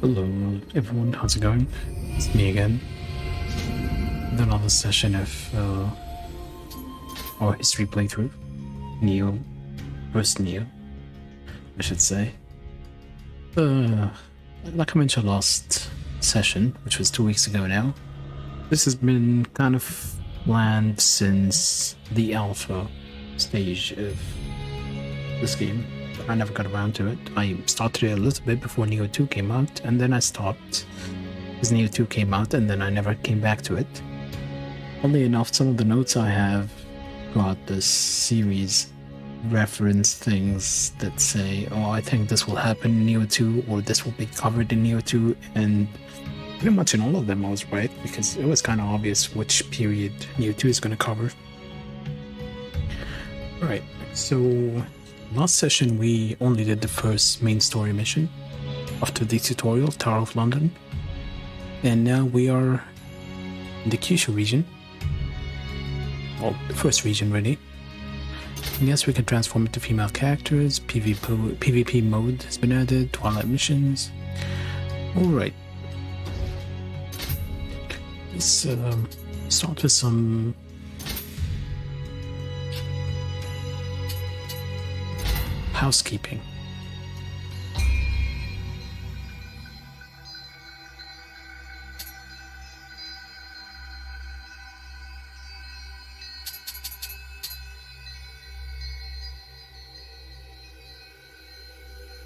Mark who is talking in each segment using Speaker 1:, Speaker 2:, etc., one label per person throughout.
Speaker 1: Hello everyone, how's it going? It's me again. Another session of our history playthrough. Nioh. First Nioh, I should say. Like I mentioned last session, which was 2 weeks ago now, this has been kind of planned since the alpha stage of this game. I never got around to it. I started it a little bit before Nioh 2 came out, and then I stopped because Nioh 2 came out, and then I never came back to it. Oddly enough, some of the notes I have throughout this series reference things that say, oh, I think this will happen in Nioh 2, or this will be covered in Nioh 2, and pretty much in all of them I was right, because it was kind of obvious which period Nioh 2 is going to cover. Alright, so last session we only did the first main story mission after the tutorial, Tower of London, and now we are in the Kyushu region. Well, the first region really. And yes, we can transform into female characters, PvP mode has been added, Twilight missions. Alright. Let's start with some housekeeping.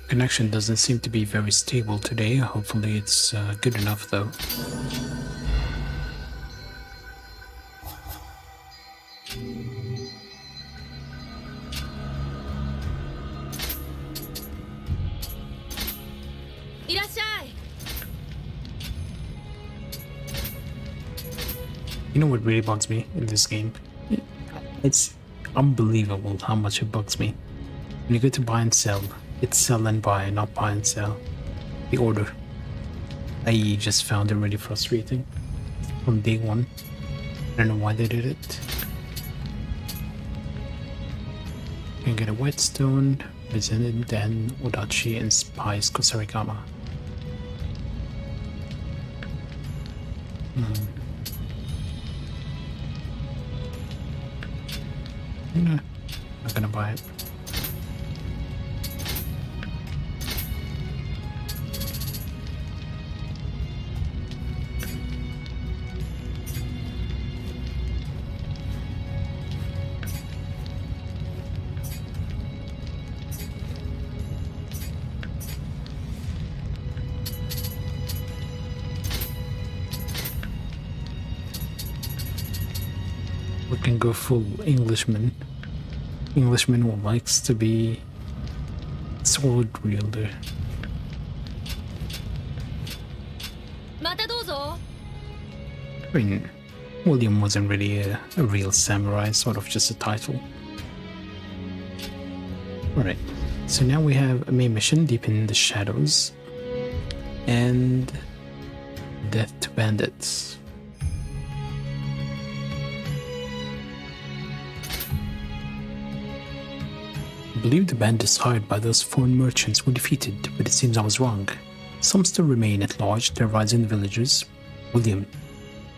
Speaker 1: Connection doesn't seem to be very stable today. Hopefully it's good enough though. You know what really bugs me in this game? It's unbelievable how much it bugs me. When you go to buy and sell, it's sell and buy, not buy and sell. The order. I just found it really frustrating from day one. I don't know why they did it. You can get a Whetstone, Resident Den, Odachi, and Spice Kosarigama. Not gonna buy it. We can go full Englishman. Englishman who likes to be sword wielder. I mean, William wasn't really a real samurai, sort of just a title. Alright, so now we have a main mission, Deep in the Shadows, and Death to Bandits. I believe the bandits hired by those foreign merchants were defeated, but it seems I was wrong. Some still remain at large, terrorizing the villagers. William,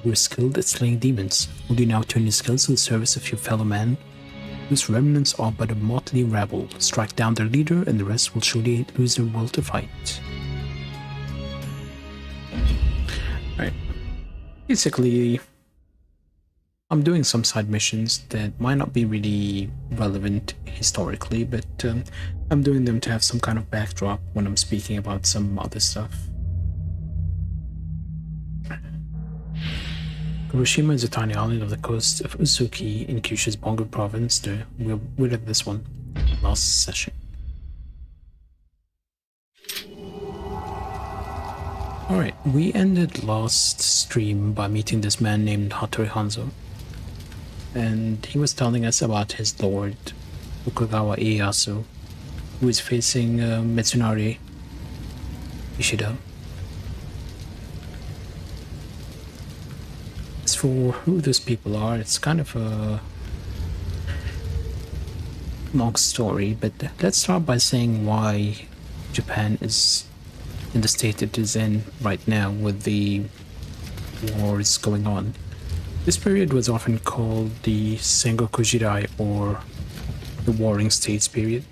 Speaker 1: you are skilled at slaying demons. Will you now turn your skills to the service of your fellow man? Whose remnants are but a motley rabble. Strike down their leader, and the rest will surely lose their will to fight. Alright. Basically, I'm doing some side missions that might not be really relevant historically, but I'm doing them to have some kind of backdrop when I'm speaking about some other stuff. Hiroshima is a tiny island off the coast of Usuki in Kyushu's Bongo province. We did this one last session. Alright, we ended last stream by meeting this man named Hattori Hanzo. And he was telling us about his lord, Tokugawa Ieyasu, who is facing Mitsunari Ishida. As for who those people are, it's kind of a long story, but let's start by saying why Japan is in the state it is in right now with the wars going on. This period was often called the Sengoku Jirai, or the Warring States period.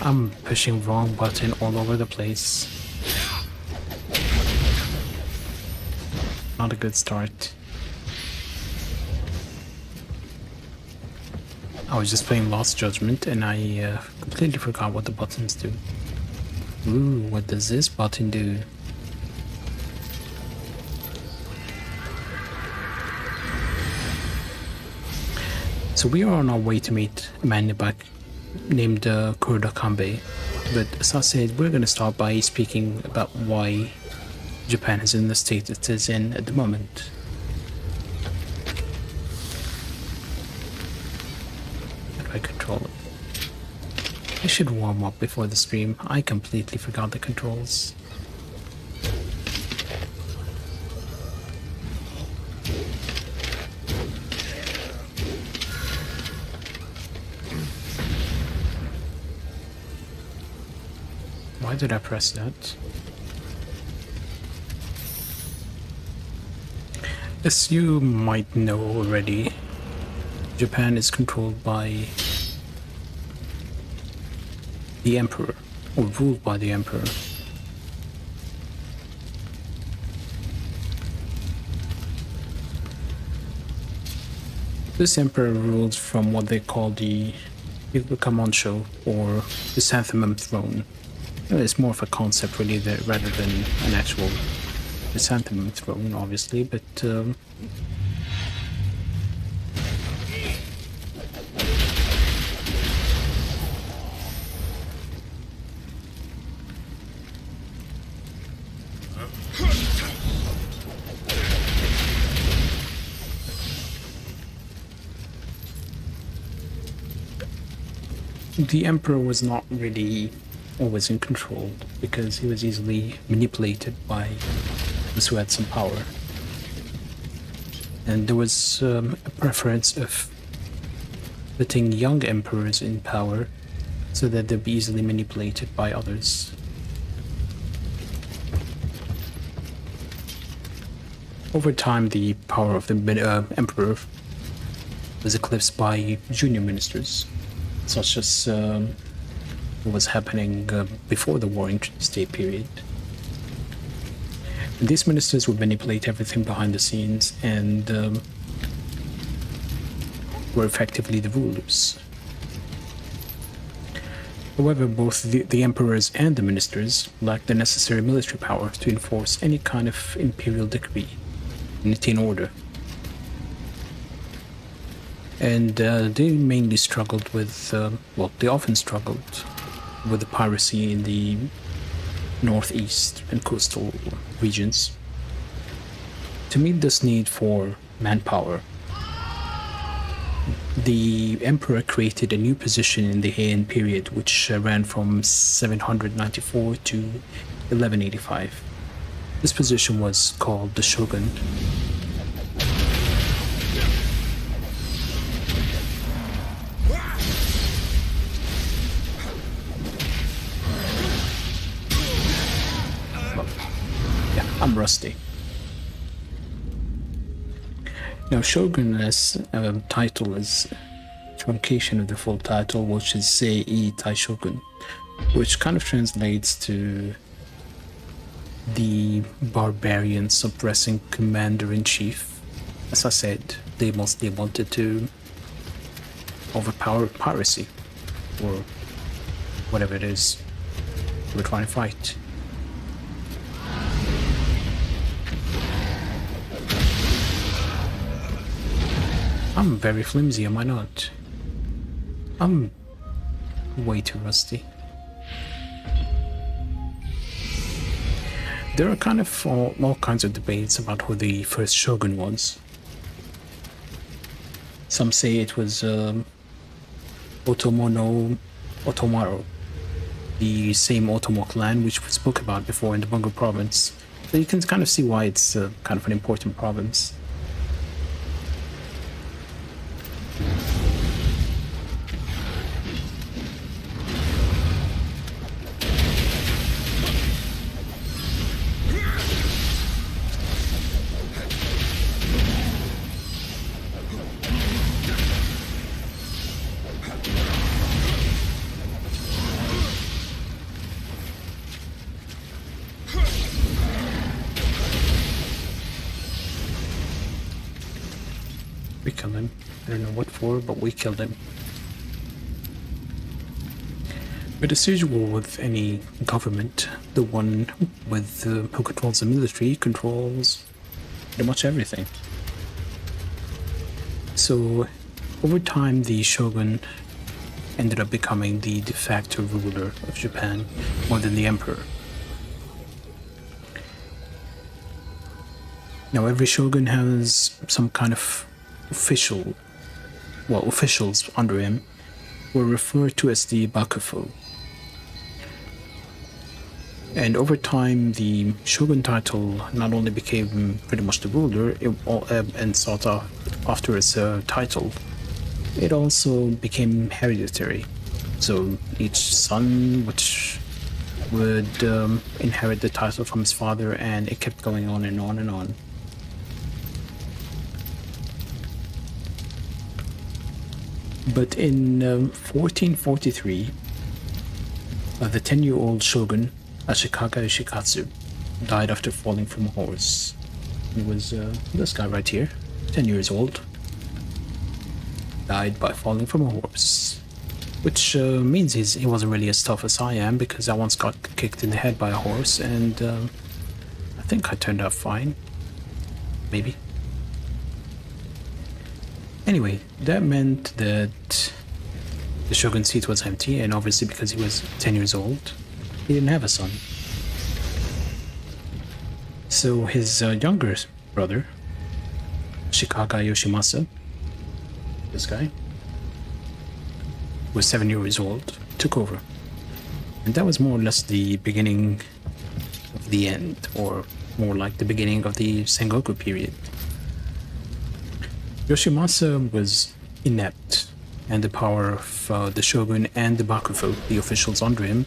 Speaker 1: I'm pushing wrong button all over the place. Not a good start. I was just playing Lost Judgment and I completely forgot what the buttons do. Ooh, what does this button do? So we are on our way to meet a man named Kuroda Kanbei, but as I said, we're going to start by speaking about why Japan is in the state it is in at the moment. How do I control it? I should warm up before the stream. I completely forgot the controls. Why did I press that? As you might know already, Japan is controlled by the Emperor, or ruled by the Emperor. This Emperor rules from what they call the Kamoncho, or the Chrysanthemum Throne. It's more of a concept really rather than an actual Chrysanthemum Throne, obviously, but the Emperor was not really always in control because he was easily manipulated by those who had some power. And there was a preference of putting young emperors in power so that they'd be easily manipulated by others. Over time, the power of the emperor was eclipsed by junior ministers, such as what was happening before the Warring State period. And these ministers would manipulate everything behind the scenes and were effectively the rulers. However, both the emperors and the ministers lacked the necessary military power to enforce any kind of imperial decree and maintain order. And they mainly struggled with, they often struggled with the piracy in the northeast and coastal regions. To meet this need for manpower, the emperor created a new position in the Heian period, which ran from 794 to 1185. This position was called the shogun. I'm rusty. Now, Shogun as a title is a truncation of the full title, which is Sei Taishogun, which kind of translates to the barbarian suppressing commander-in-chief. As I said, they mostly wanted to overpower piracy, or whatever it is we're trying to fight. I'm very flimsy, am I not? I'm way too rusty. There are kind of all kinds of debates about who the first shogun was. Some say it was Otomo no Otomaru, the same Otomo clan which we spoke about before in the Bungo province. So you can kind of see why it's kind of an important province. We killed him. I don't know what for, but we killed him. But as usual with any government, the one with who controls the military controls pretty much everything. So over time, the shogun ended up becoming the de facto ruler of Japan more than the emperor. Now every shogun has some kind of officials under him were referred to as the bakufu. And over time, the shogun title not only became pretty much the ruler and sought after its title, it also became hereditary. So each son which would inherit the title from his father, and it kept going on and on and on. But in 1443, the 10-year-old shogun Ashikaga Yoshikatsu died after falling from a horse. He was this guy right here, 10 years old. Died by falling from a horse. Which means he wasn't really as tough as I am, because I once got kicked in the head by a horse, and I think I turned out fine. Maybe. Anyway, that meant that the shogun's seat was empty, and obviously because he was 10 years old, he didn't have a son. So his younger brother, Shikaga Yoshimasa, this guy, who was 7 years old, took over. And that was more or less the beginning of the end, or more like the beginning of the Sengoku period. Yoshimasa was inept, and the power of the shogun and the bakufu, the officials under him,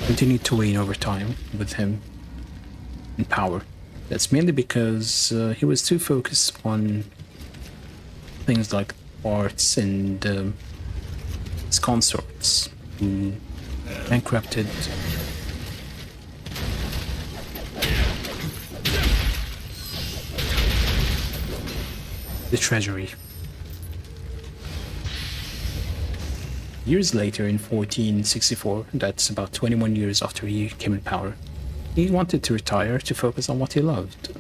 Speaker 1: continued to wane over time with him in power. That's mainly because he was too focused on things like arts and his consorts, who bankrupted the treasury. Years later, in 1464, that's about 21 years after he came in power, he wanted to retire to focus on what he loved.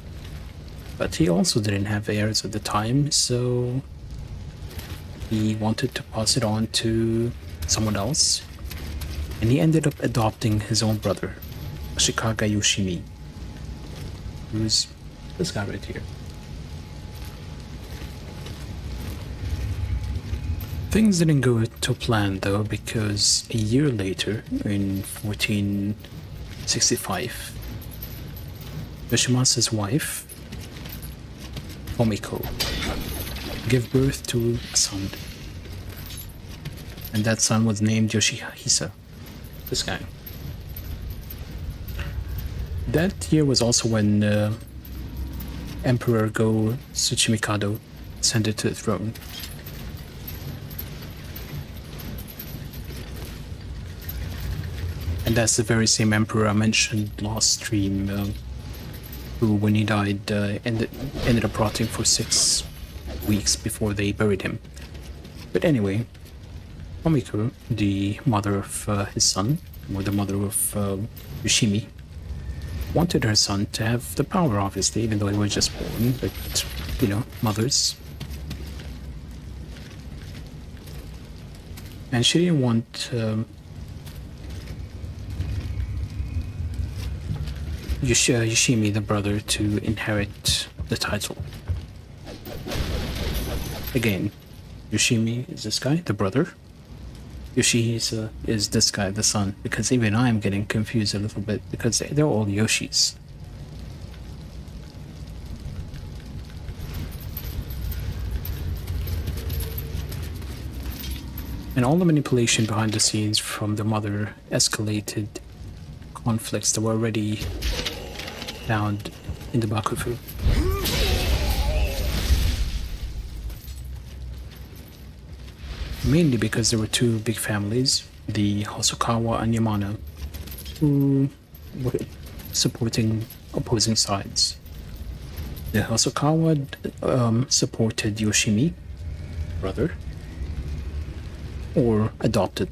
Speaker 1: But he also didn't have heirs at the time, so he wanted to pass it on to someone else, and he ended up adopting his own brother, Ashikaga Yoshimi, who's this guy right here. Things didn't go to plan though, because a year later, in 1465, Yoshimasa's wife, Tomiko, gave birth to a son. And that son was named Yoshihisa, this guy. That year was also when Emperor Go Tsuchimikado ascended to the throne. And that's the very same emperor I mentioned last stream, who, when he died, ended up rotting for 6 weeks before they buried him. But anyway, Tomiko, the mother of his son, or the mother of Yoshimi, wanted her son to have the power, obviously, even though he was just born, but, you know, mothers. And she didn't want Yoshimi, the brother, to inherit the title. Again, Yoshimi is this guy, the brother. Yoshihisa is this guy, the son, because even I am getting confused a little bit, because they're all Yoshis. And all the manipulation behind the scenes from the mother escalated conflicts that were already found in the Bakufu. Mainly because there were two big families, the Hosokawa and Yamano, who were supporting opposing sides. The Hosokawa supported Yoshimi, brother, or adopted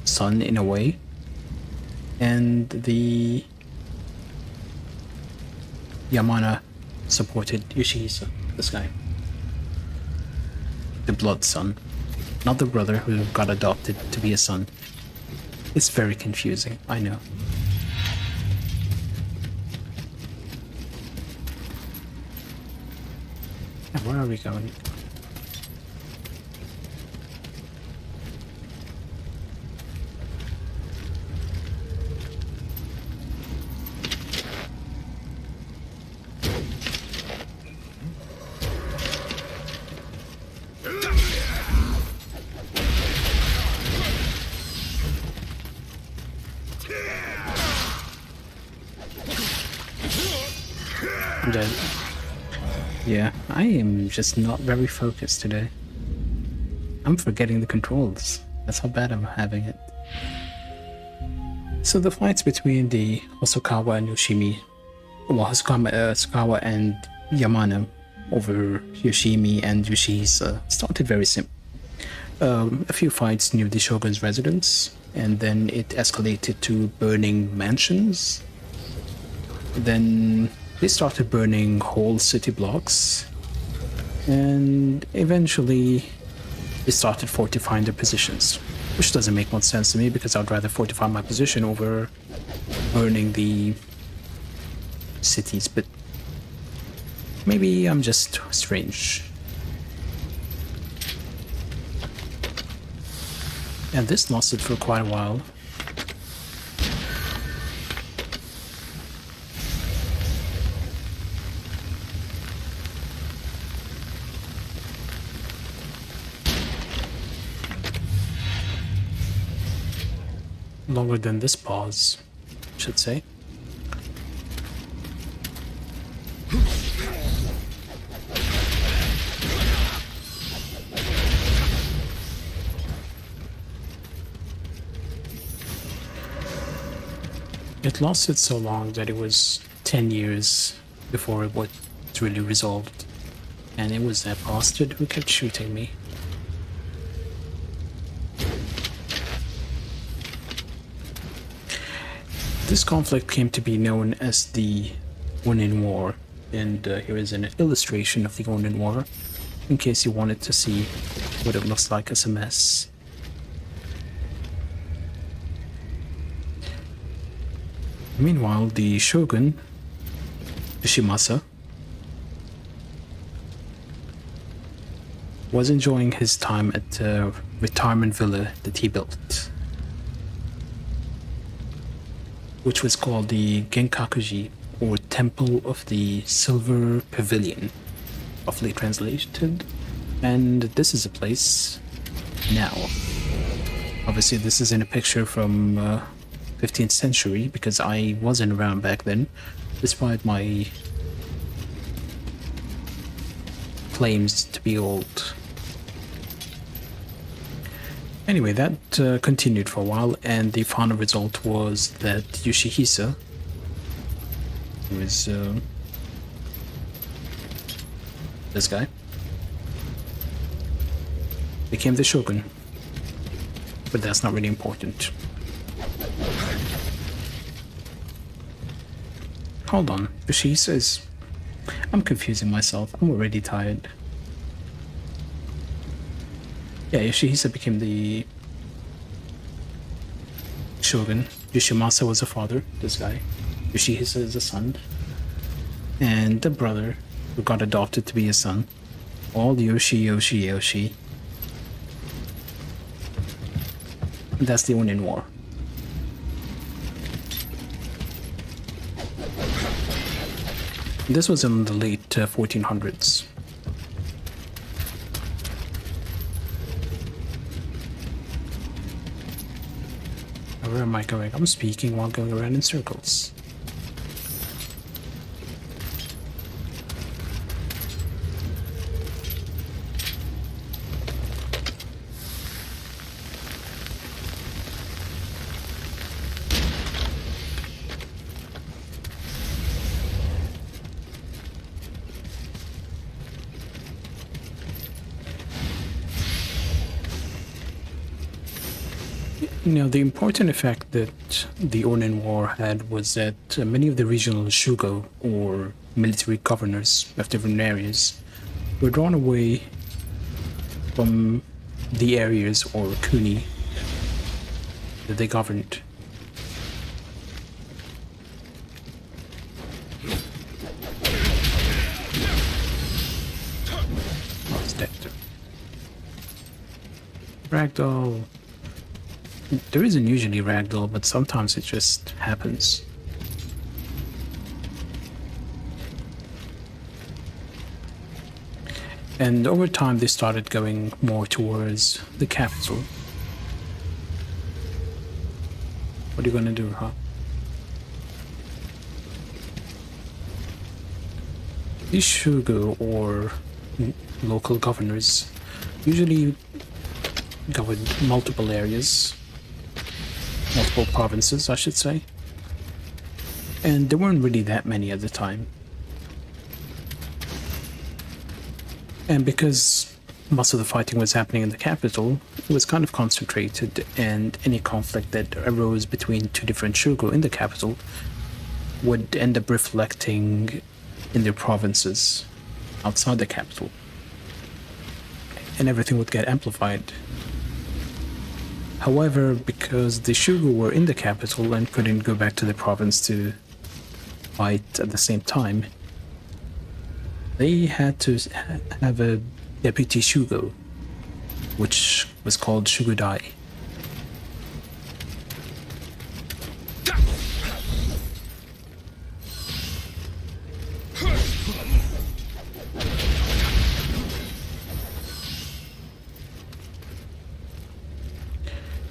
Speaker 1: son in a way, and the Yamana supported Yoshihisa, this guy. The blood son, not the brother who got adopted to be a son. It's very confusing, I know. And where are we going? I'm dead. Yeah, I am just not very focused today. I'm forgetting the controls. That's how bad I'm having it. So the fights between the Hosokawa and Yoshimi, well, Hosokawa and Yamana over Yoshimi and Yoshihisa started very simple. A few fights near the Shogun's residence, and then it escalated to burning mansions. Then they started burning whole city blocks, and eventually they started fortifying their positions, which doesn't make much sense to me because I'd rather fortify my position over burning the cities, but maybe I'm just strange. And this lasted for quite a while. Longer than this pause, I should say. It lasted so long that it was 10 years before it was really resolved. And it was that bastard who kept shooting me. This conflict came to be known as the Onin War, and here is an illustration of the Onin War, in case you wanted to see what it looks like as a mess. Meanwhile, the Shogun, Yoshimasa, was enjoying his time at the retirement villa that he built, which was called the Genkakuji, or Temple of the Silver Pavilion, roughly translated. And this is a place now. Obviously, this is in a picture from 15th century, because I wasn't around back then, despite my claims to be old. Anyway, that continued for a while, and the final result was that Yoshihisa was this guy became the shogun, but that's not really important. Hold on, Yoshihisa is... I'm confusing myself. I'm already tired. Yeah, Yoshihisa became the shogun. Yoshimasa was a father, this guy. Yoshihisa is a son. And the brother who got adopted to be a son. All Yoshi. And that's the Onin War. This was in the late 1400s. Where am I going? I'm speaking while going around in circles. Now, the important effect that the Onin War had was that many of the regional shugo, or military governors of different areas, were drawn away from the areas, or kuni, that they governed. Oh, it's dead. Ragdoll. There isn't usually ragdoll, but sometimes it just happens. And over time, they started going more towards the capital. What are you gonna do, huh? These shugo, or local governors, usually govern multiple areas, multiple provinces, I should say. And there weren't really that many at the time. And because most of the fighting was happening in the capital, it was kind of concentrated, and any conflict that arose between two different shugo in the capital would end up reflecting in their provinces outside the capital. And everything would get amplified. However, because the shugo were in the capital and couldn't go back to the province to fight at the same time, they had to have a deputy shugo, which was called shugudai.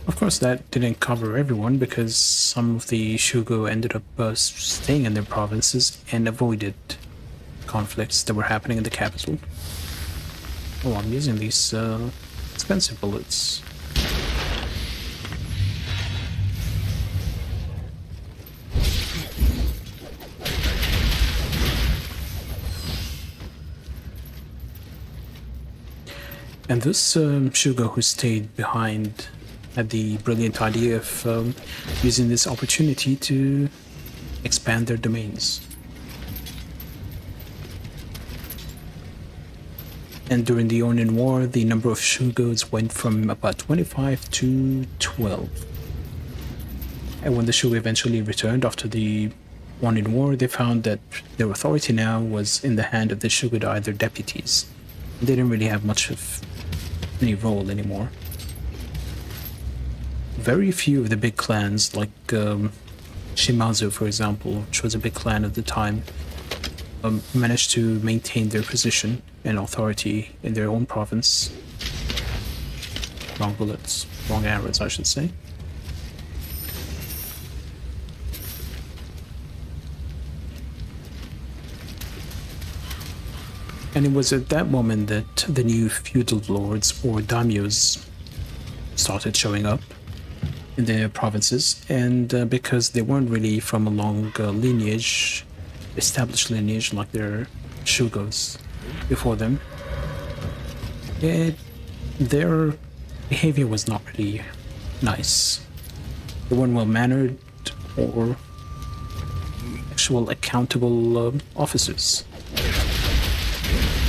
Speaker 1: Of course, that didn't cover everyone, because some of the shugo ended up staying in their provinces and avoided conflicts that were happening in the capital. Oh, I'm using these expensive bullets. And this shugo who stayed behind had the brilliant idea of using this opportunity to expand their domains. And during the Onin War, the number of shugos went from about 25 to 12. And when the shugo eventually returned after the Onin War, they found that their authority now was in the hand of the shugudai, their deputies. They didn't really have much of any role anymore. Very few of the big clans, like Shimazu, for example, which was a big clan at the time, managed to maintain their position and authority in their own province. Wrong bullets, wrong arrows, I should say. And it was at that moment that the new feudal lords, or daimyos, started showing up in their provinces, and because they weren't really from a long lineage, established lineage like their shugos before them, their behavior was not really nice. They weren't well-mannered or actual accountable officers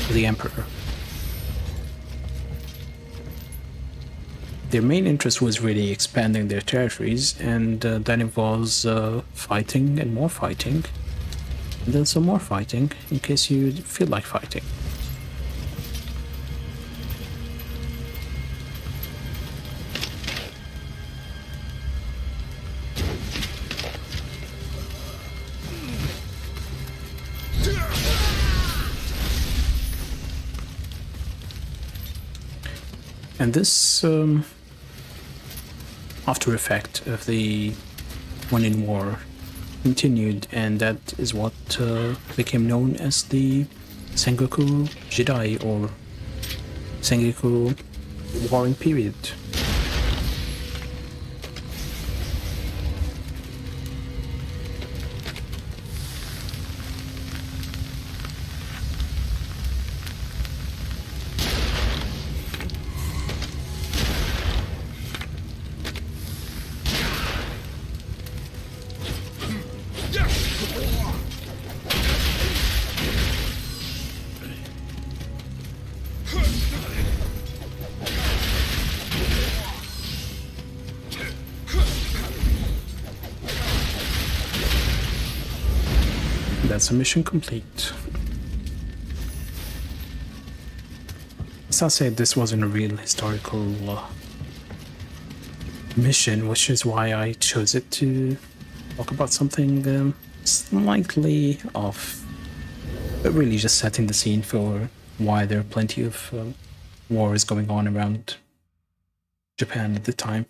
Speaker 1: for the emperor. Their main interest was really expanding their territories, and that involves fighting and more fighting, and then some more fighting in case you feel like fighting. And this after effect of the Onin War continued, and that is what became known as the Sengoku Jidai, or Sengoku Warring Period. That's a mission complete. As I said, this wasn't a real historical mission, which is why I chose it to talk about something slightly off, but really just setting the scene for why there are plenty of wars going on around Japan at the time.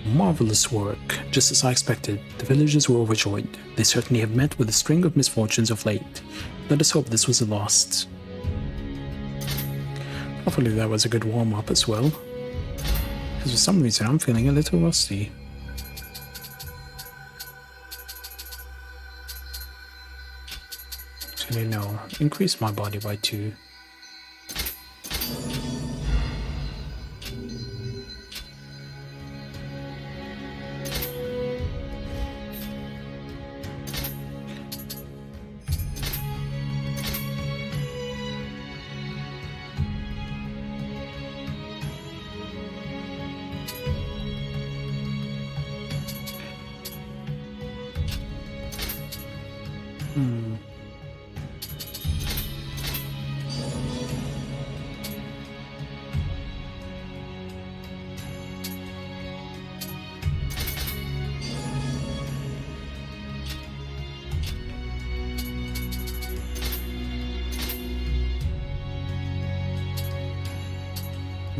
Speaker 1: Marvelous work. Just as I expected, the villagers were overjoyed. They certainly have met with a string of misfortunes of late. Let us hope this was the last. Hopefully that was a good warm-up as well. Because for some reason I'm feeling a little rusty. Actually no, increase my body by 2.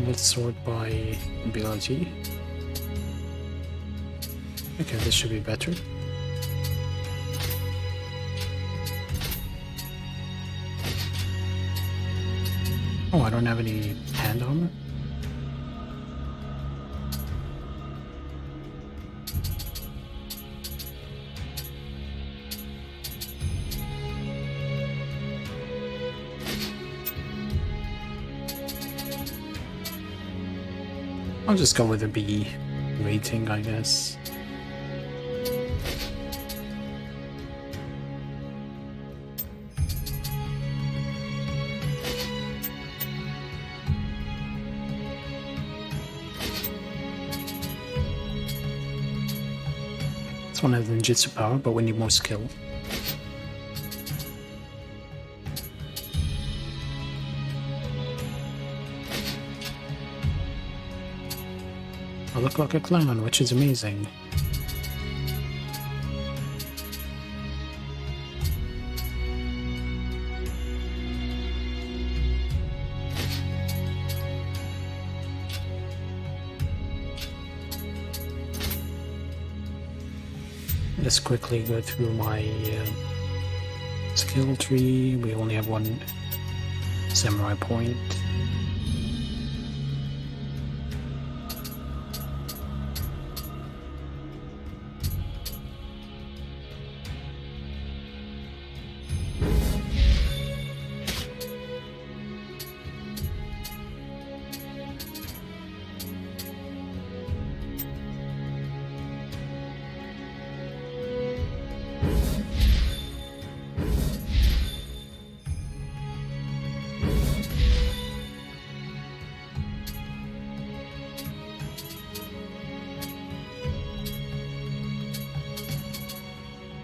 Speaker 1: Let's sort by ability. Okay, this should be better. Oh, I don't have any hand armor? I'll just go with a B rating, I guess. This one has ninjutsu power, but we need more skill. I look like a clown, which is amazing. Let's quickly go through my skill tree. We only have one samurai point.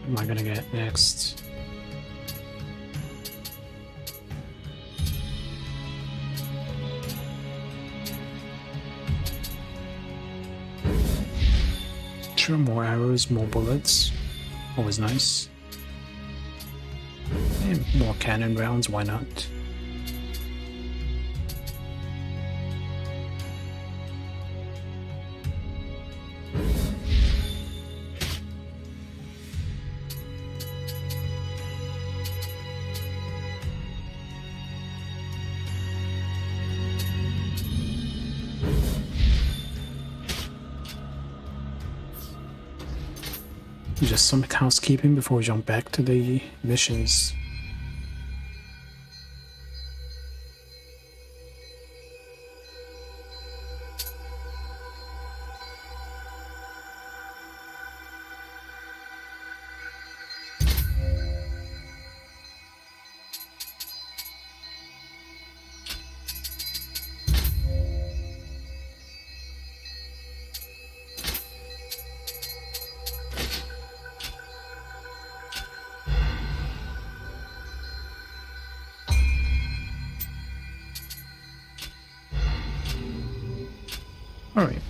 Speaker 1: What am I gonna get next? Sure, more arrows, more bullets. Always nice. And more cannon rounds, why not? Just some housekeeping before we jump back to the missions. Alright.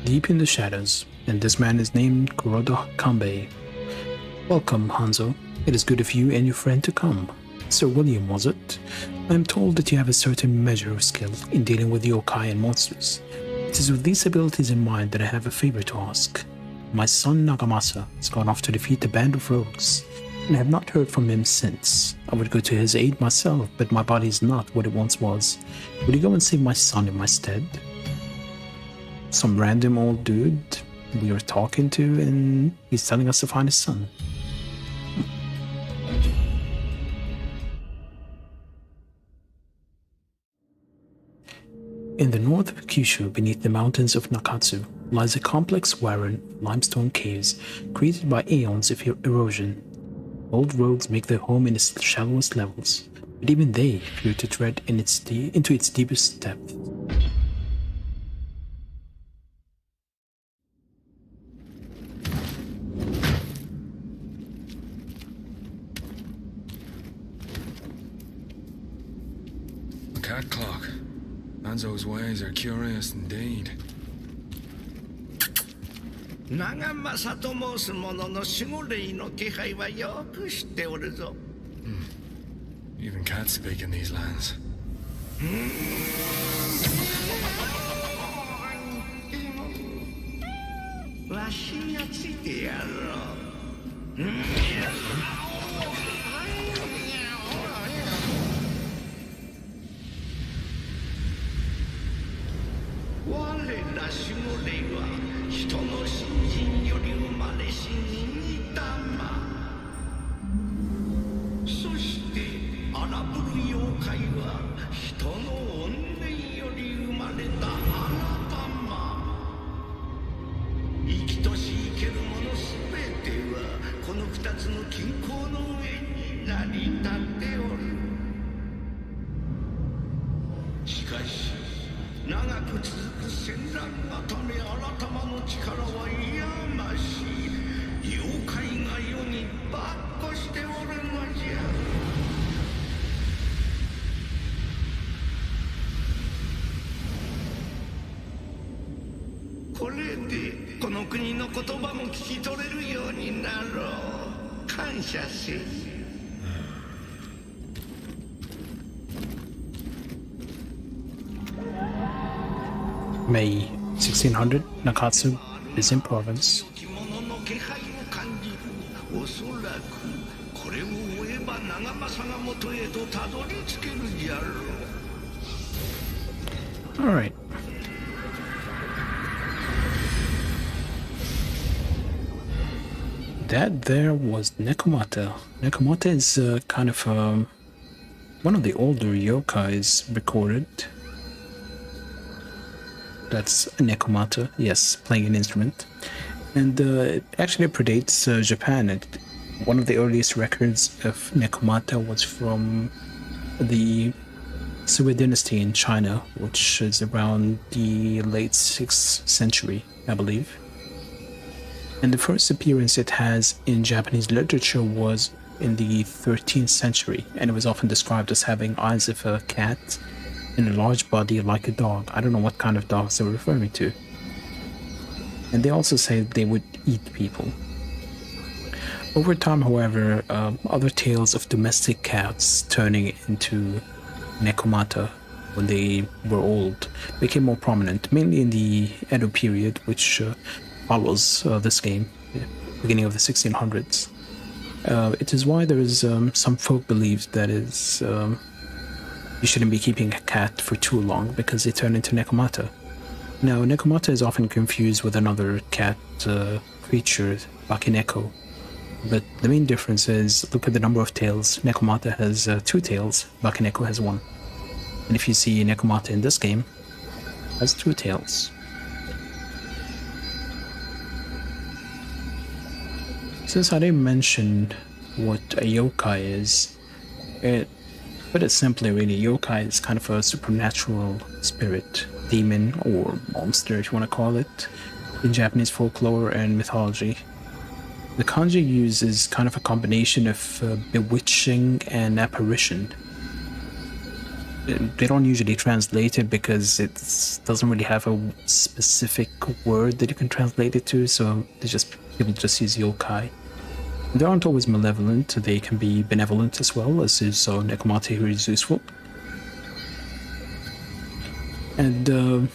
Speaker 1: Deep in the shadows, and this man is named Kuroda Kanbei. Welcome, Hanzo. It is good of you and your friend to come. Sir William, was it? I am told that you have a certain measure of skill in dealing with yokai and monsters. It is with these abilities in mind that I have a favor to ask. My son Nagamasa has gone off to defeat a band of rogues, and I have not heard from him since. I would go to his aid myself, but my body is not what it once was. Would you go and save my son in my stead? Some random old dude we were talking to, and he's telling us to find his son. In the north of Kyushu, beneath the mountains of Nakatsu, lies a complex warren of limestone caves created by aeons of erosion. Old rogues make their home in its shallowest levels, but even they fear to tread into its deepest depth.
Speaker 2: A cat clock. Hanzo's ways are curious indeed.
Speaker 3: 長政と申す者の守護霊の気配はよく知っておるぞ。
Speaker 2: Even cats speak in these lands.
Speaker 3: わしがついてやろう。我ら守護霊は人の信心より生まれし人玉。そして荒ぶる妖怪は人の怨念より生まれた荒玉。生きとし生けるものすべてはこの二つの均衡の上に成り立っておる。しかし長く続く戦乱のため新玉の力は癒まし、妖怪が世にばっこしておるのじゃ。これでこの国の言葉も聞き取れるようになろう。感謝せい。
Speaker 1: May 1600, Nakatsu, Bizen Province.
Speaker 3: おそらくこれを追えば長政が元へとたどり着けるじゃろう。
Speaker 1: Alright. That there was Nekomata. Nekomata is kind of one of the older yokais recorded. That's a Nekomata, yes, playing an instrument. And it actually predates Japan. One of the earliest records of Nekomata was from the Sui dynasty in China, which is around the late 6th century, I believe. And the first appearance it has in Japanese literature was in the 13th century, and it was often described as having eyes of a cat and a large body like a dog. I don't know what kind of dogs they were referring to. And they also say they would eat people. Over time, however, other tales of domestic cats turning into Nekomata when they were old became more prominent, mainly in the Edo period, which follows this game, beginning of the 1600s. It is why there is some folk belief that is you shouldn't be keeping a cat for too long because they turn into Nekomata. Now, Nekomata is often confused with another cat creature, Bakineko. But the main difference is, look at the number of tails. Nekomata has 2 tails, Bakineko has 1. And if you see Nekomata in this game, it has 2 tails. Since I didn't mention what a yokai is, put it simply, really, yokai is kind of a supernatural spirit, demon, or monster, if you want to call it, in Japanese folklore and mythology. The kanji uses kind of a combination of bewitching and apparition. they don't usually translate it because it doesn't really have a specific word that you can translate it to, so people just use yokai. They aren't always malevolent, they can be benevolent as well, as is Nekomate, who is useful. And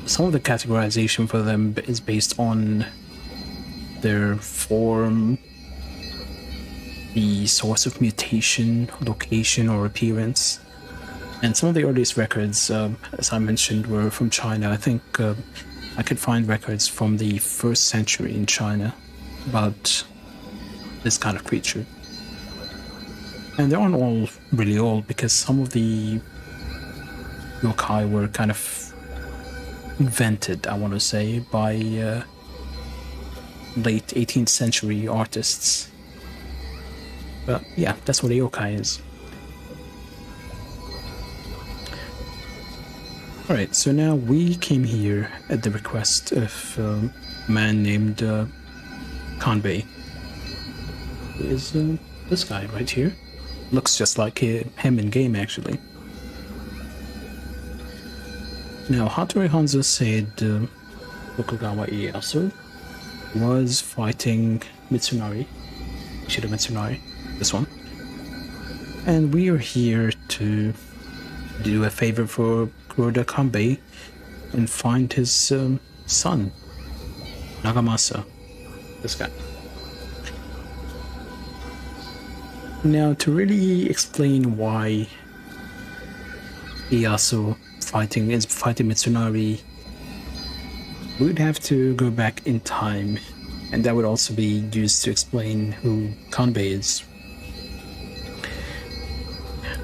Speaker 1: some of the categorization for them is based on their form, the source of mutation, location, or appearance. And some of the earliest records, as I mentioned, were from China. I think I could find records from the 1st century in China about this kind of creature. And they aren't all really old, because some of the yokai were kind of invented, I want to say, by late 18th century artists. But yeah, that's what a yokai is. Alright, so now we came here at the request of a man named Kanbei. Who is this guy right here. Looks just like him in game, actually. Now, Hattori Hanzo said Tokugawa Ieyasu was fighting Mitsunari, Ishida Mitsunari, this one. And we are here to do a favor for Kuroda Kanbei and find his son, Nagamasa, this guy. Now, to really explain why Ieyasu is fighting Mitsunari, we would have to go back in time, and that would also be used to explain who Kanbei is.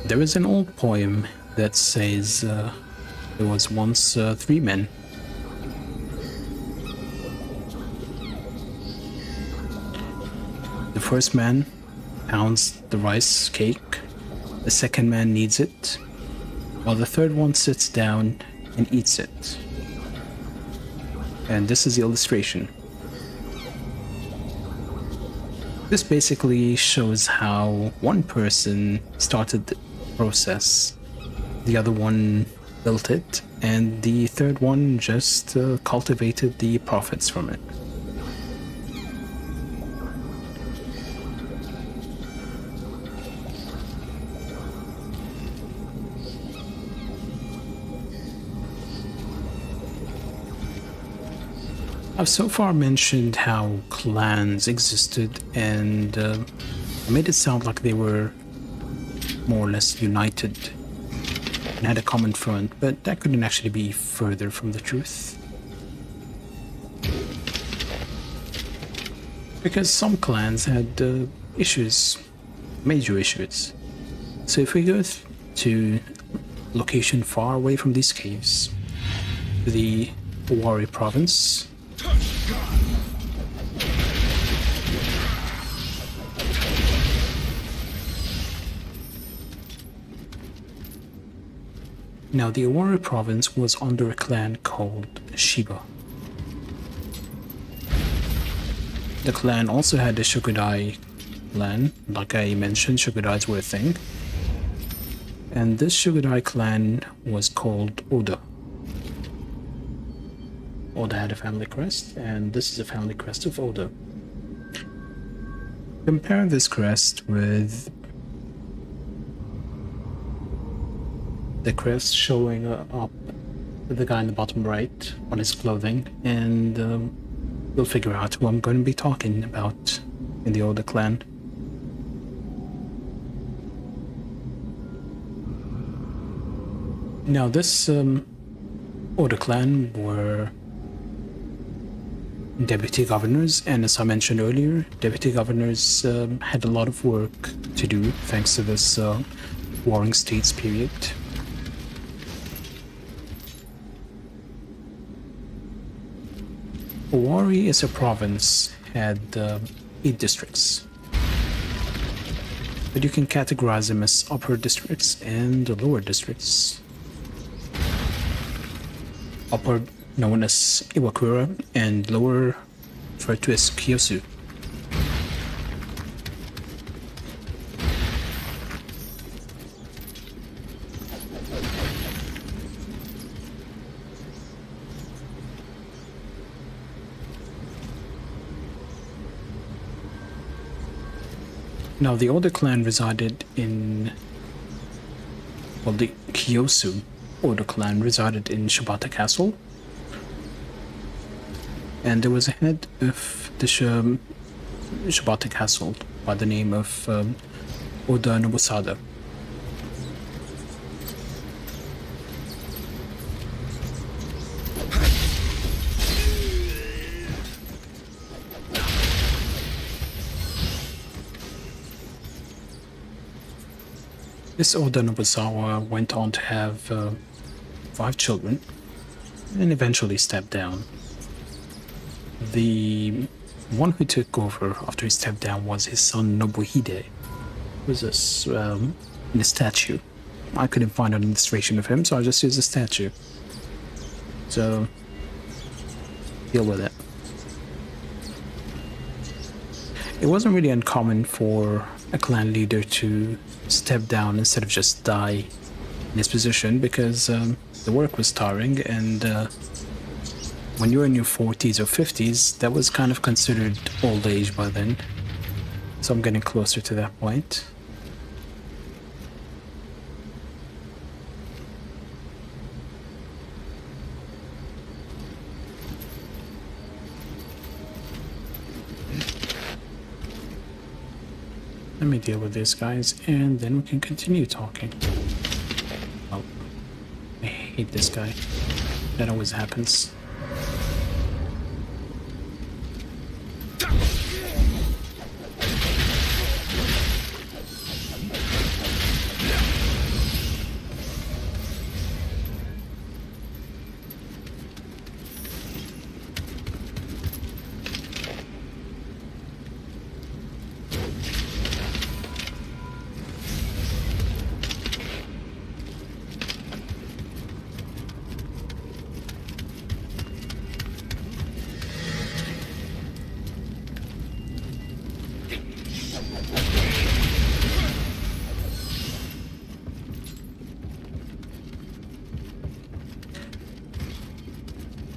Speaker 1: There is an old poem that says there was once 3 men. The first man pounds the rice cake, the second man kneads it, while the third one sits down and eats it. And this is the illustration. This basically shows how one person started the process, the other one built it, and the third one just cultivated the profits from it. I've so far mentioned how clans existed, and I made it sound like they were more or less united and had a common front, but that couldn't actually be further from the truth. Because some clans had issues, major issues. So if we go to location far away from these caves, the Owari province, now, the Owari province was under a clan called Shiba. The clan also had a Shukudai clan. Like I mentioned, Shukudais were a thing. And this Shukudai clan was called Oda. Oda had a family crest, and this is a family crest of Oda. Compare this crest with the crest showing up with the guy in the bottom right on his clothing, and you'll figure out who I'm going to be talking about in the Oda clan. Now, this Oda clan were deputy governors, and as I mentioned earlier, deputy governors had a lot of work to do thanks to this warring states period. Owari as a province had 8 districts, but you can categorize them as upper districts and lower districts. Upper known as Iwakura, and lower referred to as Kyosu. Now, the Oda clan resided in... Well, the Kyosu Oda clan resided in Shibata Castle. And there was a head of the Shibata Castle by the name of Oda Nobusada. This Oda Nobusawa went on to have 5 children and eventually stepped down. The one who took over after he stepped down was his son Nobuhide, who was in a statue. I couldn't find an illustration of him, so I just used a statue. So, deal with it. It wasn't really uncommon for a clan leader to step down instead of just die in his position, because the work was tiring, and when you're in your 40s or 50s, that was kind of considered old age by then. So I'm getting closer to that point. Let me deal with this, guys, and then we can continue talking. Oh, I hate this guy. That always happens.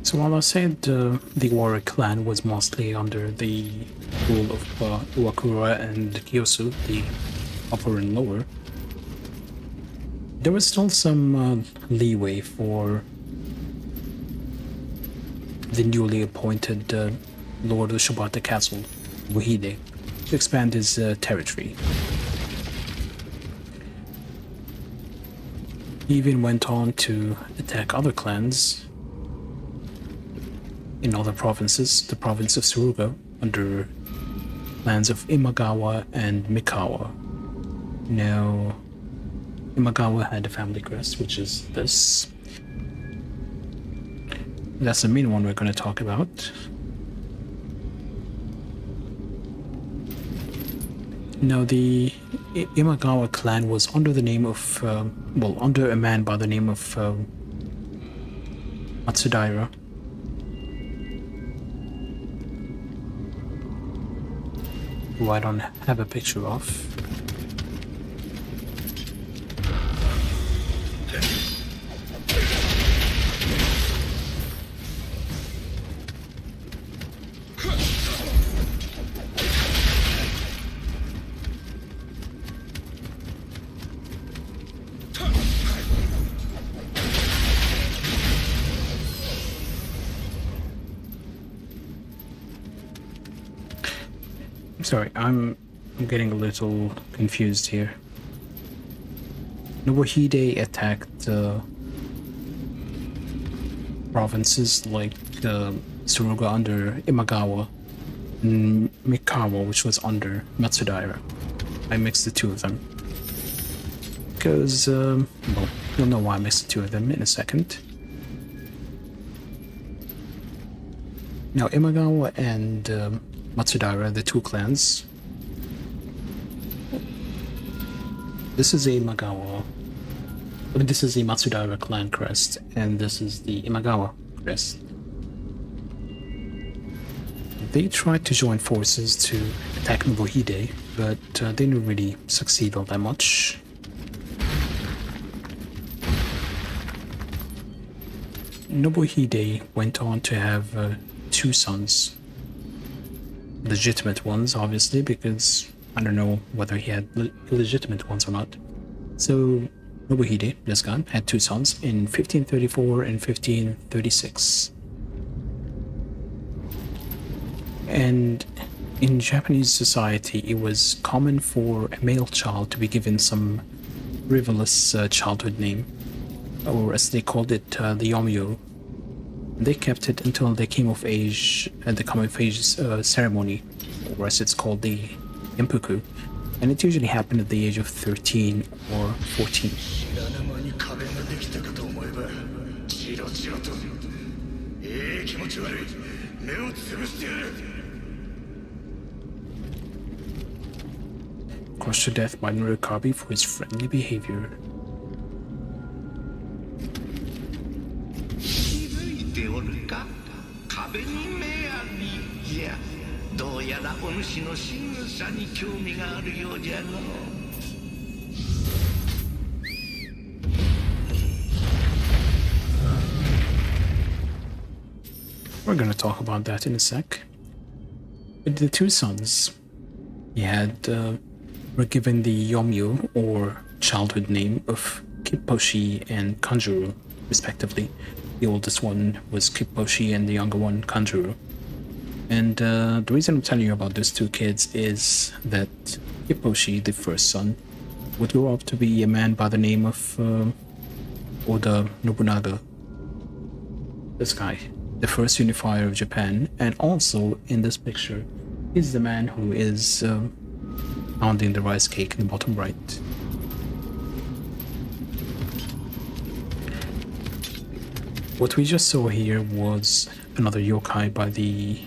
Speaker 1: So while I said the warrior clan was mostly under the rule of Iwakura and Kyosu, the upper and lower, there was still some leeway for the newly appointed Lord of Shibata Castle, Wahide, to expand his territory. He even went on to attack other clans in other provinces, the province of Suruga, under lands of Imagawa and Mikawa. Now, Imagawa had a family crest, which is this. That's the main one we're going to talk about. Now, the Imagawa clan was under the name of, under a man by the name of Matsudaira. Who I don't have a picture of. Sorry, I'm getting a little confused here. Nobuhide attacked provinces like Suruga under Imagawa and Mikawa, which was under Matsudaira. I mixed the two of them. Because, well, you'll know why I mixed the two of them in a second. Now, Imagawa and Matsudaira, the two clans. This is a this is the Matsudaira clan crest, and this is the Imagawa crest. They tried to join forces to attack Nobuhide, but they didn't really succeed all that much. Nobuhide went on to have 2 sons. Legitimate ones, obviously, because I don't know whether he had illegitimate ones or not. So Nobuhide, this guy, had two sons in 1534 and 1536. And in Japanese society, it was common for a male child to be given some frivolous childhood name, or as they called it, the yomyo. They kept it until they came of age at the coming of age ceremony, or as it's called, the Empuku, and it usually happened at the age of 13 or 14. Crushed to death by Norikabe for his friendly behavior.
Speaker 3: どうやらお主の仕草に興味があるようじゃの。
Speaker 1: We're gonna talk about that in a sec. But the two sons he had were given the Yomyu, or childhood name, of Kipposhi and Kanjuro, respectively. The oldest one was Kipposhi and the younger one Kanjuro. And the reason I'm telling you about those two kids is that Kipposhi, the first son, would grow up to be a man by the name of Oda Nobunaga. This guy, the first unifier of Japan, and also in this picture is the man who is pounding the rice cake in the bottom right. What we just saw here was another yokai by the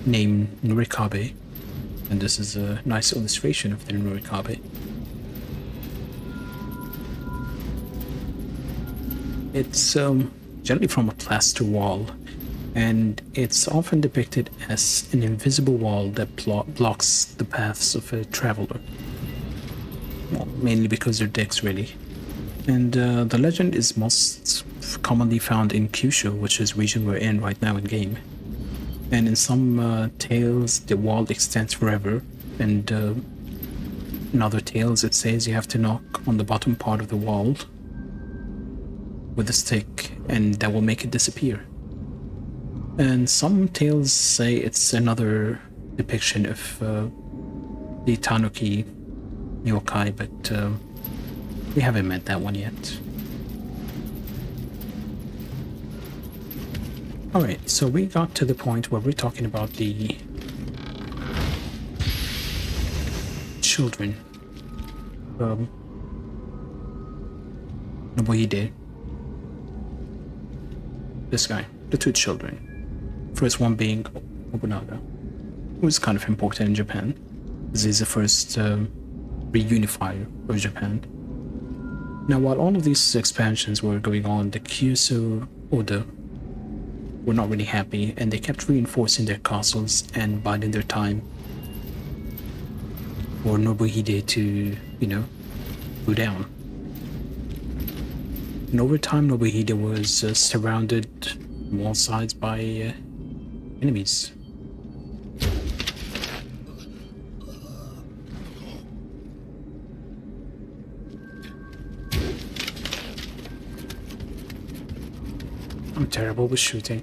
Speaker 1: name Norikabe, and this is a nice illustration of the Norikabe. It's generally from a plaster wall, and it's often depicted as an invisible wall that blocks the paths of a traveler. Well, mainly because they're dicks, really. And the legend is most commonly found in Kyushu, which is the region we're in right now in game. And in some tales, the wall extends forever, and in other tales, it says you have to knock on the bottom part of the wall with a stick, and that will make it disappear. And some tales say it's another depiction of the Tanuki yokai, but we haven't met that one yet. Alright, so we got to the point where we're talking about the children. Nobuhide. This guy, the two children. First one being Nobunaga, who is kind of important in Japan, as he's the first reunifier of Japan. Now, while all of these expansions were going on, the Kyushu Oda were not really happy, and they kept reinforcing their castles and biding their time for Nobuhide to, go down. And over time, Nobuhide was surrounded on all sides by enemies. I'm terrible with shooting.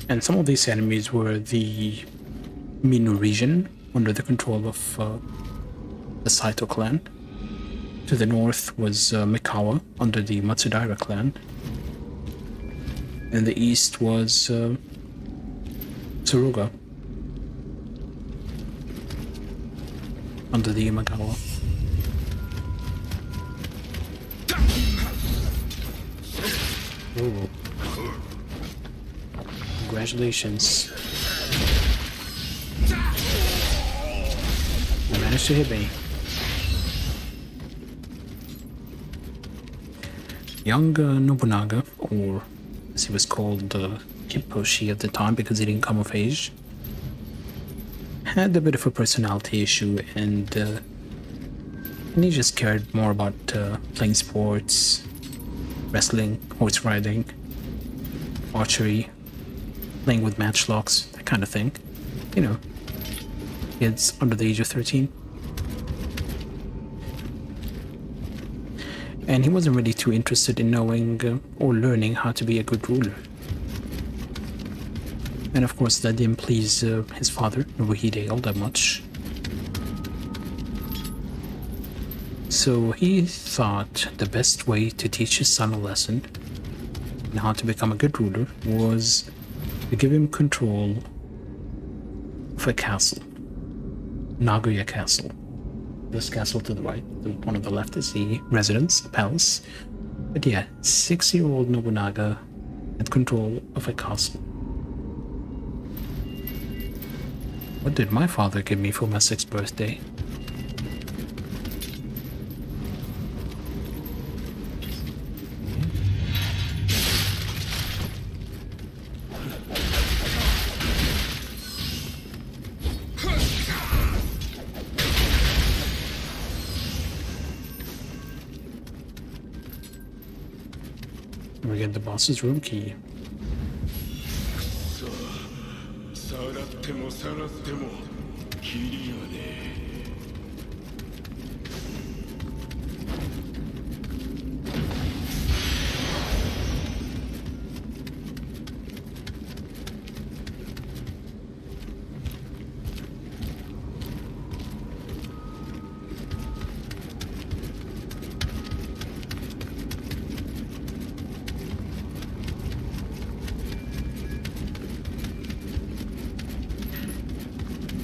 Speaker 1: And some of these enemies were the Minu region, under the control of the Saito clan. To the north was Mikawa, under the Matsudaira clan. In the east was Tsuruga, under the Imagawa. Ooh. Congratulations. You managed to hit me. Young Nobunaga, or as he was called Kipposhi at the time because he didn't come of age, had a bit of a personality issue, and he just cared more about playing sports, wrestling, horse riding, archery, playing with matchlocks, that kind of thing. You know, kids under the age of 13. And he wasn't really too interested in knowing or learning how to be a good ruler. And of course that didn't please his father, Nobuhide, all that much. So he thought the best way to teach his son a lesson on how to become a good ruler was to give him control of a castle, Nagoya Castle. This castle to the right, the one on the left is the residence, the palace. But yeah, 6-year-old Nobunaga had control of a castle. What did my father give me for my 6th birthday? We get the boss's room key.
Speaker 3: さらってもさらってもキリがねえ。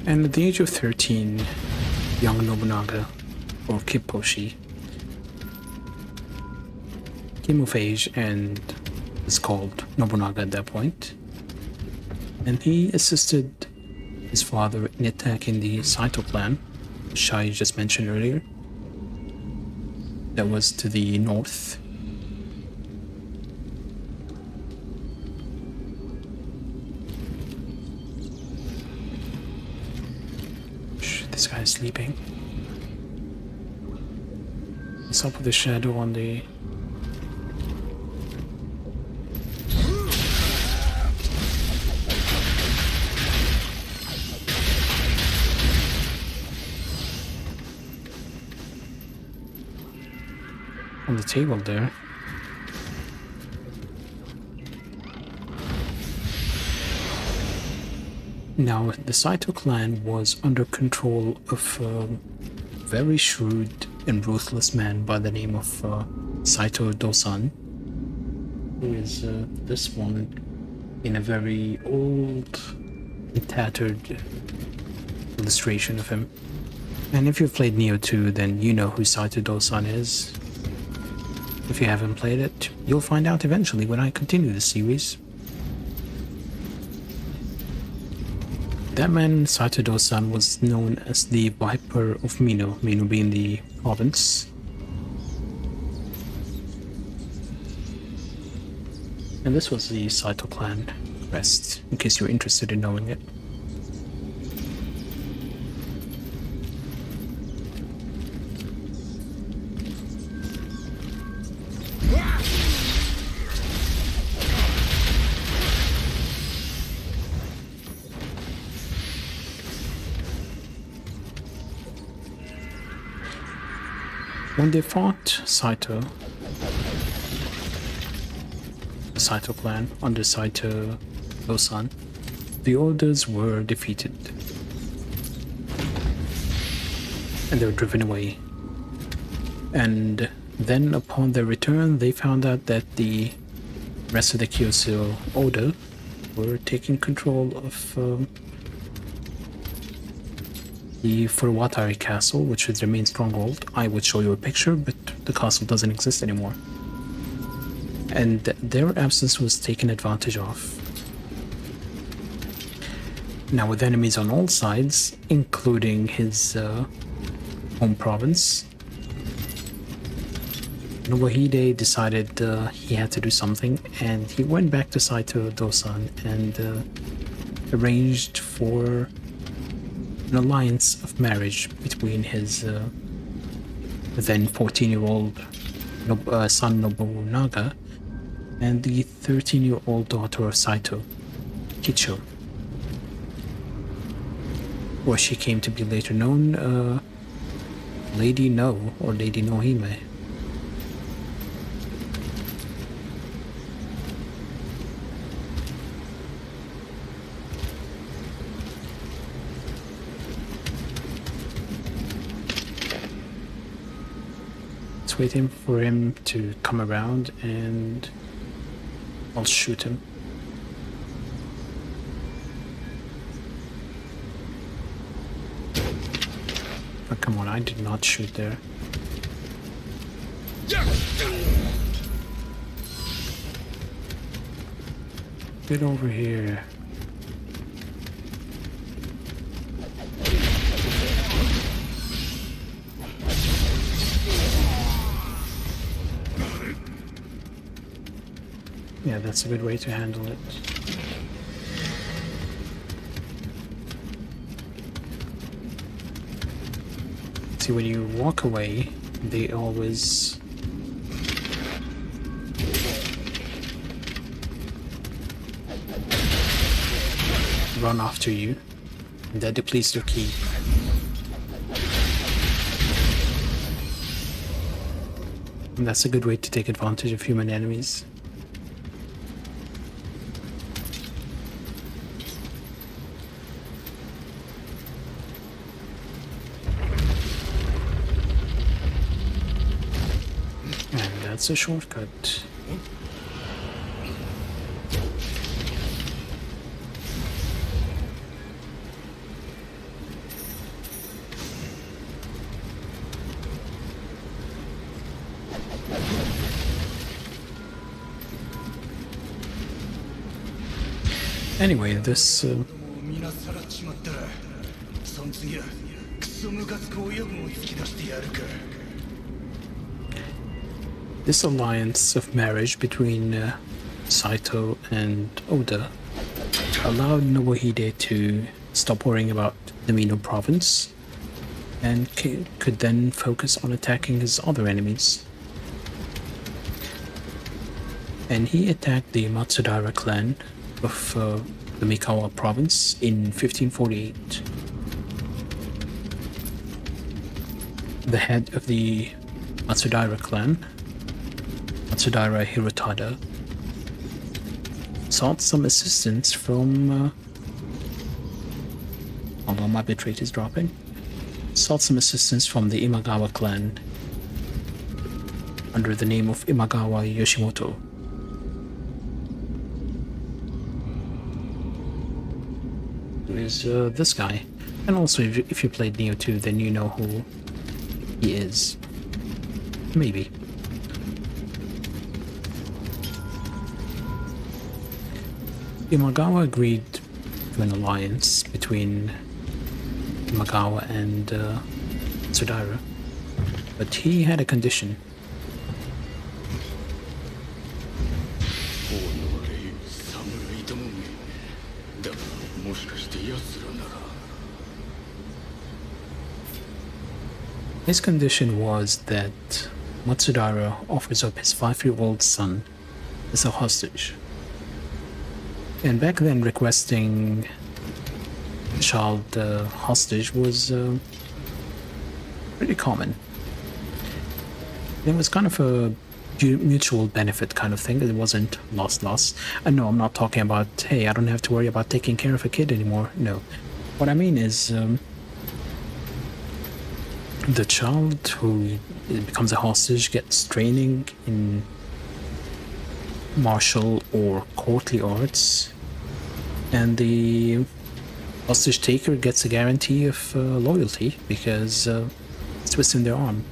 Speaker 1: And at the age of 13, young Nobunaga, or Kipposhi, came of age and was called Nobunaga at that point. And he assisted his father in attacking the Saito clan, which I just mentioned earlier, that was to the north. This guy is sleeping. What's up with the shadow on the... on the table there? Now, the Saito clan was under control of a very shrewd and ruthless man by the name of Saito Dosan, who is this one in a very old and tattered illustration of him. And if you've played Nioh 2, then you know who Saito Dosan is. If you haven't played it, you'll find out eventually when I continue the series. That man, Saito Dosan, was known as the Viper of Mino, Mino being the province. And this was the Saito clan crest, in case you're interested in knowing it. When they fought Saito, the Saito clan under Saito Dosan, the orders were defeated and they were driven away. And then upon their return, they found out that the rest of the Kyoso Order were taking control of the Furuwatari castle, which is their main stronghold. I would show you a picture, but the castle doesn't exist anymore. And their absence was taken advantage of. Now, with enemies on all sides, including his home province, Nobuhide decided he had to do something, and he went back to Saito Dosan and arranged for an alliance of marriage between his then 14-year-old son Nobunaga and the 13-year-old daughter of Saito, Kicho, or she came to be later known Lady No or Lady Nohime. Waiting for him to come around and I'll shoot him. Oh, come on, I did not shoot there. Get over here. Yeah, that's a good way to handle it. See, when you walk away, they always run after you, and that depletes their ki. And that's a good way to take advantage of human enemies. That's a shortcut. Anyway, this this alliance of marriage between Saito and Oda allowed Nobuhide to stop worrying about the Mino province and could then focus on attacking his other enemies. And he attacked the Matsudaira clan of the Mikawa province in 1548. The head of the Matsudaira clan, Matsudaira Hirotada, sought some assistance from although my bitrate is dropping, sought some assistance from the Imagawa clan under the name of Imagawa Yoshimoto. Who is this guy. And also, if you played Nioh 2, then you know who he is. Maybe. Imagawa agreed to an alliance between Imagawa and Matsudaira, but he had a condition. His condition was that Matsudaira offers up his 5-year-old son as a hostage. And back then, requesting a child hostage was pretty common. It was kind of a mutual benefit kind of thing. It wasn't loss-loss. And no, I'm not talking about, hey, I don't have to worry about taking care of a kid anymore. No. What I mean is, the child who becomes a hostage gets training in martial or courtly arts, and the hostage taker gets a guarantee of loyalty because it's within their arm.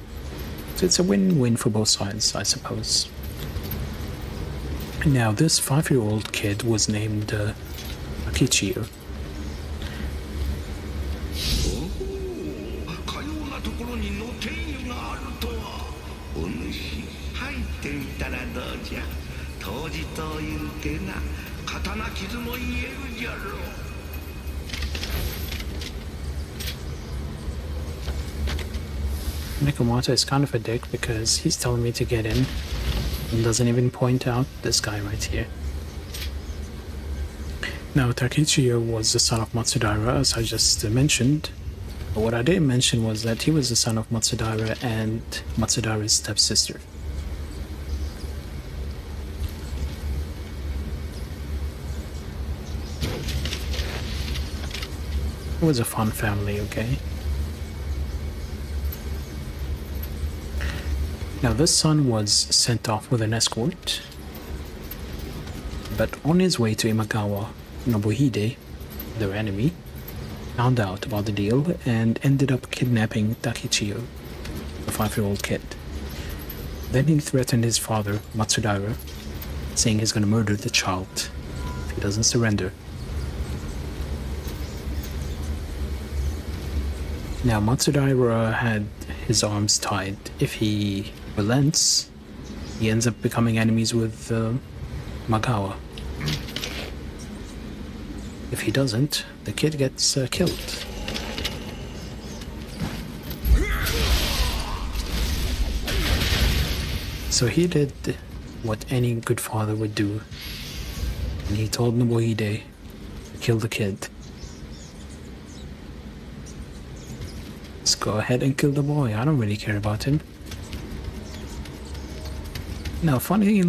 Speaker 1: So it's a win-win for both sides, I suppose. Now, this 5-year-old kid was named Akichio. Nekomato is kind of a dick because he's telling me to get in and doesn't even point out this guy right here. Now, Takichiyo was the son of Matsudaira, as I just mentioned. But what I didn't mention was that he was the son of Matsudaira and Matsudaira's stepsister. It was a fun family, okay? Now, this son was sent off with an escort, but on his way to Imagawa, Nobuhide, their enemy, found out about the deal and ended up kidnapping Takichiyo, the 5-year-old kid. Then he threatened his father, Matsudaira, saying he's going to murder the child if he doesn't surrender. Now, Matsudaira had his arms tied. If he relents, he ends up becoming enemies with Magawa. If he doesn't, the kid gets killed. So he did what any good father would do, and he told Nobuhide to kill the kid. Let's go ahead and kill the boy. I don't really care about him. Now, funnily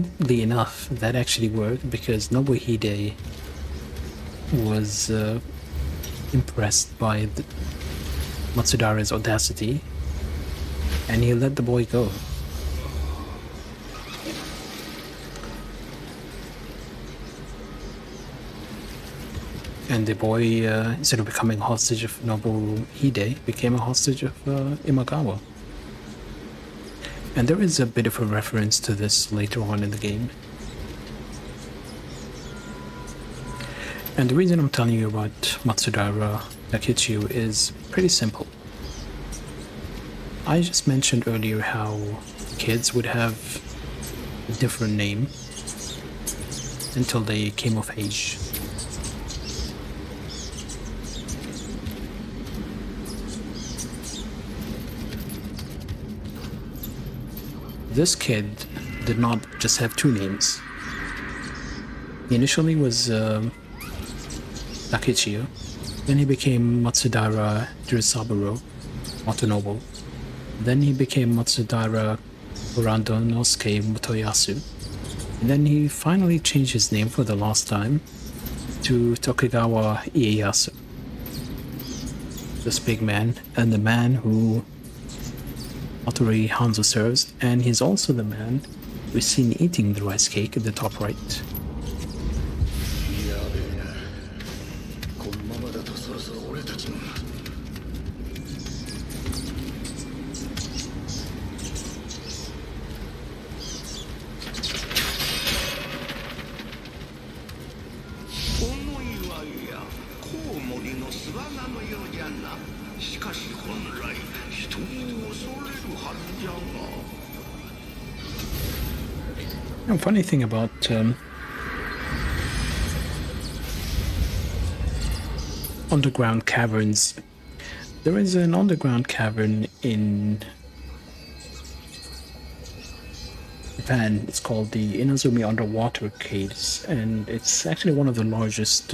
Speaker 1: enough, that actually worked because Nobuhide was impressed by Matsudaira's audacity, and he let the boy go. And the boy, instead of becoming a hostage of Nobuhide, became a hostage of Imagawa. And there is a bit of a reference to this later on in the game. And the reason I'm telling you about Matsudaira Takichiyo is pretty simple. I just mentioned earlier how kids would have a different name until they came of age. This kid did not just have two names. He initially was Takichiyo, then he became Matsudaira Jirisaburo Motonobu, then he became Matsudaira Urandonosuke Motoyasu, and then he finally changed his name for the last time to Tokugawa Ieyasu. This big man, and the man who Matori Hanzo serves, and he's also the man we're seen eating the rice cake at the top right. The funny thing about underground caverns, there is an underground cavern in Japan. It's called the Inazumi Underwater Caves, and it's actually one of the largest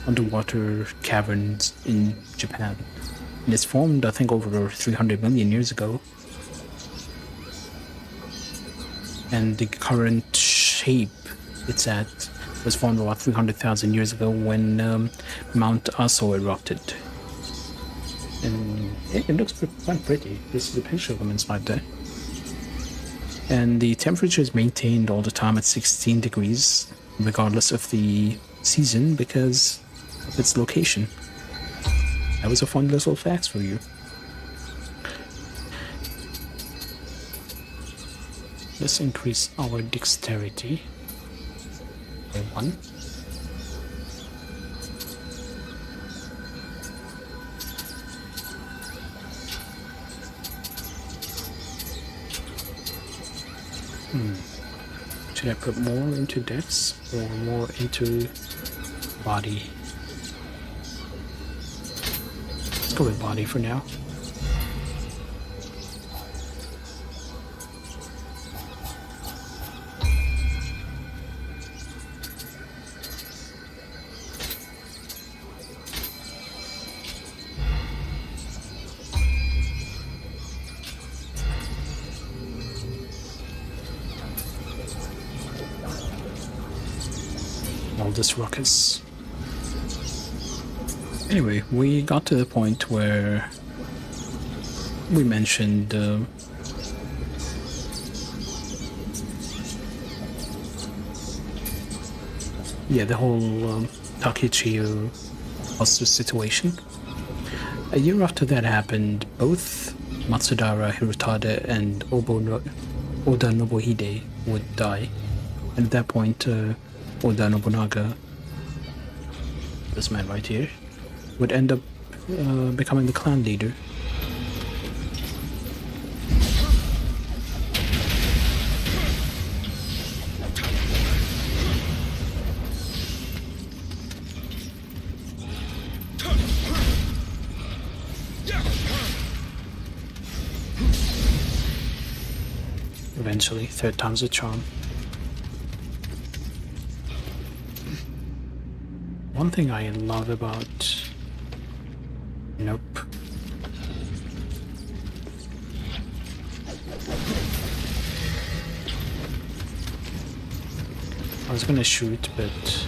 Speaker 1: underwater caverns in Japan. And it's formed, I think, over 300 million years ago. And the current shape it's at was formed about 300,000 years ago when Mount Aso erupted. And it looks quite pretty. This is a picture of them inside there. And the temperature is maintained all the time at 16 degrees, regardless of the season, because of its location. That was a fun little fact for you. Let's increase our dexterity by 1. Should I put more into dex or more into body? Let's go with body for now. all this ruckus. Anyway, we got to the point where we mentioned yeah, the whole Takechiyo hostage situation. A year after that happened, both Matsudara Hirotada and Oda Nobuhide would die. And at that point, Oda Nobunaga, this man right here, would end up becoming the clan leader. Eventually, third time's a charm. One thing I love about... Nope. I was gonna shoot, but...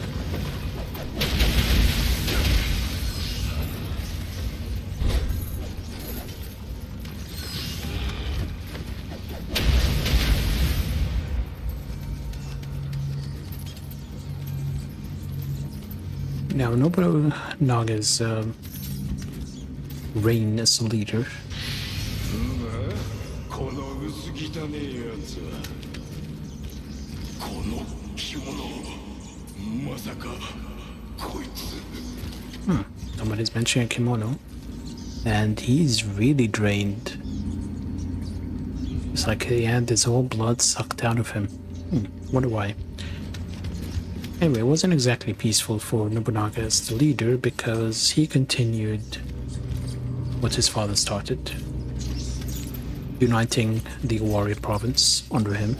Speaker 1: Now, Nobunaga's reign as a leader somebody's mentioning a kimono, and he's really drained. It's like he had his whole blood sucked out of him. Wonder why. Anyway, it wasn't exactly peaceful for Nobunaga as the leader because he continued what his father started, uniting the Owari province under him.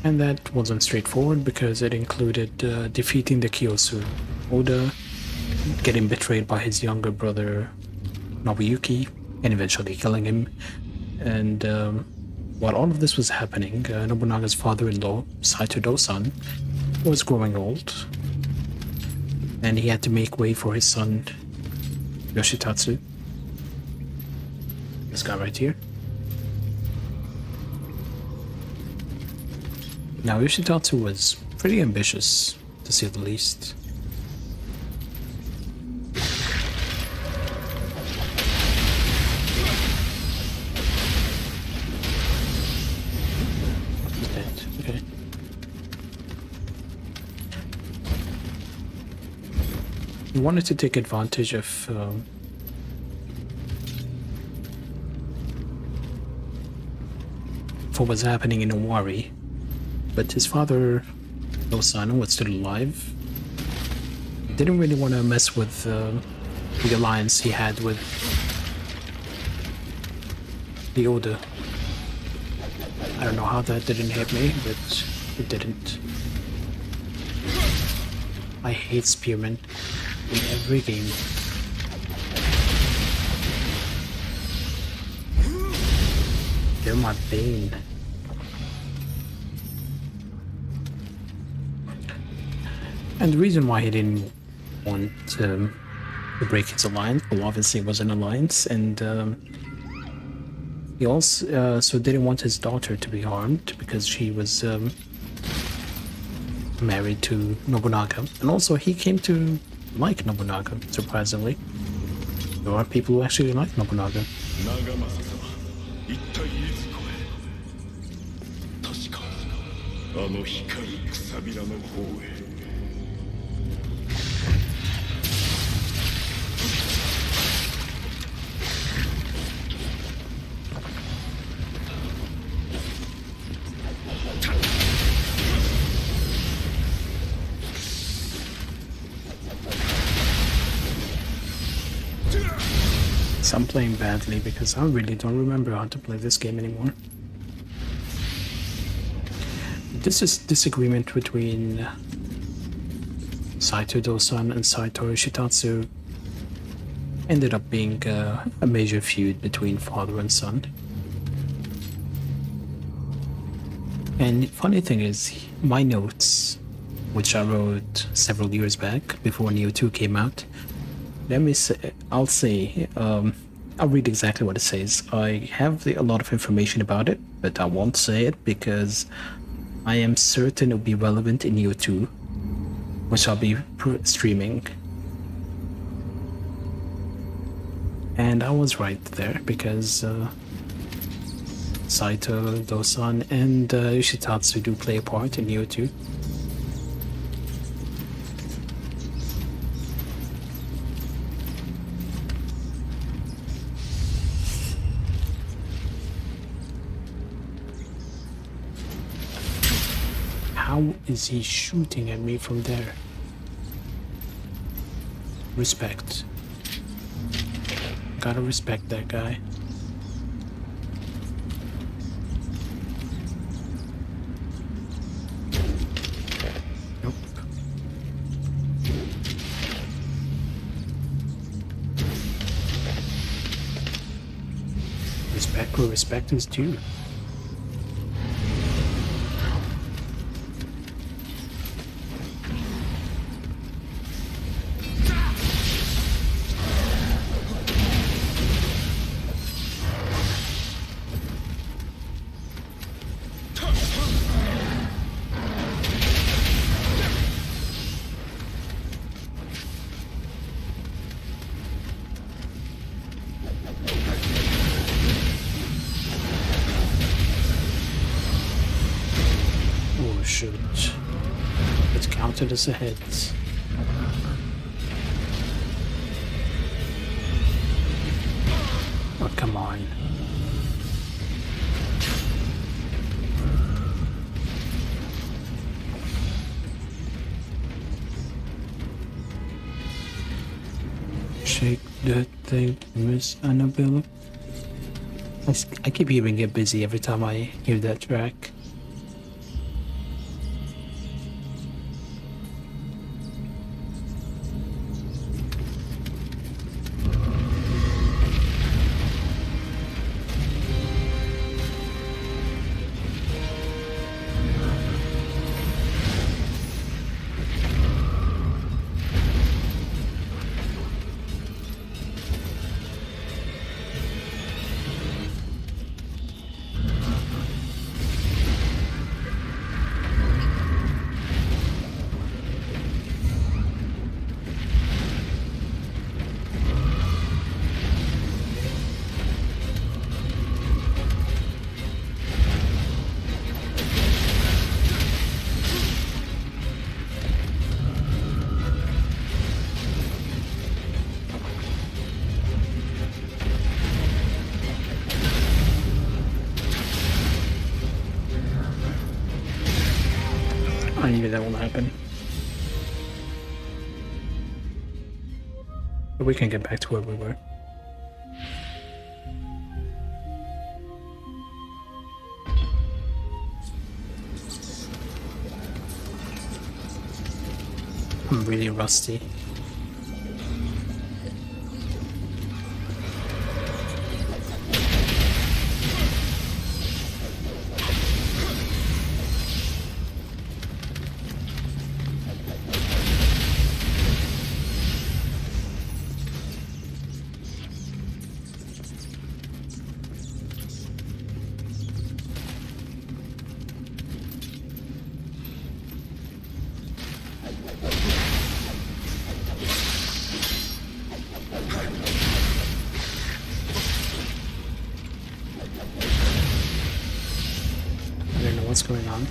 Speaker 1: And that wasn't straightforward because it included defeating the Kiyosu, Oda, getting betrayed by his younger brother Nobuyuki, and eventually killing him. And while all of this was happening, Nobunaga's father-in-law, Saito Dosan, was growing old, and he had to make way for his son Yoshitatsu. This guy right here. Now, Yoshitatsu was pretty ambitious, to say the least. He's dead. Okay. He wanted to take advantage of what was happening in Owari. But his father, Osano, was still alive. Didn't really want to mess with the alliance he had with the Oda. I don't know how that didn't hit me, but it didn't. I hate spearmen in every game. They're my bane. And the reason why he didn't want to break his alliance, well, obviously it was an alliance, and he also didn't want his daughter to be harmed because she was married to Nobunaga. And also he came to like Nobunaga, surprisingly. There are people who actually like Nobunaga. So I'm playing badly because I really don't remember how to play this game anymore. This is disagreement between Saito Dosan and Saito Yoshitatsu ended up being a major feud between father and son. And funny thing is, my notes, which I wrote several years back before Nioh 2 came out, let me say, I'll read exactly what it says. I have a lot of information about it, but I won't say it because I am certain it'll be relevant in Nioh 2, which I'll be streaming. And I was right there because Saito, Dosan, and Yoshitatsu do play a part in Nioh 2. How is he shooting at me from there? Respect. Gotta respect that guy. Nope. Respect where respect is due. Oh shoot. It's counted as a hit. Oh, come on. Shake that thing, Miss Annabella. I keep hearing Get Busy every time I hear that track. I knew that won't happen. But we can get back to where we were. I'm really rusty. I don't know what's going on.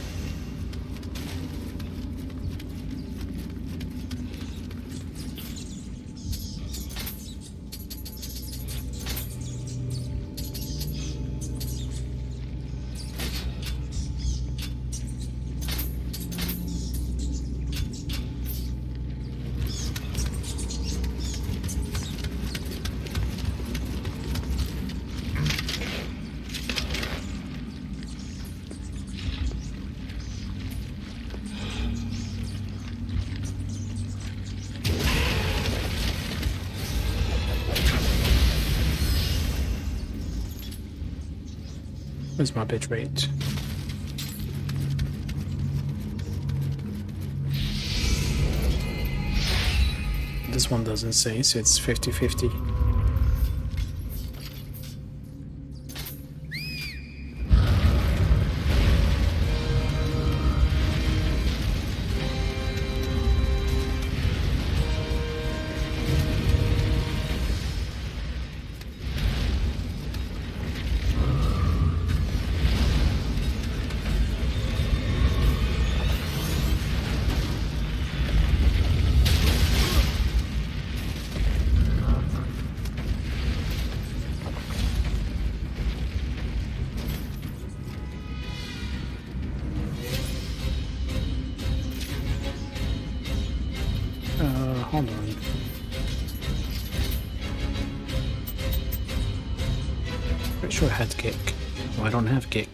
Speaker 1: Where's my bit rate? This one doesn't say, so it's 50-50. Hold on. Pretty sure I had kick. Oh, I don't have kick.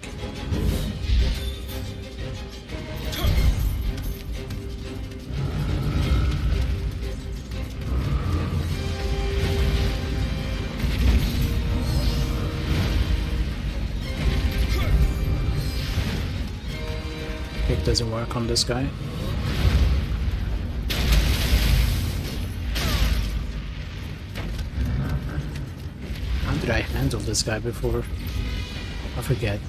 Speaker 1: Kick doesn't work on this guy. Did I handle this guy before? I forget.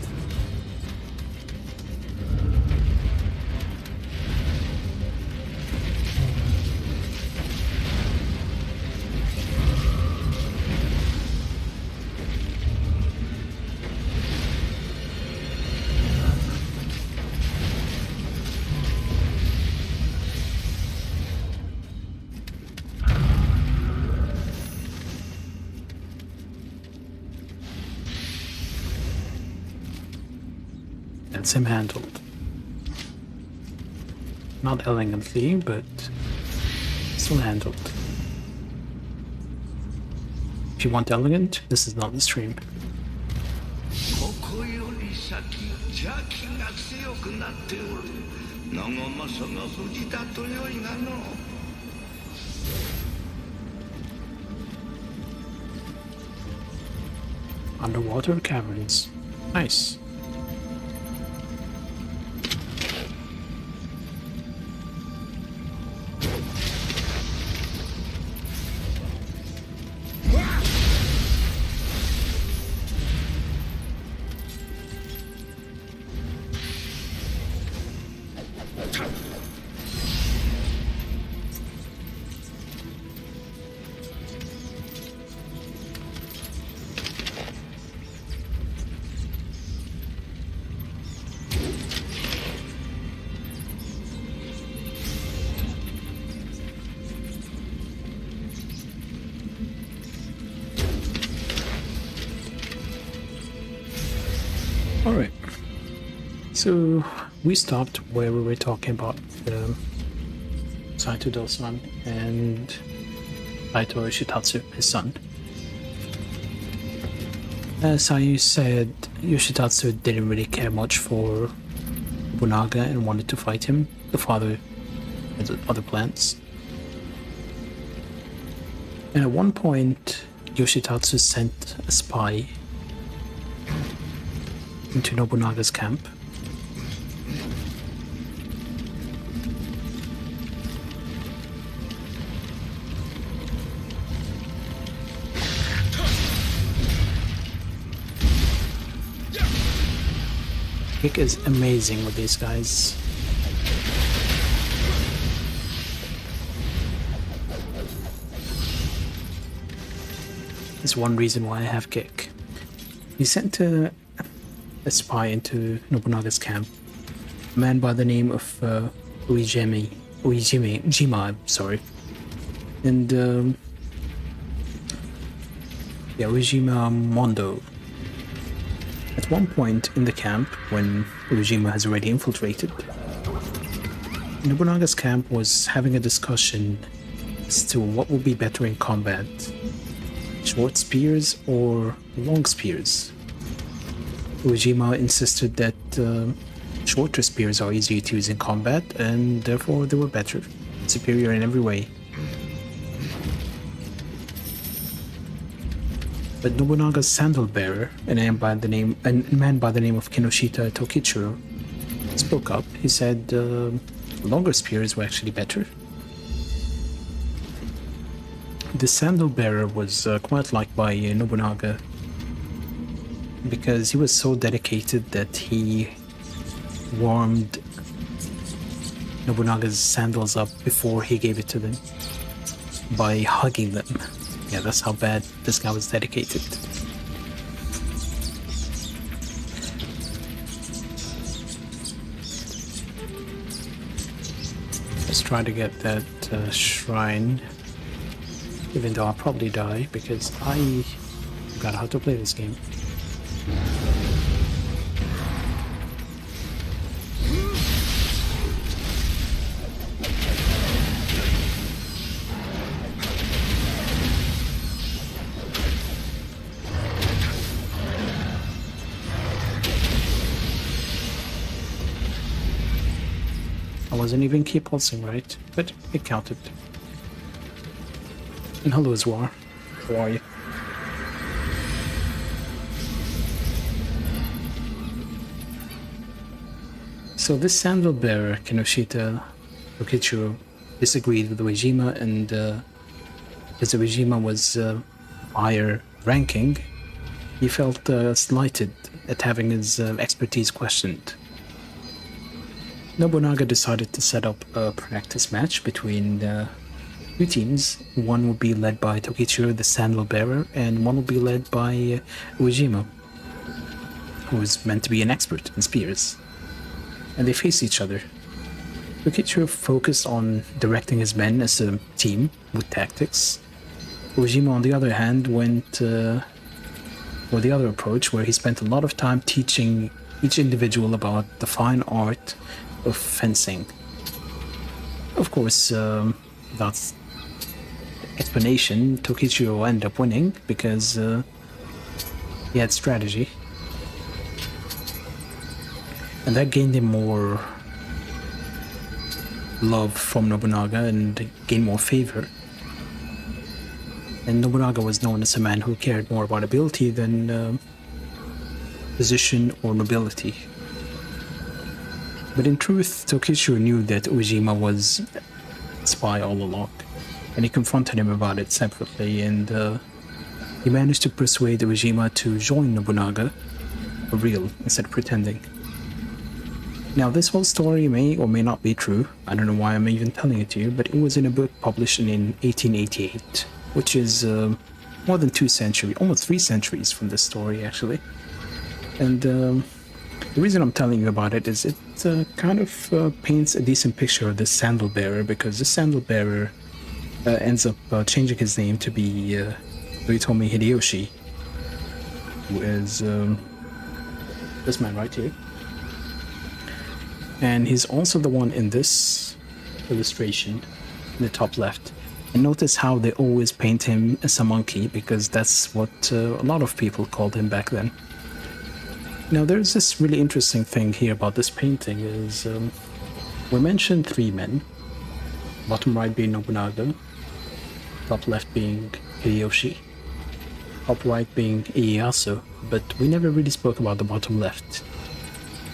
Speaker 1: That's him handled. Not elegantly, but still handled. If you want elegant, this is not the stream.
Speaker 3: ここより先邪気が強くなっておる。長政が藤だとよいがの。
Speaker 1: Underwater caverns. Nice. Alright, so we stopped where we were talking about Saito Do-san and Saito Yoshitatsu, his son. As I said, Yoshitatsu didn't really care much for Nobunaga and wanted to fight him. The father had other plans. And at one point, Yoshitatsu sent a spy into Nobunaga's camp. Kick is amazing with these guys. There's one reason why I have kick. He sent a spy into Nobunaga's camp, a man by the name of Uejima, I'm sorry. And Uejima Mondo. At one point in the camp, when Uejima has already infiltrated, Nobunaga's camp was having a discussion as to what would be better in combat, short spears or long spears. Uejima insisted that shorter spears are easier to use in combat, and therefore they were better, superior in every way. But Nobunaga's sandal bearer, a man by the name of Kinoshita Tokichiro, spoke up. He said longer spears were actually better. The sandal bearer was quite liked by Nobunaga because he was so dedicated that he warmed Nobunaga's sandals up before he gave it to them by hugging them. Yeah, that's how bad this guy was dedicated. Let's try to get that shrine, even though I'll probably die because I forgot how to play this game. I wasn't even keep pulsing right, but it counted. And hello, Zwar. How are you? So this sandal bearer, Kinoshita Tokichiro, disagreed with Uejima, and as Uejima was higher ranking, he felt slighted at having his expertise questioned. Nobunaga decided to set up a practice match between two teams. One would be led by Tokichiro, the sandal bearer, and one would be led by Uejima, who was meant to be an expert in spears. And they faced each other. Tokichiro focused on directing his men as a team with tactics. Uejima, on the other hand, went for the other approach, where he spent a lot of time teaching each individual about the fine art of fencing. Of course, without explanation, Tokichiro ended up winning because he had strategy. And that gained him more love from Nobunaga and gained more favor. And Nobunaga was known as a man who cared more about ability than position or nobility. But in truth, Tokichiro knew that Uejima was a spy all along, and he confronted him about it separately, and he managed to persuade Uejima to join Nobunaga for real instead of pretending. Now, this whole story may or may not be true. I don't know why I'm even telling it to you, but it was in a book published in 1888, which is more than 2 centuries, almost 3 centuries from this story, actually. And the reason I'm telling you about it is it kind of paints a decent picture of this sandal bearer, because this sandal bearer ends up changing his name to be Yoitomi Hideyoshi, who is this man right here. And he's also the one in this illustration in the top left. And notice how they always paint him as a monkey, because that's what a lot of people called him back then. Now, there's this really interesting thing here about this painting is we mentioned 3 men, bottom right being Nobunaga, top left being Hideyoshi, top right being Ieyasu, but we never really spoke about the bottom left.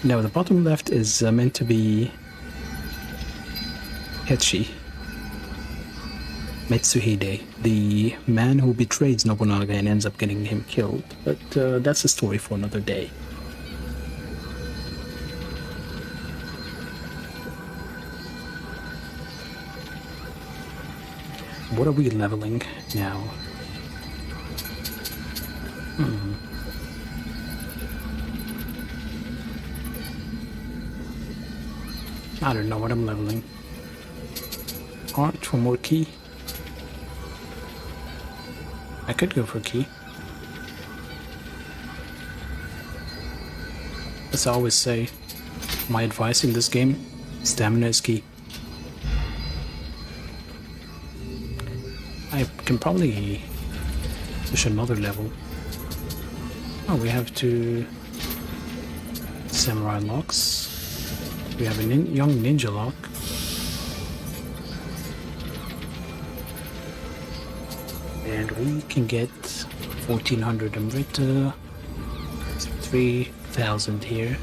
Speaker 1: Now, the bottom left is meant to be Hechi Mitsuhide, the man who betrays Nobunaga and ends up getting him killed, but that's a story for another day. What are we leveling now? I don't know what I'm leveling. Art for more key? I could go for key. As I always say, my advice in this game, stamina is key. I can probably push another level. Oh, we have 2 samurai locks. We have a young ninja lock. And we can get 1400 Amrita, 3000 here.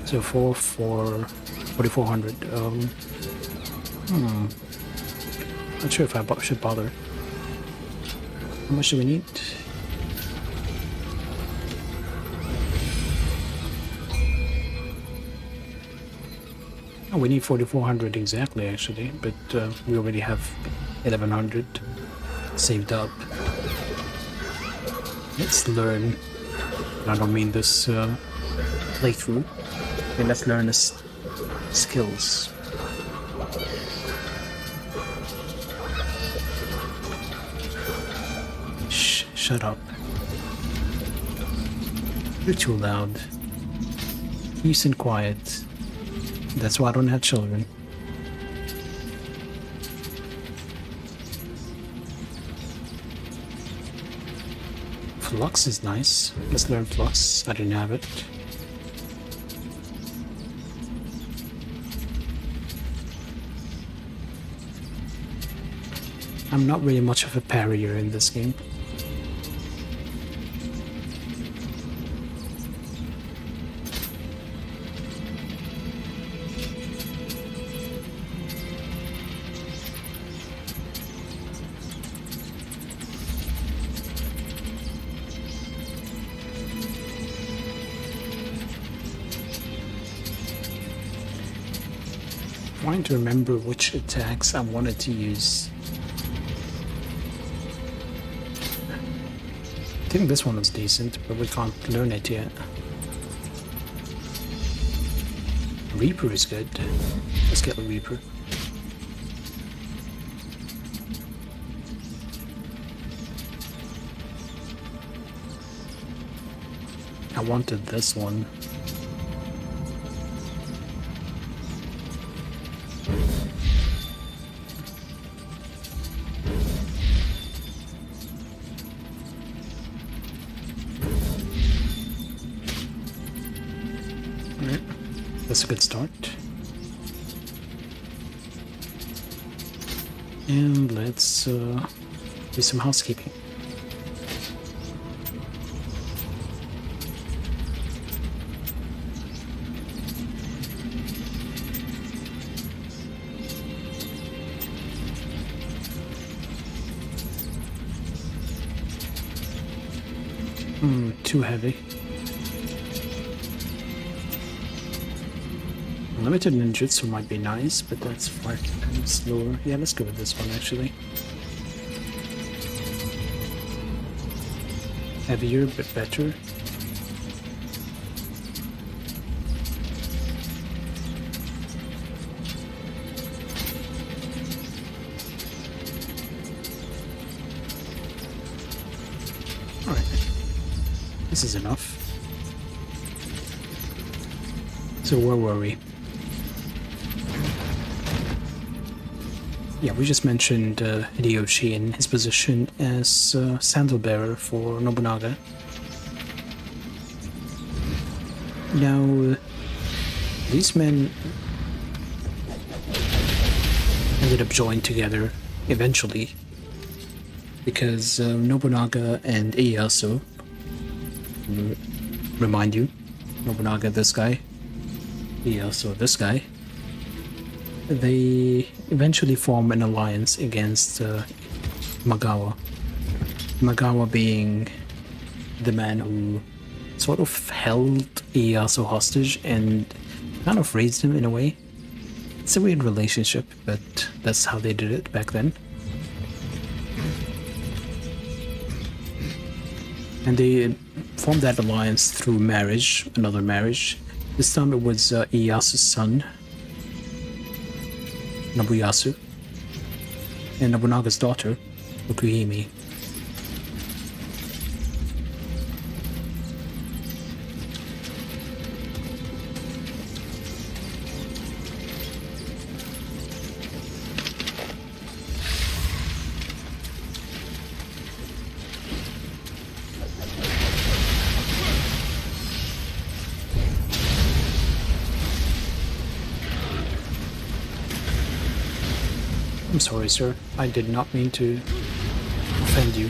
Speaker 1: So 4400. Not sure if I should bother. How much do we need? Oh, we need 4400 exactly, actually, but we already have 1100 saved up. Let's learn. I don't mean this playthrough. Okay, let's learn the skills. Shut up. You're too loud. Peace and quiet. That's why I don't have children. Flux is nice. Let's learn Flux. I didn't have it. I'm not really much of a parrier in this game. Trying to remember which attacks I wanted to use. I think this one was decent, but we can't learn it yet. Reaper is good. Let's get the Reaper. I wanted this one. That's a good start. And let's do some housekeeping. Too heavy. Limited ninjutsu might be nice, but that's far slower. Yeah, let's go with this one actually. Heavier, but better. Alright. This is enough. So where were we? Yeah, we just mentioned Hideyoshi and his position as sandal bearer for Nobunaga. Now, these men ended up joining together eventually because Nobunaga and Ieyasu, remind you, Nobunaga this guy, Ieyasu this guy, they eventually form an alliance against Magawa. Magawa being the man who sort of held Ieyasu hostage and kind of raised him in a way. It's a weird relationship, but that's how they did it back then. And they formed that alliance through marriage, another marriage. This time it was Ieyasu's son, Nobuyasu, and Nobunaga's daughter, Okuhime. I'm sorry, sir. I did not mean to offend you.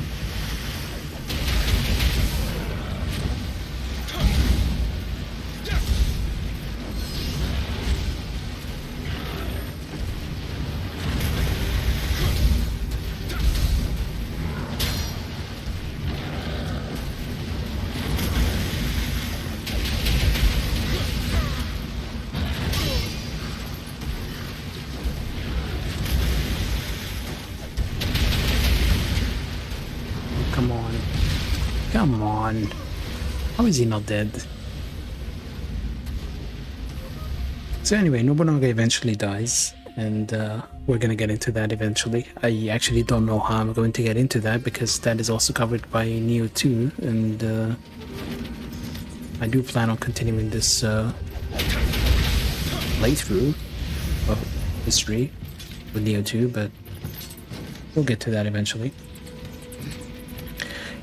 Speaker 1: come on. Come on. How is he not dead? So anyway, Nobunaga eventually dies, and we're gonna get into that eventually. I actually don't know how I'm going to get into that, because that is also covered by Nioh 2, and I do plan on continuing this playthrough of history with Nioh 2, but we'll get to that eventually.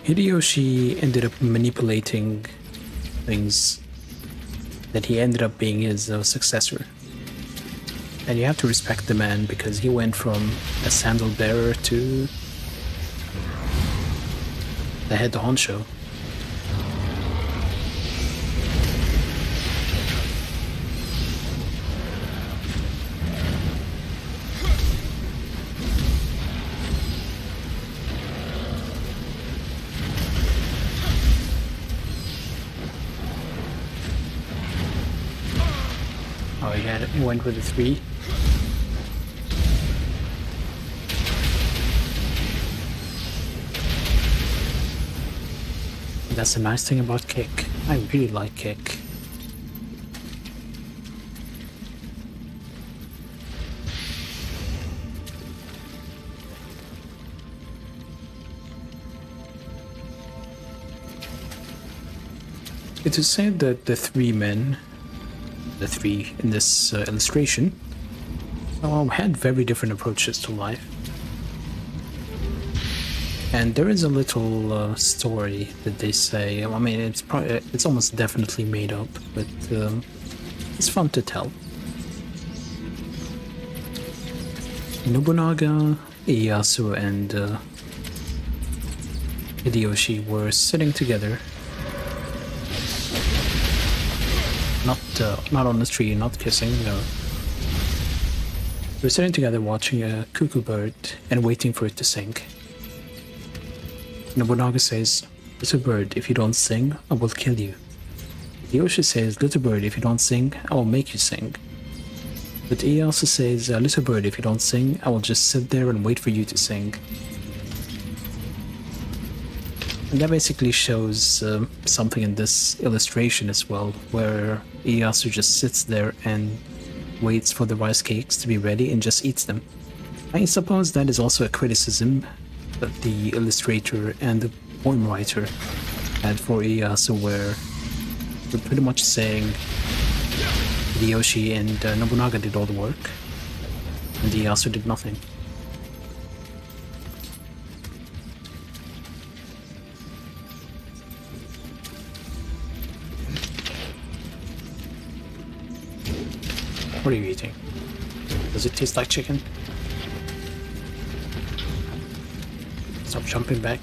Speaker 1: Hideyoshi ended up manipulating things, that he ended up being his successor. And you have to respect the man, because he went from a sandal bearer to the head honcho. Oh, he went with a 3. That's the nice thing about kick. I really like kick. It is said that the 3 men, the 3 in this illustration, had very different approaches to life. And there is a little story that they say. I mean, it's almost definitely made up, but it's fun to tell. Nobunaga, Ieyasu, and Hideyoshi were sitting together. Not on the tree, not kissing, no. They were sitting together watching a cuckoo bird and waiting for it to sing. Nobunaga says, "Little bird, if you don't sing, I will kill you." Hideyoshi says, "Little bird, if you don't sing, I will make you sing." But Ieyasu says, "Little bird, if you don't sing, I will just sit there and wait for you to sing." And that basically shows something in this illustration as well, where Ieyasu just sits there and waits for the rice cakes to be ready and just eats them. I suppose that is also a criticism that the illustrator and the poem writer had for Ieyasu, where they're pretty much saying Hideyoshi and Nobunaga did all the work, and Ieyasu did nothing. What are you eating? Does it taste like chicken? Stop jumping back.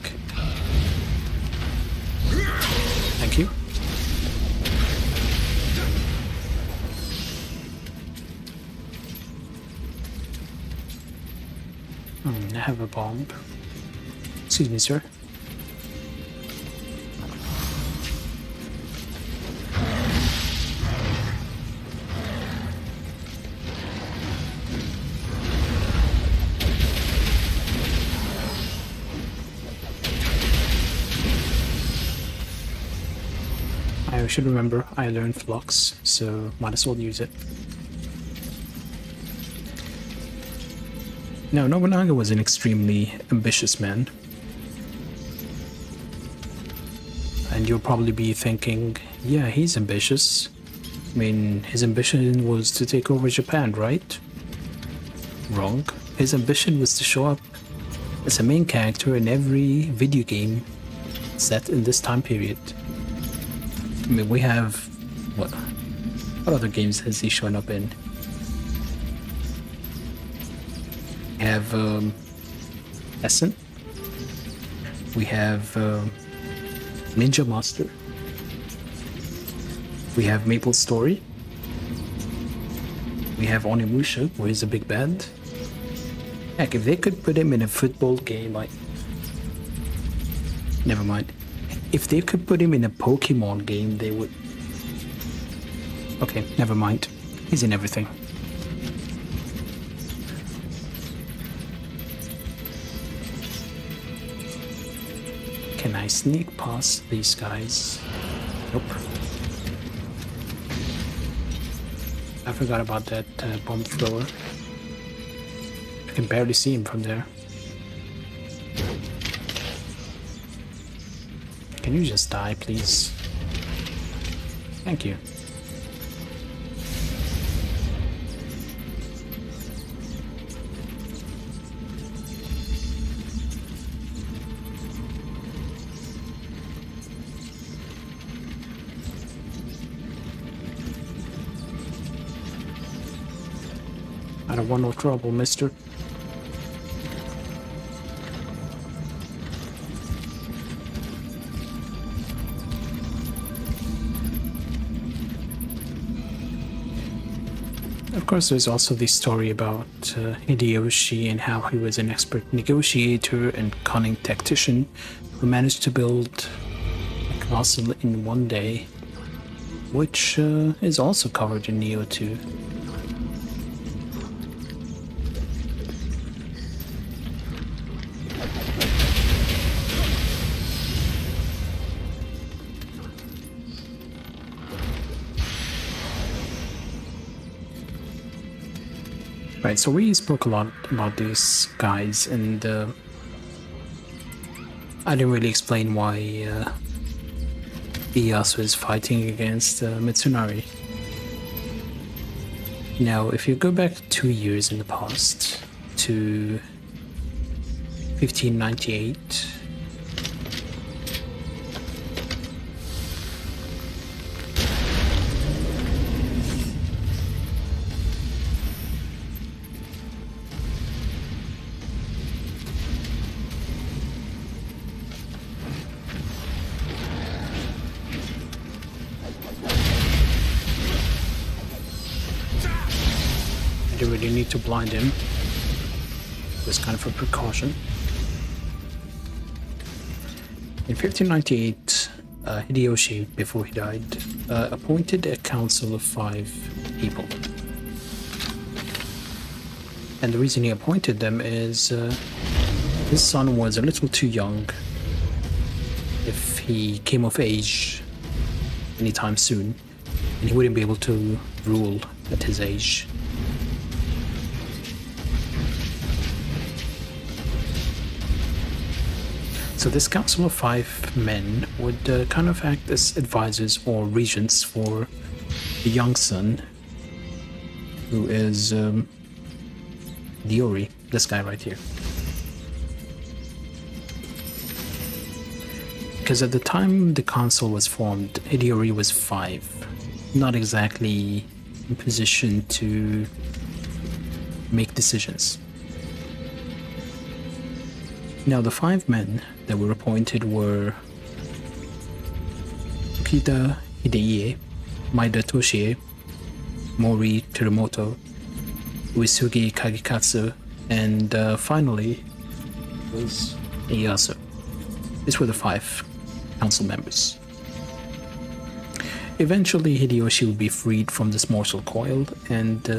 Speaker 1: Thank you. I have a bomb. Excuse me, sir. I should remember I learned Flux, so might as well use it. Now, Nobunaga was an extremely ambitious man. And you'll probably be thinking, yeah, he's ambitious. I mean, his ambition was to take over Japan, right? Wrong. His ambition was to show up as a main character in every video game set in this time period. I mean, we have... What other games has he shown up in? We have Essen. We have Ninja Master. We have Maple Story. We have Onimusha, where he's a big bad. Heck, if they could put him in a football game, never mind. If they could put him in a Pokemon game, they would... Okay, never mind. He's in everything. Can I sneak past these guys? Nope. I forgot about that bomb thrower. I can barely see him from there. Can you just die, please? Thank you. I don't want no trouble, mister. Of course, there's also the story about Hideyoshi and how he was an expert negotiator and cunning tactician who managed to build a castle in one day, which is also covered in Nioh 2. Right, so we spoke a lot about these guys, and I didn't really explain why Ieyasu is fighting against Mitsunari. Now, if you go back 2 years in the past to 1598, I didn't really need to blind him. It was kind of a precaution. In 1598, Hideyoshi, before he died, appointed a council of 5 people. And the reason he appointed them is his son was a little too young. If he came of age anytime soon, and he wouldn't be able to rule at his age. So this council of 5 men would kind of act as advisors or regents for the young son, who is Diori, this guy right here. Because at the time the council was formed, Hideyori was 5, not exactly in position to make decisions. Now the 5 men that were appointed were Tokita Hideye, Maeda Toshie, Mori Teramoto, Uesugi Kagekatsu, and finally was Ieyasu. These were the 5 council members. Eventually Hideyoshi would be freed from this mortal coil, and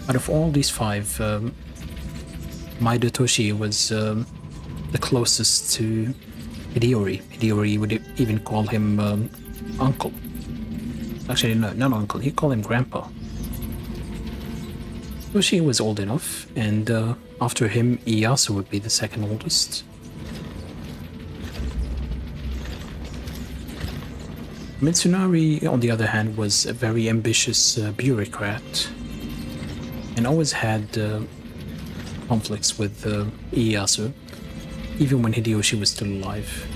Speaker 1: out of all these 5, Maeda Toshie was the closest to Hideyori. Hideyori would even call him uncle. Actually, no, not uncle, he'd call him grandpa. Toshie was old enough, and after him, Ieyasu would be the second oldest. Mitsunari, on the other hand, was a very ambitious bureaucrat and always had conflicts with Ieyasu, even when Hideyoshi was still alive.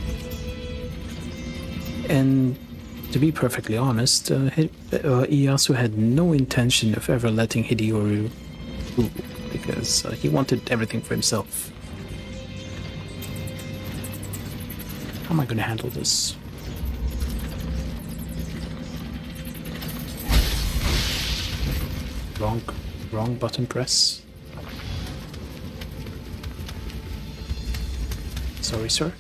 Speaker 1: And to be perfectly honest, Ieyasu had no intention of ever letting Hideyori rule, because he wanted everything for himself. How am I going to handle this? Wrong button press. Sorry, sir.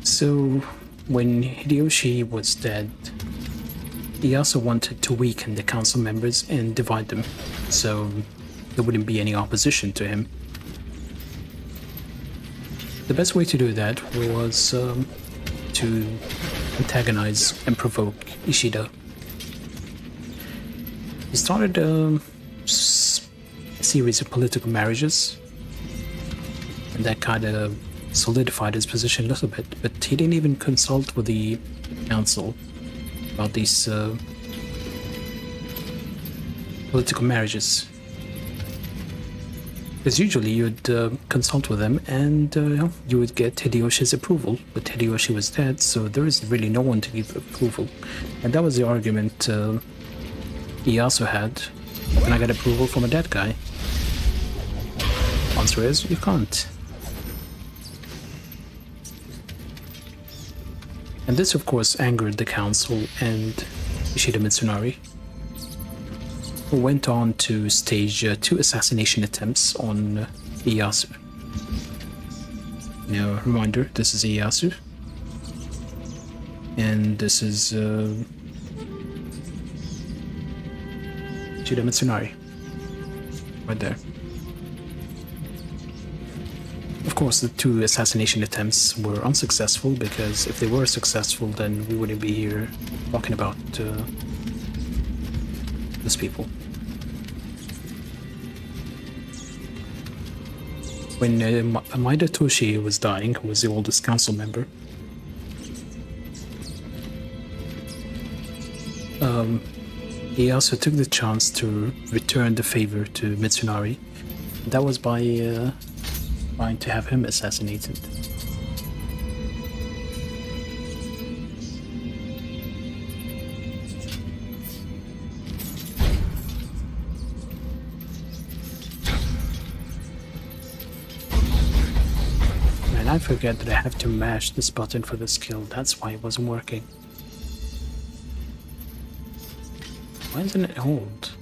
Speaker 1: So, when Hideyoshi was dead, he also wanted to weaken the council members and divide them, so there wouldn't be any opposition to him. The best way to do that was to antagonize and provoke Ishida. He started a series of political marriages, and that kind of solidified his position a little bit, but he didn't even consult with the council about these political marriages. Because usually you'd consult with them and you would get Hideyoshi's approval, but Hideyoshi was dead, so there is really no one to give approval. And that was the argument Ieyasu had. Can I get approval from a dead guy? Answer is, you can't. And this, of course, angered the council and Ishida Mitsunari, who went on to stage 2 assassination attempts on Ieyasu. Now, reminder, this is Ieyasu. And this is Ishida Mitsunari. Right there. Of course, the 2 assassination attempts were unsuccessful, because if they were successful, then we wouldn't be here talking about those people. When Maeda Toshi was dying, who was the oldest council member, he also took the chance to return the favor to Mitsunari. That was by trying to have him assassinated. Man, I forget that I have to mash this button for the skill. That's why it wasn't working. Why isn't it hold?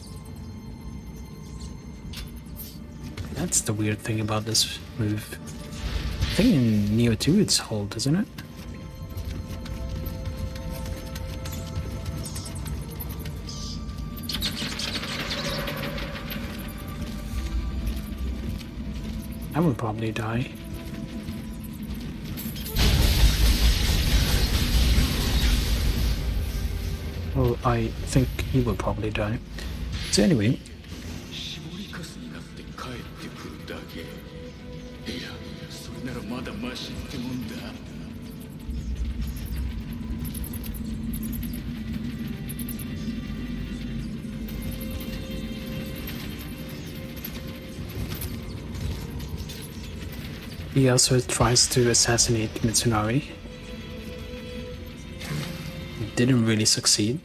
Speaker 1: That's the weird thing about this move. I think in Nioh 2 it's hold, isn't it? I will probably die. Well, I think he will probably die. So anyway, he also tries to assassinate Mitsunari. Didn't really succeed,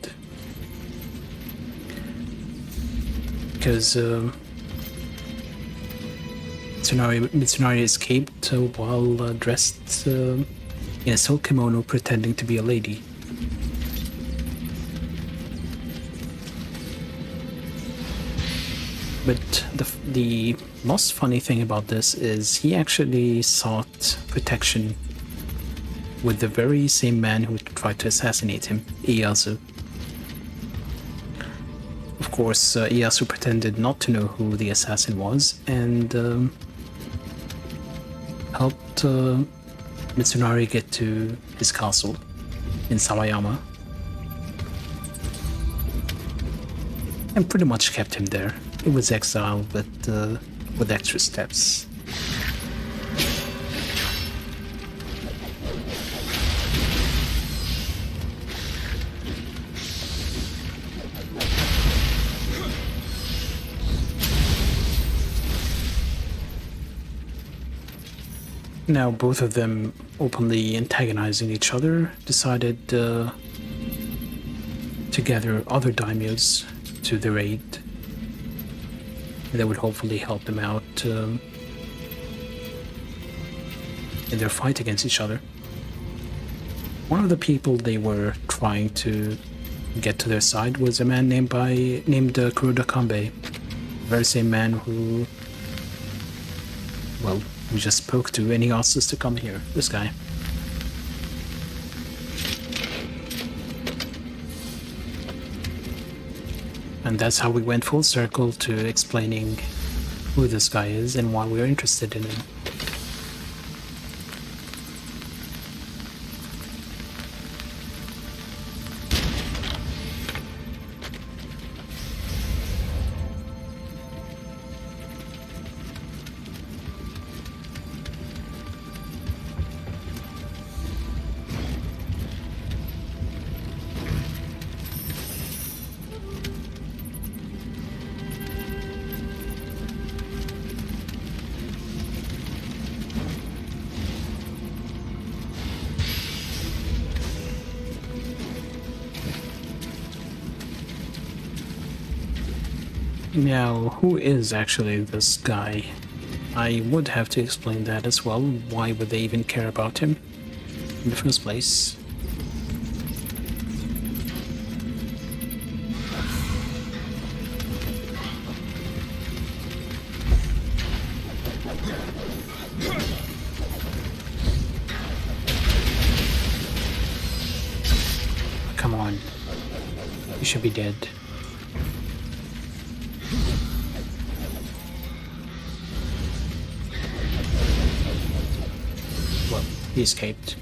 Speaker 1: because Mitsunari escaped while dressed in a silk kimono pretending to be a lady. But the most funny thing about this is he actually sought protection with the very same man who tried to assassinate him, Ieyasu. Of course, Ieyasu pretended not to know who the assassin was and helped Mitsunari get to his castle in Sawayama. And pretty much kept him there. He was exiled, but with extra steps. Now, both of them, openly antagonizing each other, decided to gather other daimyos to their aid. That would hopefully help them out in their fight against each other. One of the people they were trying to get to their side was a man named Kuroda Kanbei, the very same man who, well, we just spoke to, and he asked us to come here. This guy. And that's how we went full circle to explaining who this guy is and why we're interested in him. Now, who is actually this guy? I would have to explain that as well. Why would they even care about him in the first place? Come on. You should be dead. Well, he escaped.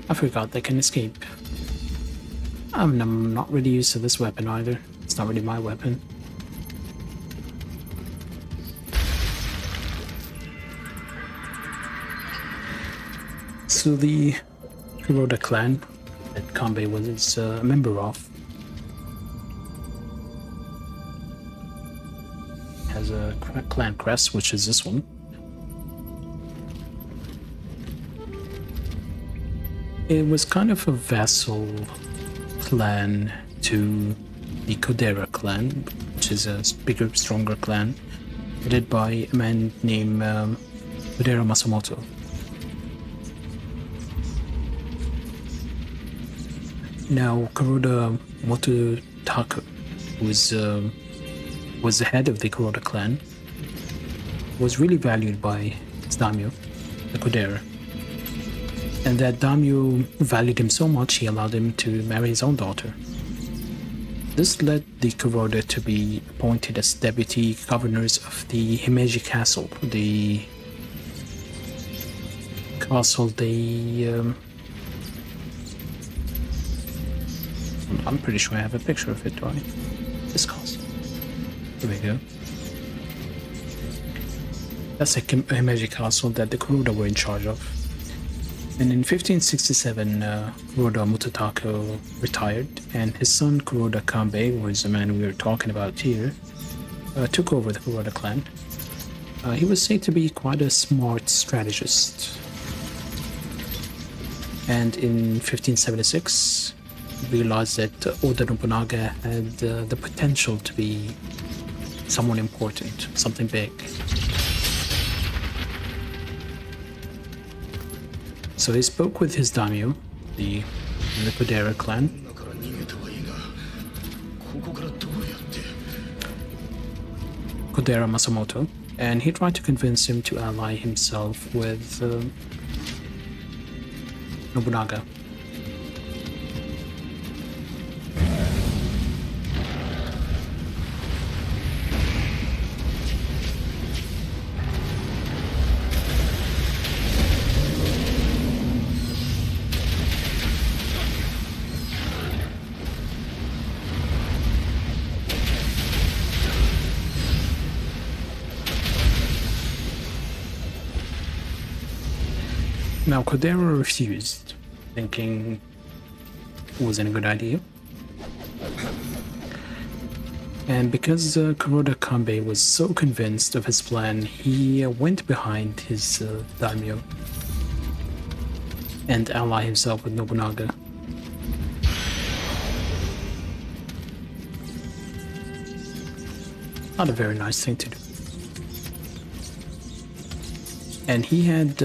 Speaker 1: I forgot they can escape. I'm not really used to this weapon either. It's not really my weapon. So the Kuroda clan that Kanbei was a member of has a clan crest, which is this one. It was kind of a vassal clan to the Kodera clan, which is a bigger, stronger clan, led by a man named Kodera Masamoto. Now, Kuroda Mototaku, who was the head of the Kuroda clan, was really valued by his daimyo, the Kodera. And that daimyo valued him so much he allowed him to marry his own daughter. This led the Kuroda to be appointed as deputy governors of the Himeji Castle, the castle they... I'm pretty sure I have a picture of it, do I? This castle. Here we go. That's a Himeji Castle that the Kuroda were in charge of. And in 1567, Kuroda Mototaku retired, and his son Kuroda Kanbei, who is the man we were talking about here, took over the Kuroda clan. He was said to be quite a smart strategist. And in 1576, he realized that Oda Nobunaga had the potential to be someone important, something big. So he spoke with his daimyo, the Kodera clan, Kodera Masamoto, and he tried to convince him to ally himself with Nobunaga. Now, Kodera refused, thinking it wasn't a good idea. And because Kuroda Kanbei was so convinced of his plan, he went behind his daimyo and allied himself with Nobunaga. Not a very nice thing to do. And he had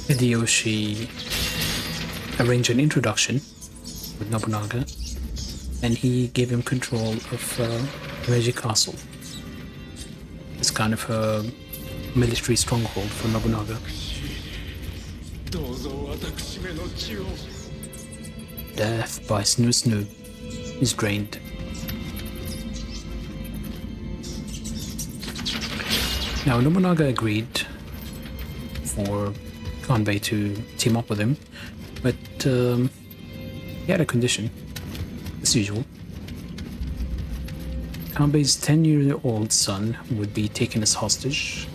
Speaker 1: Hideyoshi arrange an introduction with Nobunaga, and he gave him control of Himeji Castle. It's kind of a military stronghold for Nobunaga. death by Snoo is drained. Now Nobunaga agreed for Kanbei to team up with him, but he had a condition, as usual. Kanbei's 10-year-old son would be taken as hostage,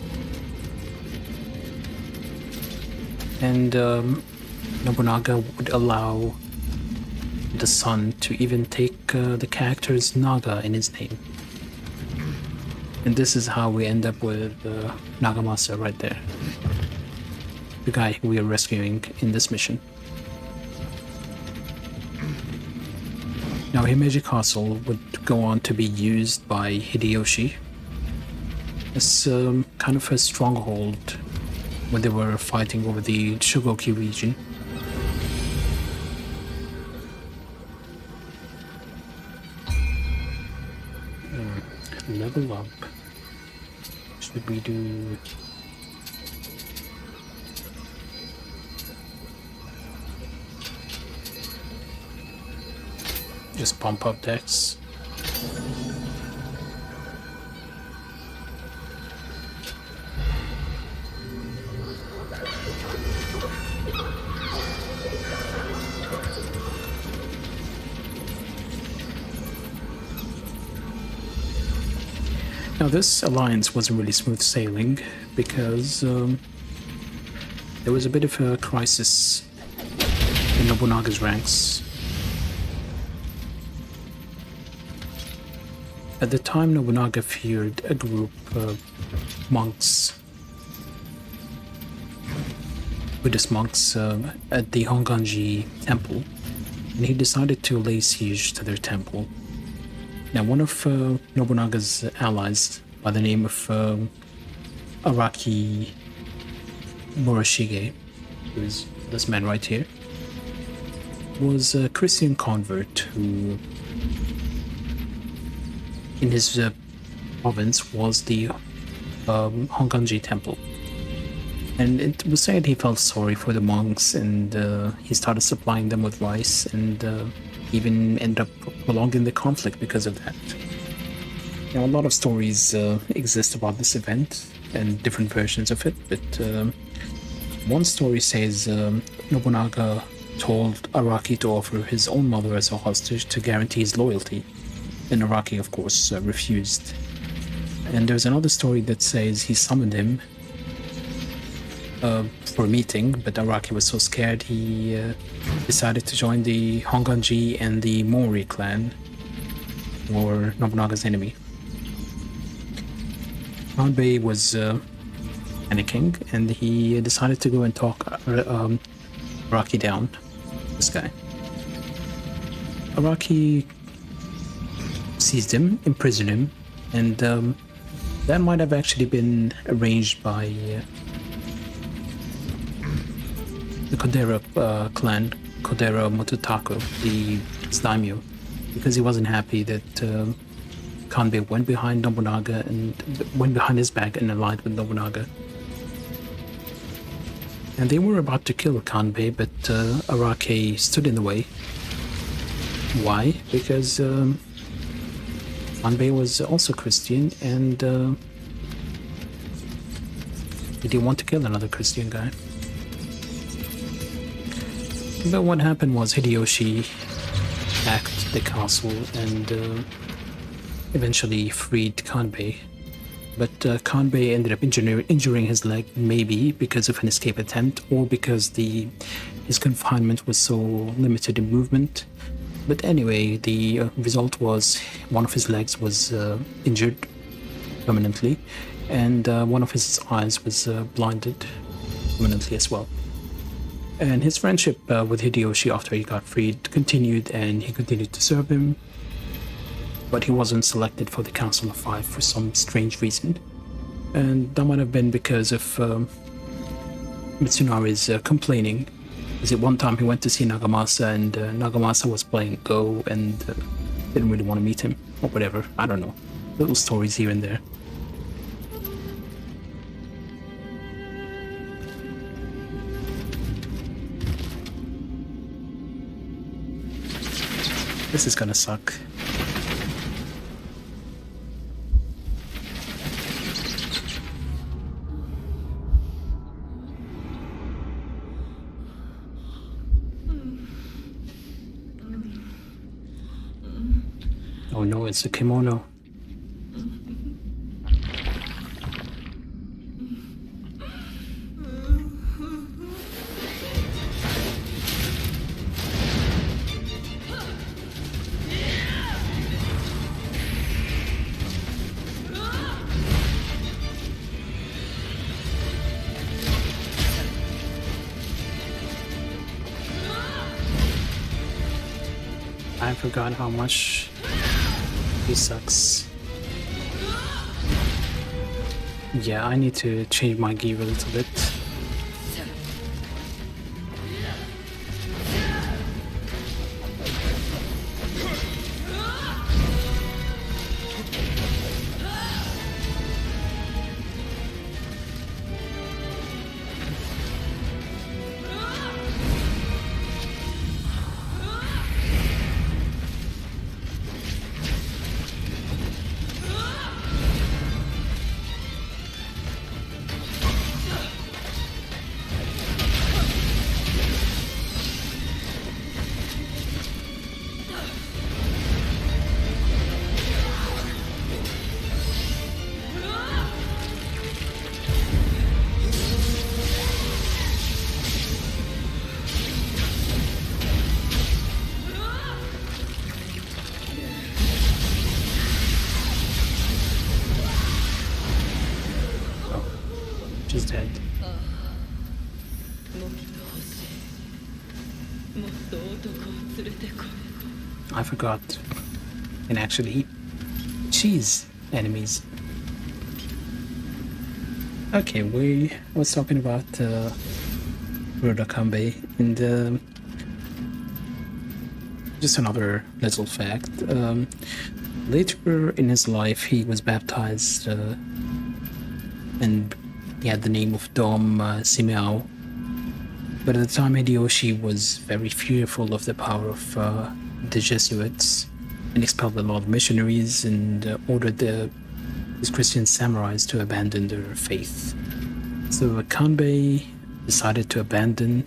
Speaker 1: and Nobunaga would allow the son to even take the character's Naga in his name. And this is how we end up with Nagamasa right there. The guy we are rescuing in this mission. Now Himeji Castle would go on to be used by Hideyoshi as kind of a stronghold when they were fighting over the Shogoki region. Level up. Should we do... just pump up decks? Now this alliance wasn't really smooth sailing because there was a bit of a crisis in Nobunaga's ranks. At the time, Nobunaga feared a group of monks, Buddhist monks, at the Honganji temple, and he decided to lay siege to their temple. Now, one of Nobunaga's allies, by the name of Araki Murashige, who is this man right here, was a Christian convert who, in his province, was the Honganji temple. And it was said he felt sorry for the monks, and he started supplying them with rice, and even ended up prolonging the conflict because of that. Now, a lot of stories exist about this event and different versions of it, but one story says Nobunaga told Araki to offer his own mother as a hostage to guarantee his loyalty, and Araki, of course, refused. And there's another story that says he summoned him for a meeting, but Araki was so scared he decided to join the Honganji and the Mori clan, or Nobunaga's enemy. Kanbei was panicking, and he decided to go and talk Araki down, this guy. Araki seized him, imprisoned him, and that might have actually been arranged by the Kodera clan, Kodera Mototako, the daimyo, because he wasn't happy that Kanbei went behind Nobunaga and went behind his back and allied with Nobunaga. And they were about to kill Kanbei, but Araki stood in the way. Why? Because Kanbei was also Christian, and he didn't want to kill another Christian guy. But what happened was Hideyoshi attacked the castle and eventually freed Kanbei. But Kanbei ended up injuring his leg, maybe because of an escape attempt or because his confinement was so limited in movement. But anyway, the result was one of his legs was injured permanently, and one of his eyes was blinded permanently as well. And his friendship with Hideyoshi after he got freed continued, and he continued to serve him, but he wasn't selected for the Council of Five for some strange reason. And that might have been because of Mitsunari's complaining. Because at one time he went to see Nagamasa, and Nagamasa was playing Go and didn't really want to meet him, or whatever, I don't know. Little stories here and there. This is gonna suck. Oh no, it's a kimono. I forgot how much he sucks. Yeah, I need to change my gear a little bit. She's dead. I forgot. And actually, she's enemies. Okay, we was talking about Roda Kanbei, and just another little fact. Later in his life, he was baptized, and he had the name of Dom Simeao. But at the time, Hideyoshi was very fearful of the power of the Jesuits and expelled a lot of missionaries and ordered his Christian samurais to abandon their faith. So Kanbei decided to abandon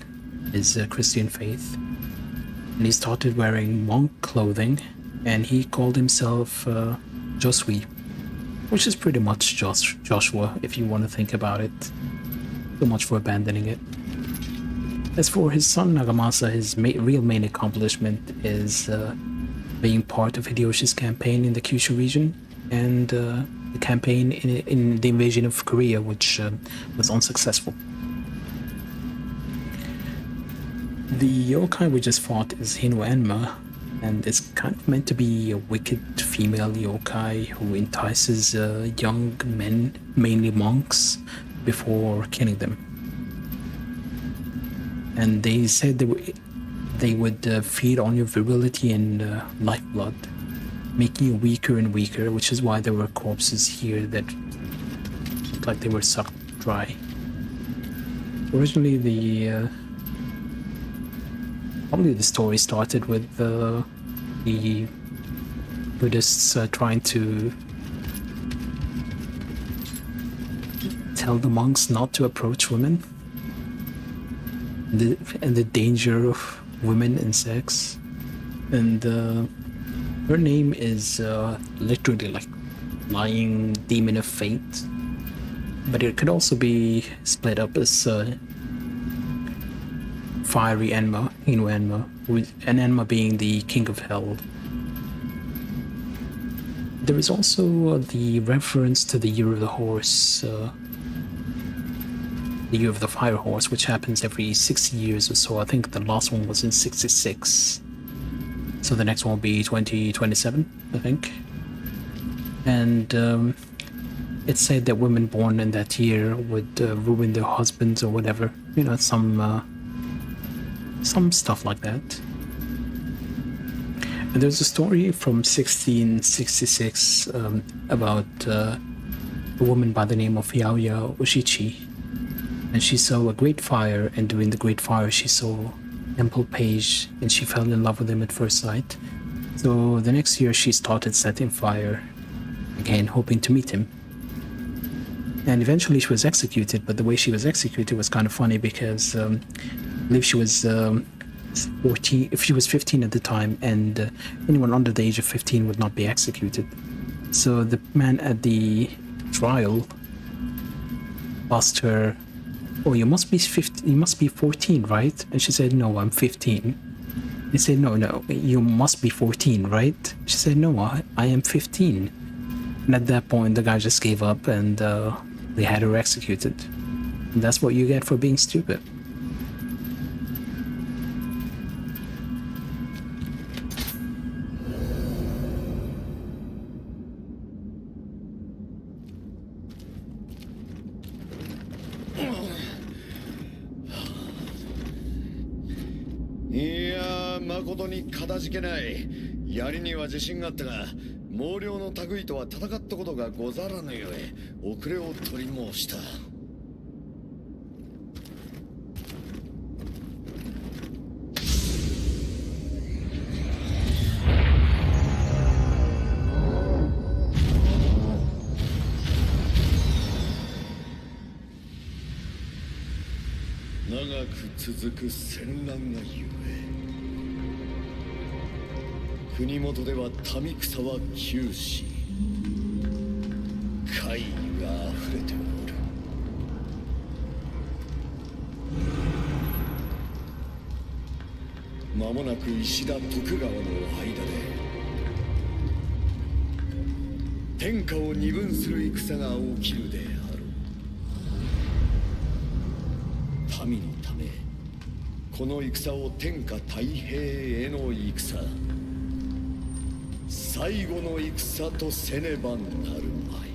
Speaker 1: his Christian faith, and he started wearing monk clothing, and he called himself Josui, which is pretty much Joshua if you want to think about it. So much for abandoning it. As for his son Nagamasa, his real main accomplishment is being part of Hideyoshi's campaign in the Kyushu region, and the campaign in the invasion of Korea, which was unsuccessful. The yokai we just fought is Hino Enma, and it's kind of meant to be a wicked female yokai who entices young men, mainly monks, before killing them. And they said they would feed on your virility and lifeblood, making you weaker and weaker, which is why there were corpses here that looked like they were sucked dry. Originally, probably the story started with the Buddhists trying to tell the monks not to approach women, and the danger of women and sex. And her name is literally like lying demon of fate, but it could also be split up as fiery Enma, Hino Enma, with an Enma being the king of hell. There is also the reference to the Year of the Horse, the Year of the Fire Horse, which happens every 60 years or so. I think the last one was in 66. So the next one will be 2027, I think. And it's said that women born in that year would ruin their husbands or whatever. You know, some stuff like that. And there's a story from 1666 about a woman by the name of Yaoya Ushichi. And she saw a great fire, and during the great fire she saw a temple page, and she fell in love with him at first sight. So the next year she started setting fire again, hoping to meet him. And eventually she was executed, but the way she was executed was kind of funny because I believe she was 14, if she was 15 at the time, and anyone under the age of 15 would not be executed. So the man at the trial asked her, "Oh, you must be 15, you must be 14, right?" And she said, "No, I'm 15. He said, "No, you must be 14, right?" She said, "No, I am 15. And at that point, the guy just gave up and they had her executed. And that's what you get for being stupid.
Speaker 4: Yeah, 誠にかたじけない。槍には自信があったが、毛量の類とは戦ったことがござらぬゆえ、遅れを取り申した。長く続く戦乱がゆえ、国元では民草は窮し、怪異が溢れておる。間もなく石田徳川の間で天下を二分する戦が起きるである。民のため、この戦を天下太平への戦、最後の戦とせねばなるまい。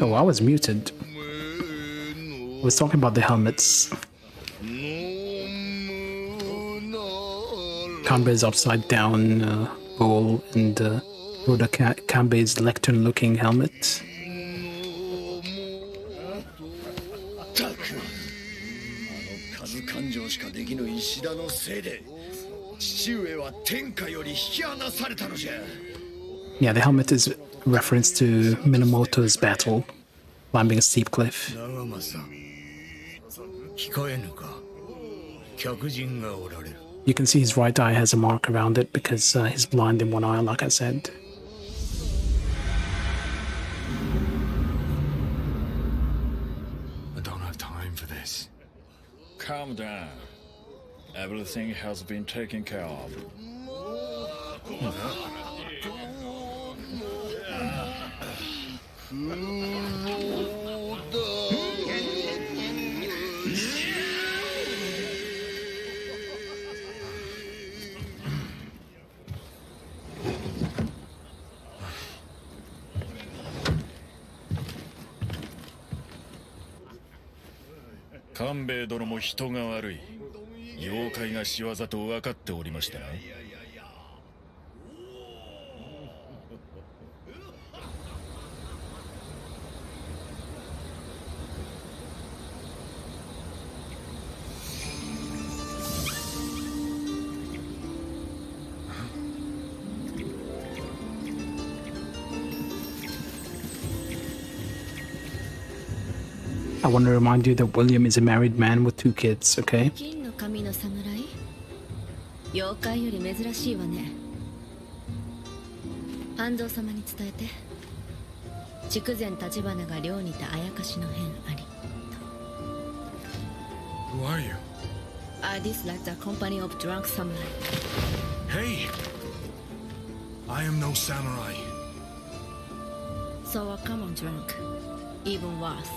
Speaker 1: Oh, I was muted. I was talking about the helmets. Kanbei's upside down bowl and Rhoda Kanbei's lectern looking helmet.
Speaker 4: たく、あの数勘定しかできぬ石田のせいで、父上は天下より引き離されたのじゃ。
Speaker 1: Yeah, the helmet is a reference to Minamoto's battle, climbing a steep cliff.
Speaker 3: 長政、控えぬか。客人がおられる。
Speaker 1: You can see his right eye has a mark around it because he's blind in one eye, like I said.
Speaker 2: I don't have time for this.
Speaker 5: Calm down. Everything has been taken care of. Kanbei 殿も人が悪い。妖怪が仕業と分かっておりましたな。
Speaker 1: I want to remind you that William is a married man with 2 kids, okay?
Speaker 6: 金の髪の侍？妖怪より珍しいわね。半蔵様に伝えて。筑前立花が寮にてあやかしの変あり。
Speaker 2: Who are you?
Speaker 6: I dislike the company of drunk samurai.
Speaker 2: Hey! I am no samurai.
Speaker 6: So a common drunk. Even worse.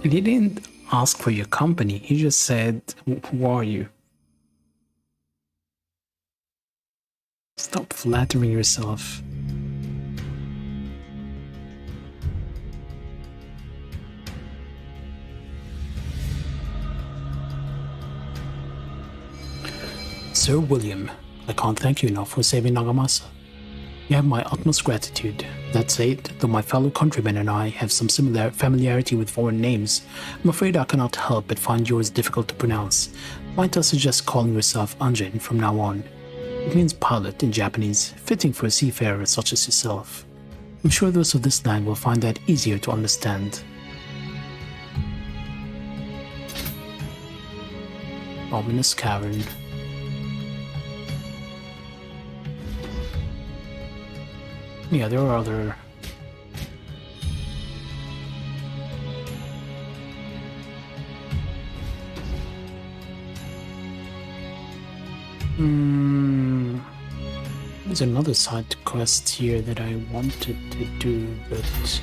Speaker 1: And he didn't ask for your company, he just said, who are you? Stop flattering yourself. Sir William, I can't thank you enough for saving Nagamasa. You have my utmost gratitude. That said, though my fellow countrymen and I have some similar familiarity with foreign names, I'm afraid I cannot help but find yours difficult to pronounce. Might I suggest calling yourself Anjin from now on? It means pilot in Japanese, fitting for a seafarer such as yourself. I'm sure those of this land will find that easier to understand. Ominous cavern. Yeah, there are other... There's another side quest here that I wanted to do, but...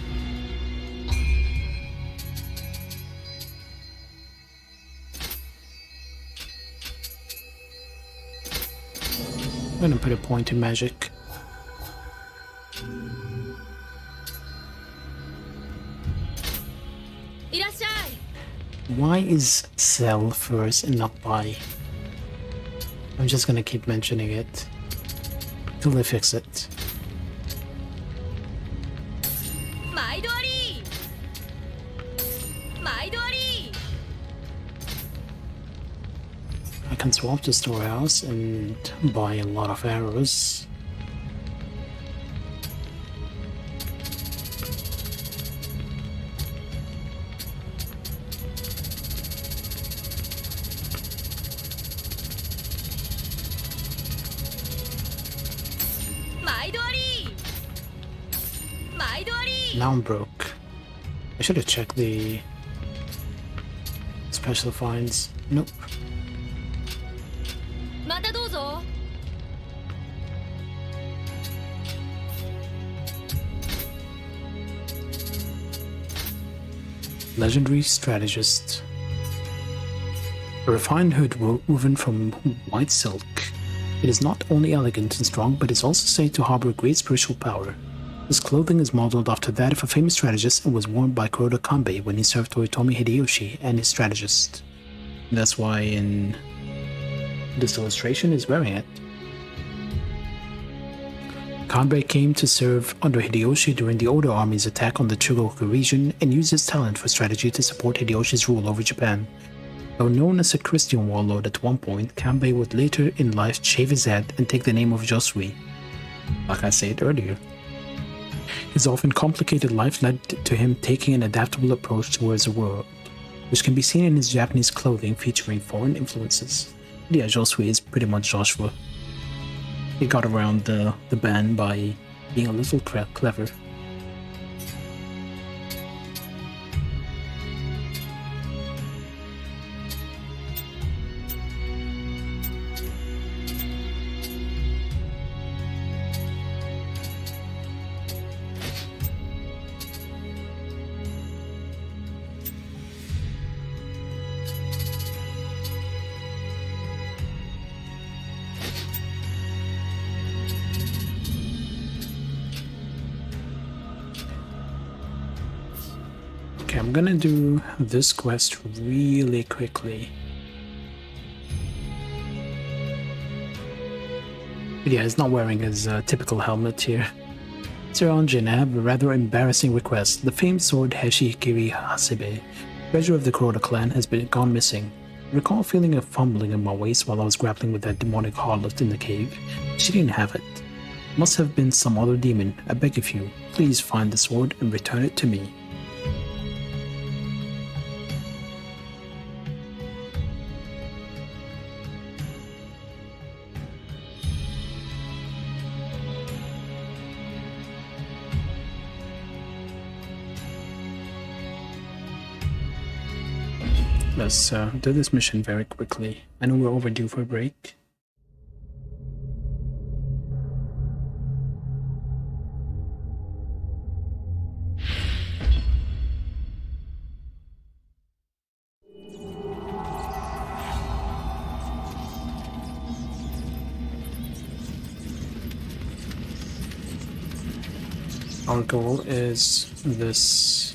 Speaker 1: I'm gonna put a point in magic. Why is sell first and not buy? I'm just gonna keep mentioning it till they fix it. I can swap the storehouse and buy a lot of arrows. Now I'm broke. I should have checked the special finds. Nope. Legendary strategist. A refined hood woven from white silk. It is not only elegant and strong, but is also said to harbor great spiritual power. This clothing is modeled after that of a famous strategist and was worn by Kuroda Kanbei when he served Toyotomi Hideyoshi and his strategist. That's why in this illustration is wearing it. Kanbei came to serve under Hideyoshi during the Oda army's attack on the Chugoku region and used his talent for strategy to support Hideyoshi's rule over Japan. Though known as a Christian warlord at one point, Kanbei would later in life shave his head and take the name of Josui, like I said earlier. His often complicated life led to him taking an adaptable approach towards the world, which can be seen in his Japanese clothing featuring foreign influences. Yeah, Josui is pretty much Joshua. He got around the ban by being a little clever. Okay, I'm gonna do this quest really quickly. But yeah, he's not wearing his typical helmet here. Sir Anjin, I have a rather embarrassing request. The famed sword Heshikiri Hasebe, treasure of the Kuroda clan, has gone missing. I recall feeling a fumbling in my waist while I was grappling with that demonic harlot in the cave. She didn't have it. Must have been some other demon. I beg of you, please find the sword and return it to me. Let's do this mission very quickly. I know we're overdue for a break. Our goal is this.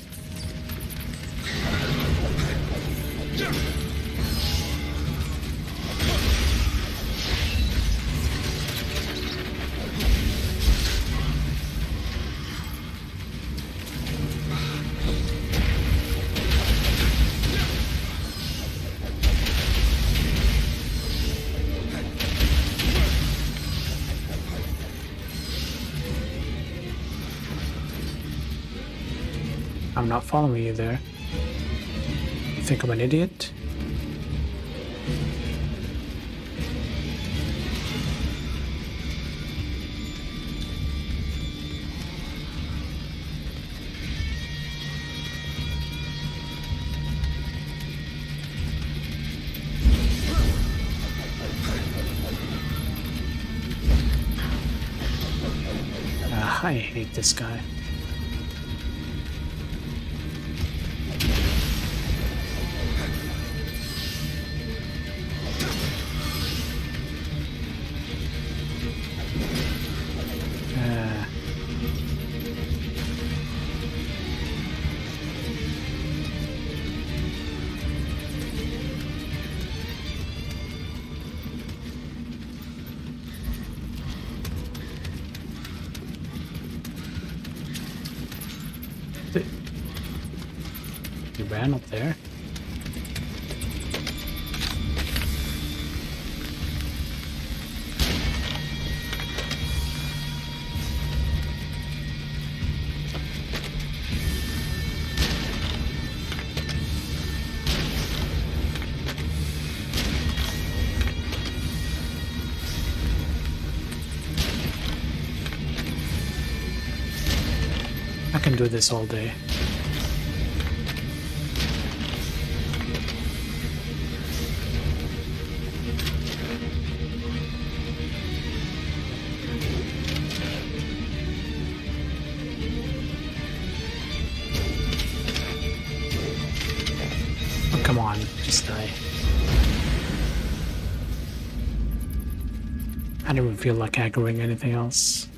Speaker 1: I'm not following you there. You think I'm an idiot? I hate this guy. He ran up there. I can do this all day. Oh, come on, just die. I don't even feel like aggroing anything else.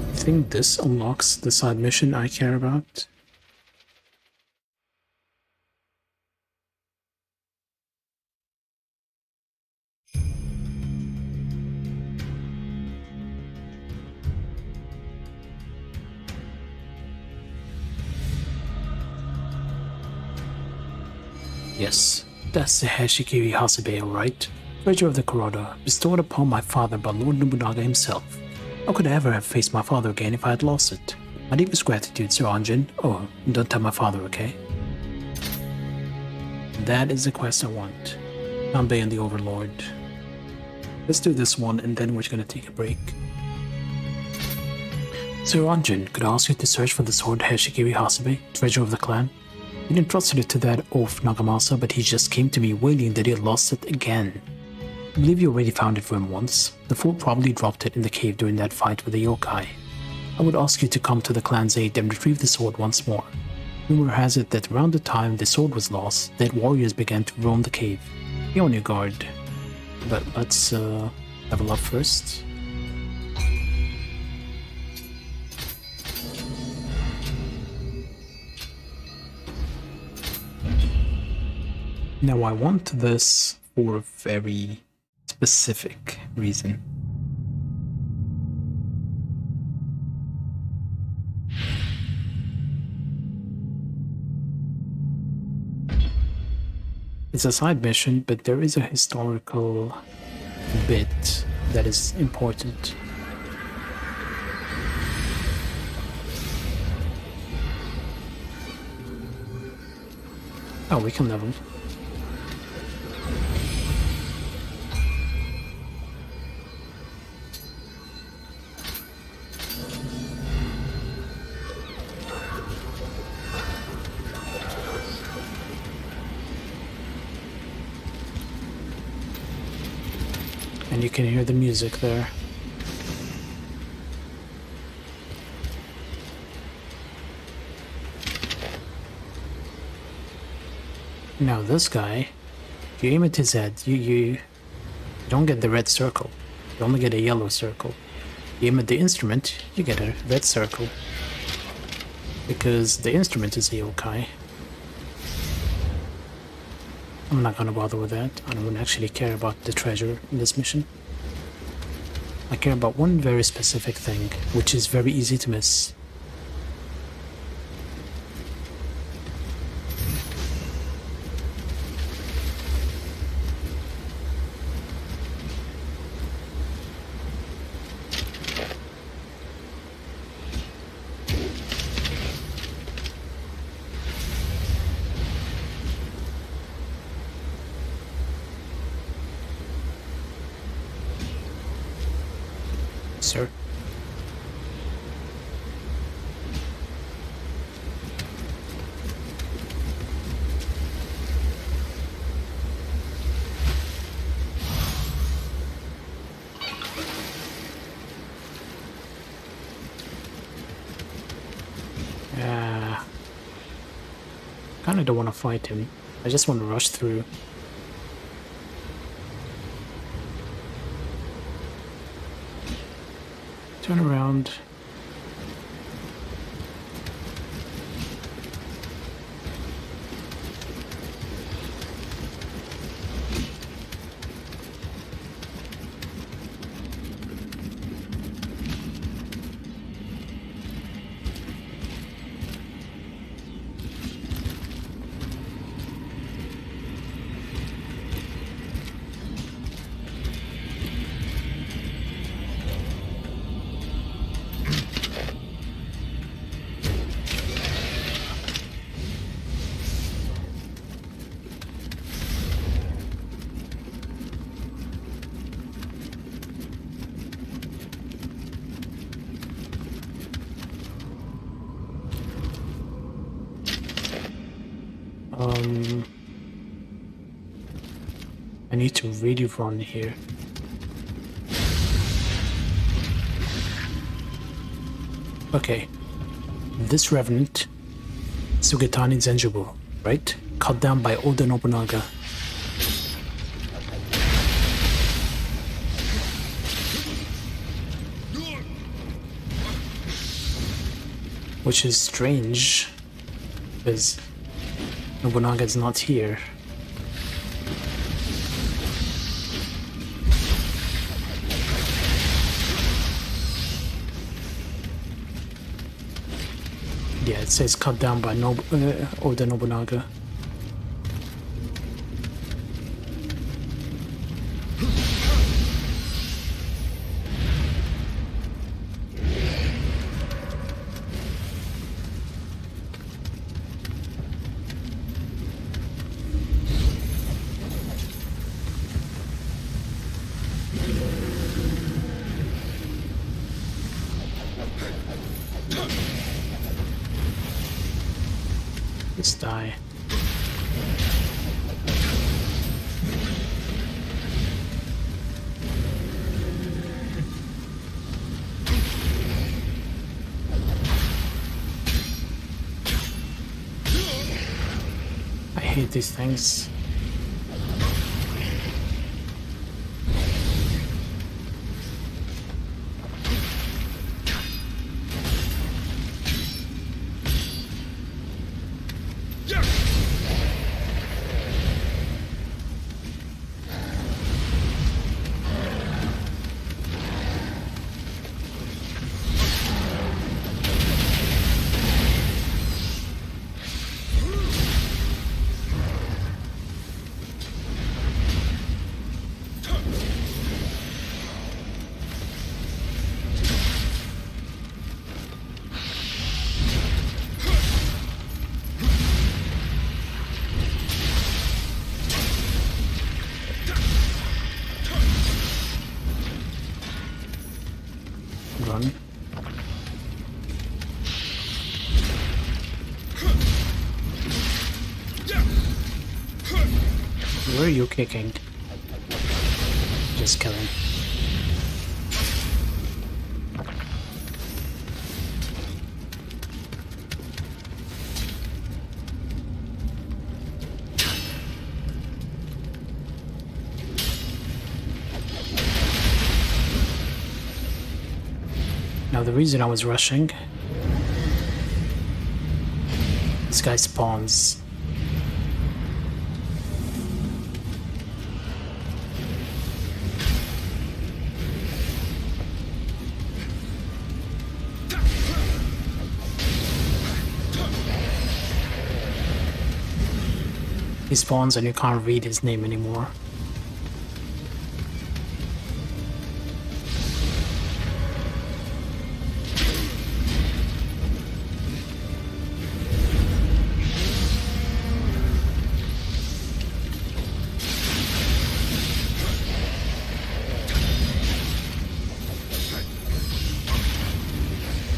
Speaker 1: I think this unlocks the side mission I care about. Yes, that's the Hashikiri Hasebe, alright. Treasure of the Kuroda, bestowed upon my father by Lord Nobunaga himself. How could I ever have faced my father again if I had lost it? My deepest gratitude, Sir Anjin. Oh, don't tell my father, okay? That is the quest I want. Kanbei and the Overlord. Let's do this one and then we're gonna take a break. Sir Anjin, could I ask you to search for the sword Hashikiri Hasebe, treasure of the clan? He entrusted it to that oaf Nagamasa, but he just came to me wailing that he had lost it again. I believe you already found it for him once. The fool probably dropped it in the cave during that fight with the yokai. I would ask you to come to the clan's aid and retrieve the sword once more. Rumor has it that around the time the sword was lost, dead warriors began to roam the cave. Be on your guard. But let's level up first. Now I want this for a very specific reason. It's a side mission, but there is a historical bit that is important. Oh, we can level. And you can hear the music there. Now this guy, if you aim at his head, you don't get the red circle. You only get a yellow circle. You aim at the instrument, you get a red circle. Because the instrument is a yokai. I'm not gonna bother with that. I don't actually care about the treasure in this mission. I care about one very specific thing, which is very easy to miss. Sir. Kinda don't want to fight him. I just want to rush through. Turn around. I need to really run here. Okay. This revenant, Sugetani Zenjubu, right? Cut down by Oda Nobunaga. Which is strange, because Nobunaga is not here. Yeah, it says cut down by Oda Nobunaga. Let's die. I hate these things. kicking. Just kill him. Now the reason I was rushing, this guy spawns. He spawns and you can't read his name anymore.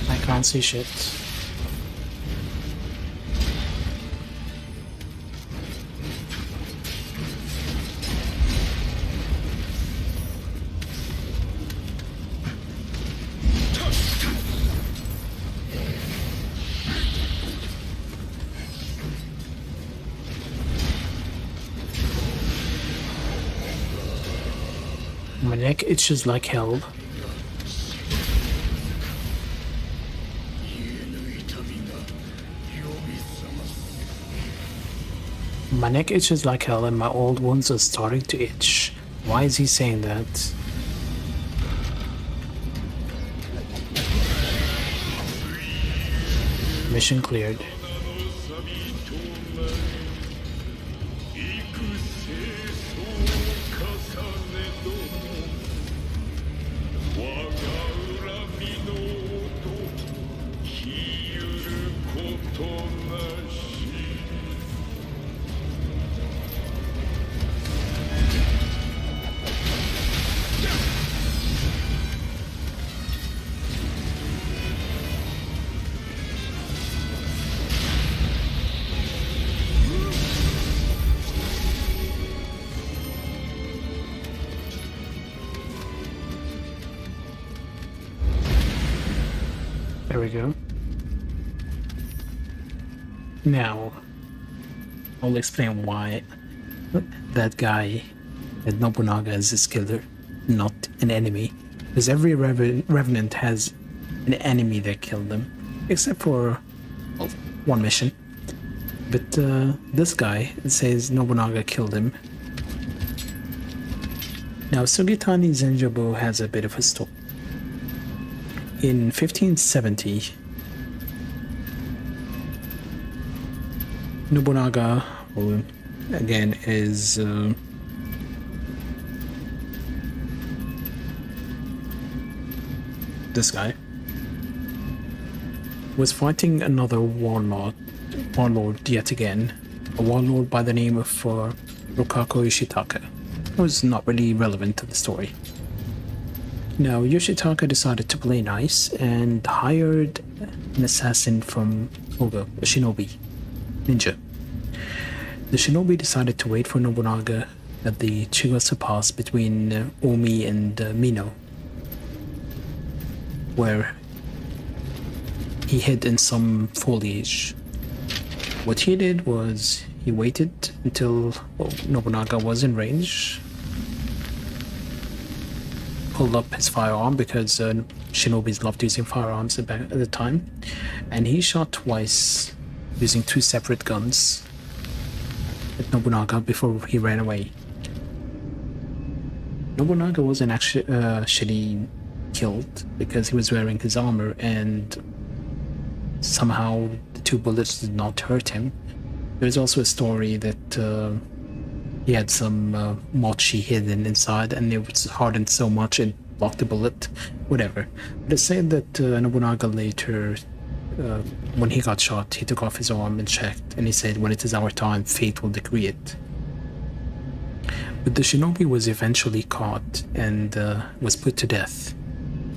Speaker 1: I can't see shit. My neck itches like hell. My neck itches like hell and my old ones are starting to itch. Why is he saying that? Mission cleared. There we go. Now, I'll explain why that guy, that Nobunaga, is his killer, not an enemy. Because every Revenant has an enemy that killed them, except for, well, one mission. But this guy, it says Nobunaga killed him. Now, Sugitani Zenjobo has a bit of a story. In 1570, Nobunaga, who again is this guy, was fighting another warlord yet again, a warlord by the name of Rokako Yoshitaka. It was not really relevant to the story. Now, Yoshitaka decided to play nice and hired an assassin from Oga, a shinobi, ninja. The shinobi decided to wait for Nobunaga at the Chugasa Pass between Omi and Mino, where he hid in some foliage. What he did was he waited until Nobunaga was in range, pulled up his firearm because shinobis loved using firearms at the time, and he shot twice using two separate guns at Nobunaga before he ran away. Nobunaga wasn't actually killed because he was wearing his armor, and somehow the two bullets did not hurt him. There's also a story that he had some mochi hidden inside and it was hardened so much it blocked the bullet, whatever. But it's said that Nobunaga later, when he got shot, he took off his arm and checked, and he said, "When it is our time, fate will decree it." But the shinobi was eventually caught and was put to death.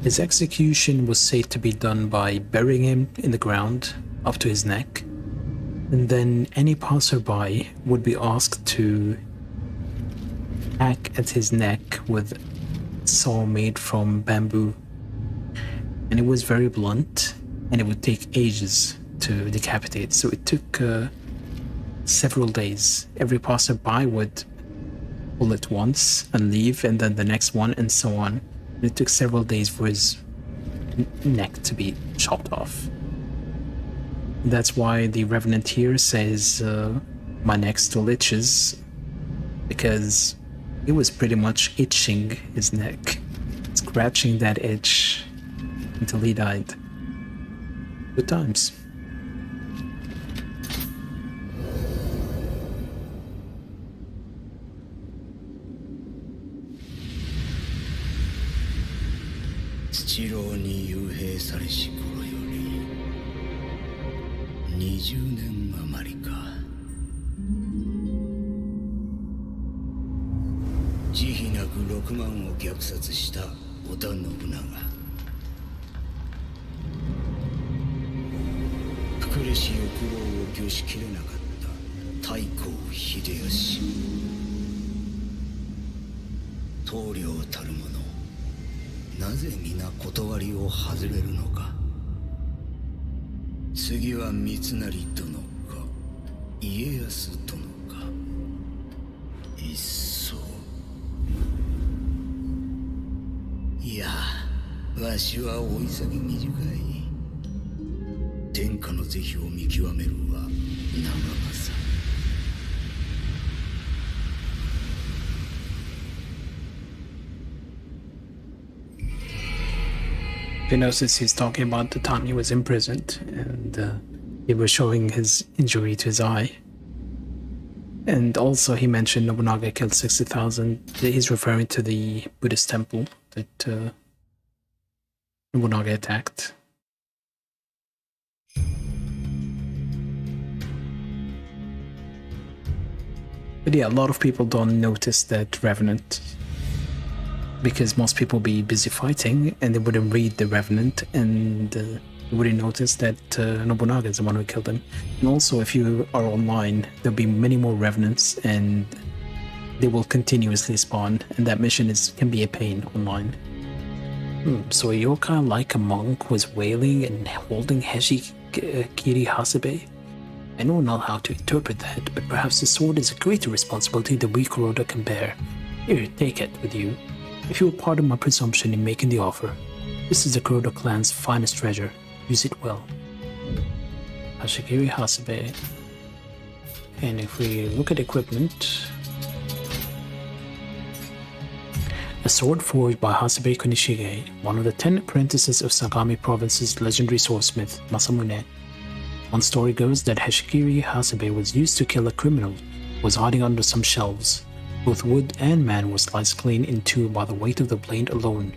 Speaker 1: His execution was said to be done by burying him in the ground up to his neck, and then any passerby would be asked to hack at his neck with a saw made from bamboo. And it was very blunt, and it would take ages to decapitate. So it took several days. Every passerby would pull it once and leave, and then the next one, and so on. And it took several days for his neck to be chopped off. That's why the Revenant here says, my neck still itches, because it was pretty much itching his neck, scratching that itch until he died. Good times.
Speaker 4: 七郎に幽閉されし頃より20年余りか。慈悲なく6万を虐殺した織田信長。膨れし欲望を御しきれなかった太閤秀吉。棟梁たる者、なぜ皆断りを外れるのか。次は三成殿か家康殿か。いっそいや、わしは追い先短い。天下の是非を見極めるは長政。
Speaker 1: You notice he's talking about the time he was imprisoned, and he was showing his injury to his eye. And also he mentioned Nobunaga killed 60,000. He's referring to the Buddhist temple that Nobunaga attacked. But yeah, a lot of people don't notice that Revenant, because most people be busy fighting and they wouldn't read the Revenant, and they wouldn't notice that Nobunaga is the one who killed him. And also, if you are online, there'll be many more Revenants, and they will continuously spawn, and that mission can be a pain online. So a yokai like a monk was wailing and holding Heshikiri Hasebe? I don't know how to interpret that, but perhaps the sword is a greater responsibility the weak Kuroda can bear. Here, take it with you. If you will pardon my presumption in making the offer, this is the Kuroda clan's finest treasure. Use it well. Hashikiri Hasebe. And if we look at equipment, a sword forged by Hasebe Kunishige, one of the 10 apprentices of Sagami Province's legendary swordsmith Masamune. One story goes that Hashikiri Hasebe was used to kill a criminal who was hiding under some shelves. Both wood and man were sliced clean in two by the weight of the blade alone,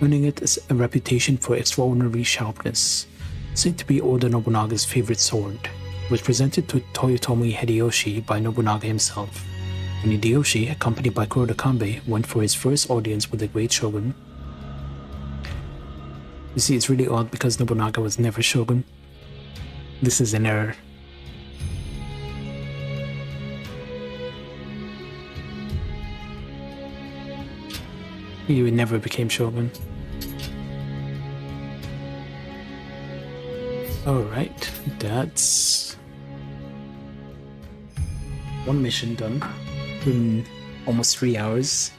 Speaker 1: earning it a reputation for extraordinary sharpness. Said to be Oda Nobunaga's favorite sword, it was presented to Toyotomi Hideyoshi by Nobunaga himself. When Hideyoshi, accompanied by Kuroda Kanbei, went for his first audience with the great shogun. You see, it's really odd because Nobunaga was never shogun. This is an error. He never became shogun. Alright, that's one mission done in almost 3 hours.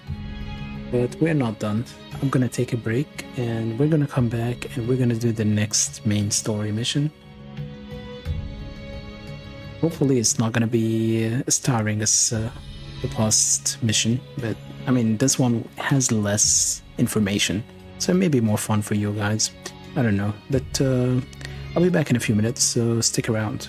Speaker 1: But we're not done. I'm gonna take a break and we're gonna come back and we're gonna do the next main story mission. Hopefully it's not gonna be as tiring as the past mission, but I mean, this one has less information, so it may be more fun for you guys. I don't know, but I'll be back in a few minutes, so stick around.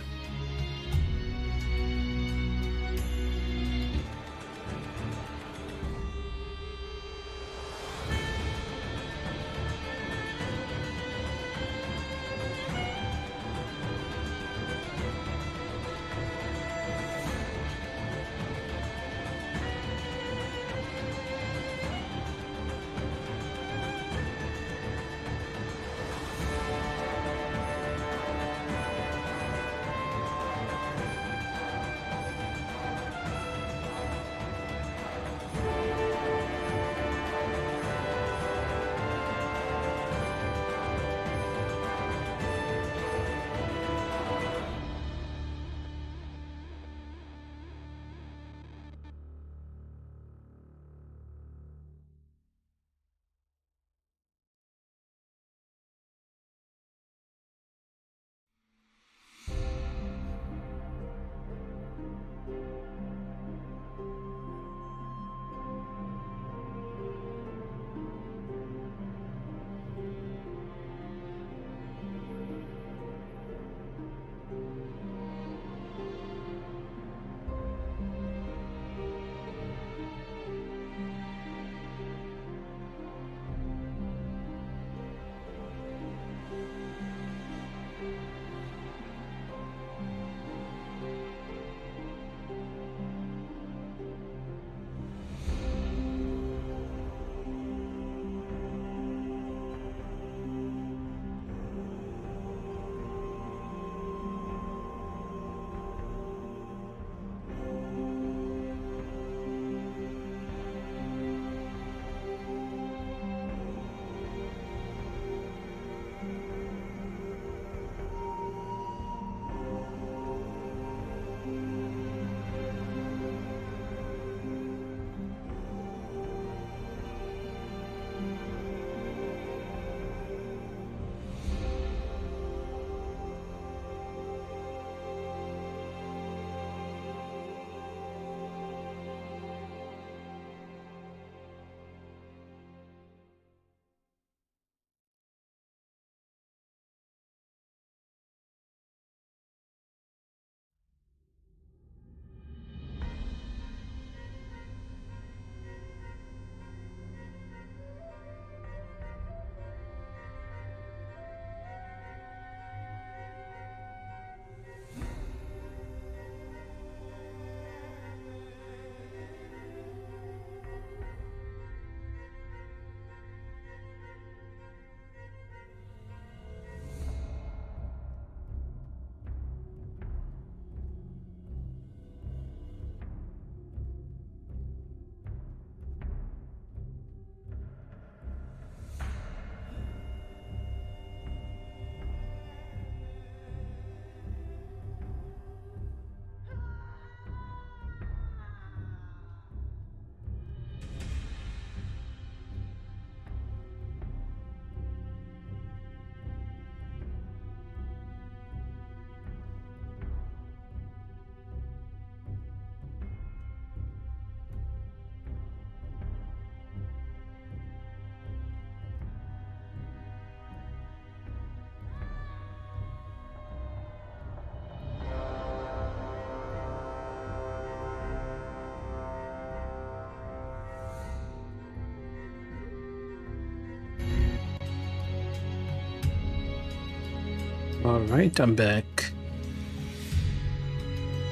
Speaker 1: Alright, I'm back.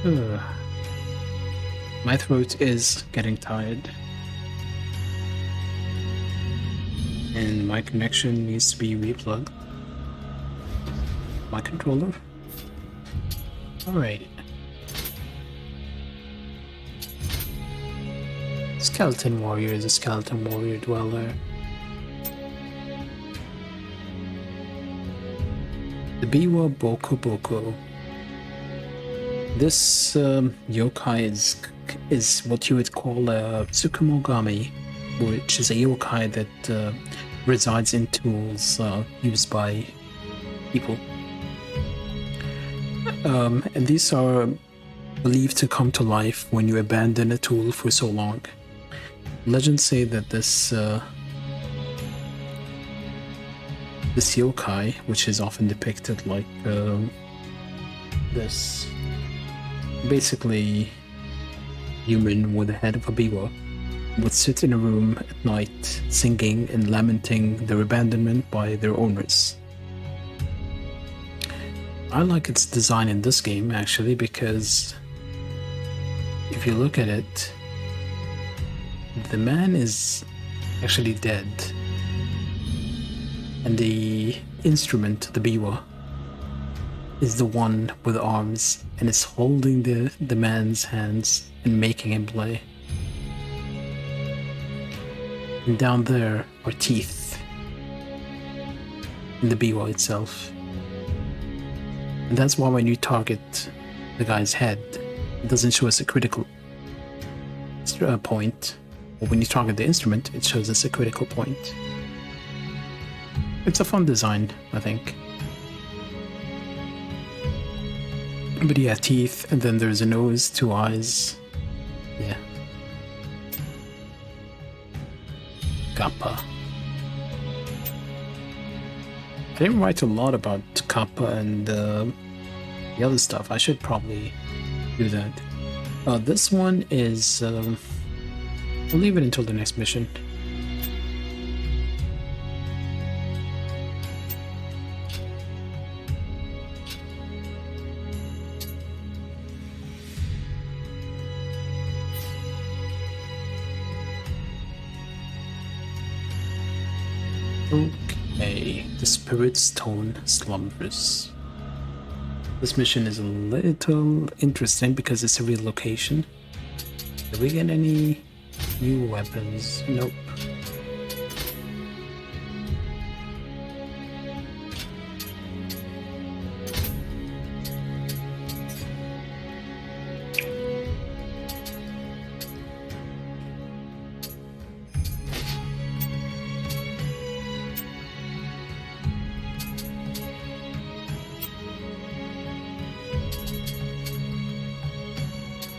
Speaker 1: Ugh. My throat is getting tired. And my connection needs to be replugged. My controller. Alright. Skeleton warrior is a skeleton warrior dweller. The Biwa Boku Boku. This yokai is what you would call a Tsukumogami, which is a yokai that resides in tools used by people. And these are believed to come to life when you abandon a tool for so long. Legends say that this yokai, which is often depicted like this basically human with the head of a biwa, would sit in a room at night singing and lamenting their abandonment by their owners. I like its design in this game actually, because if you look at it, the man is actually dead, and the instrument, the biwa, is the one with arms and is holding the man's hands and making him play. And down there are teeth in the biwa itself. And that's why when you target the guy's head, it doesn't show us a critical point. Or when you target the instrument, it shows us a critical point. It's a fun design, I think. But yeah, teeth, and then there's a nose, 2 eyes. Yeah. Kappa. I didn't write a lot about Kappa and the other stuff. I should probably do that. This one is... I'll leave it until the next mission. Okay, the Spirit Stone slumbers. This mission is a little interesting because it's a real location. Did we get any new weapons? Nope.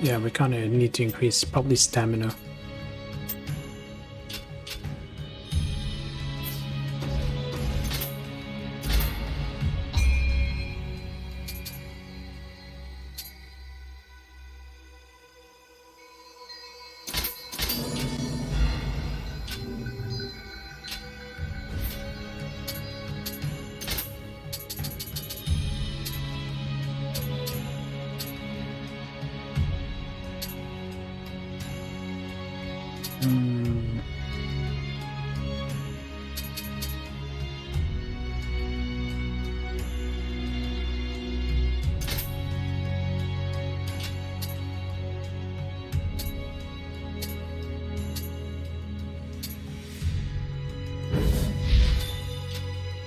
Speaker 1: Yeah, we kind of need to increase probably stamina.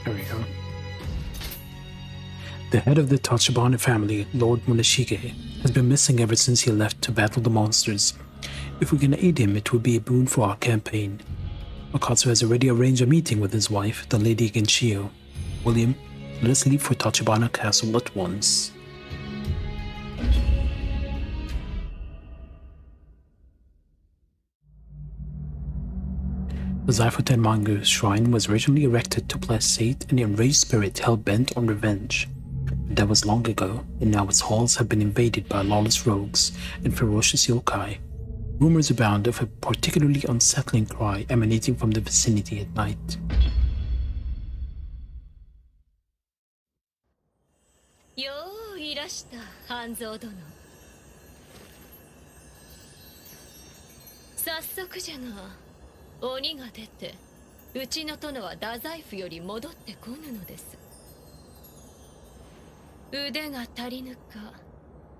Speaker 1: There we go. The head of the Tachibana family, Lord Munashige, has been missing ever since he left to battle the monsters. If we can aid him, it would be a boon for our campaign. Okatsu has already arranged a meeting with his wife, the Lady Genshio. William, let us leave for Tachibana Castle at once. The Zaifuten Mangu shrine was originally erected to bless Sate, an enraged spirit hell-bent on revenge. But that was long ago, and now its halls have been invaded by lawless rogues and ferocious yokai. Rumors abound of a particularly unsettling cry emanating from the vicinity at night.
Speaker 6: 万蔵殿。早速じゃが、鬼が出てうちの殿は太宰府より戻ってこぬのです。腕が足りぬか、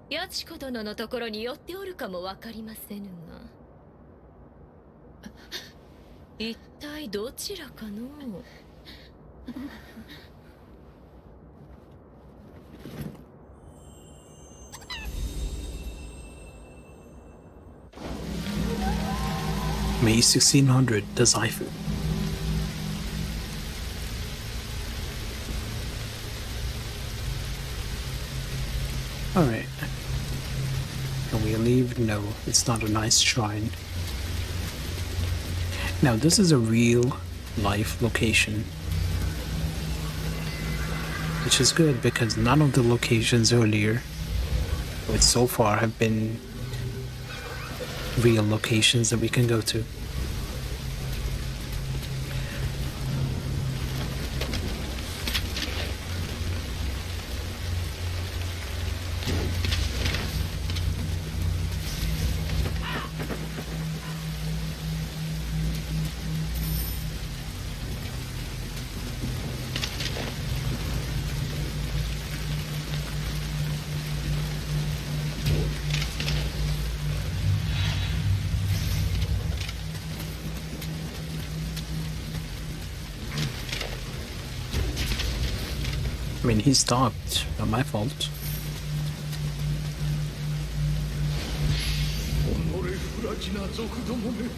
Speaker 6: 八子殿のところに寄っておるかもわかりませぬが、一体どちらかのう。
Speaker 1: May 1600, the Zaifu. Alright. Can we leave? No, it's not a nice shrine. Now, this is a real life location, which is good because none of the locations earlier, which so far have been real locations that we can go to. I mean, he stopped, not my fault.
Speaker 3: 己不埒な賊どもめ、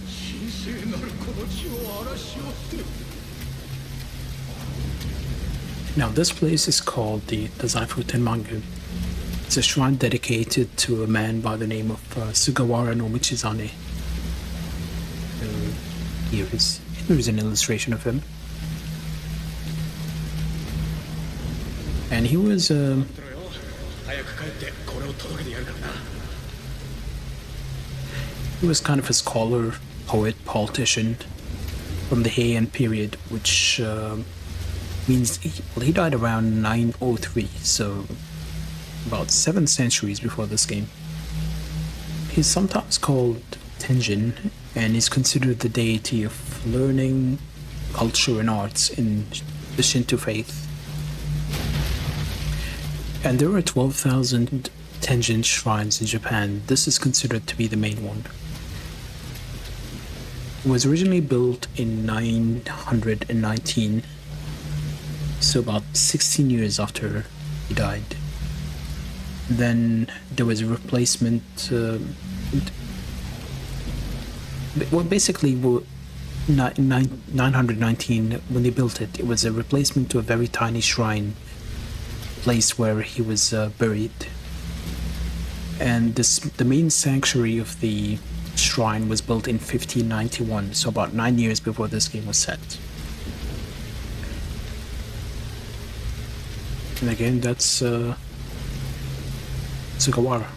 Speaker 3: 神聖なるこの地を荒らしおって。
Speaker 1: Now, this place is called the Zaifu Tenmangu. It's a shrine dedicated to a man by the name of Sugawara no Michizane. Here is an illustration of him. And he was kind of a scholar, poet, politician from the Heian period, which means he died around 903, so about 7 centuries before this game. He's sometimes called Tenjin, and is considered the deity of learning, culture, and arts in the Shinto faith. And there are 12,000 Tenjin shrines in Japan. This is considered to be the main one. It was originally built in 919, so about 16 years after he died. Then there was a replacement. Well, basically, 919, when they built it, it was a replacement to a very tiny shrine place where he was buried. And the main sanctuary of the shrine was built in 1591, so about 9 years before this game was set. And again, that's Sugawara.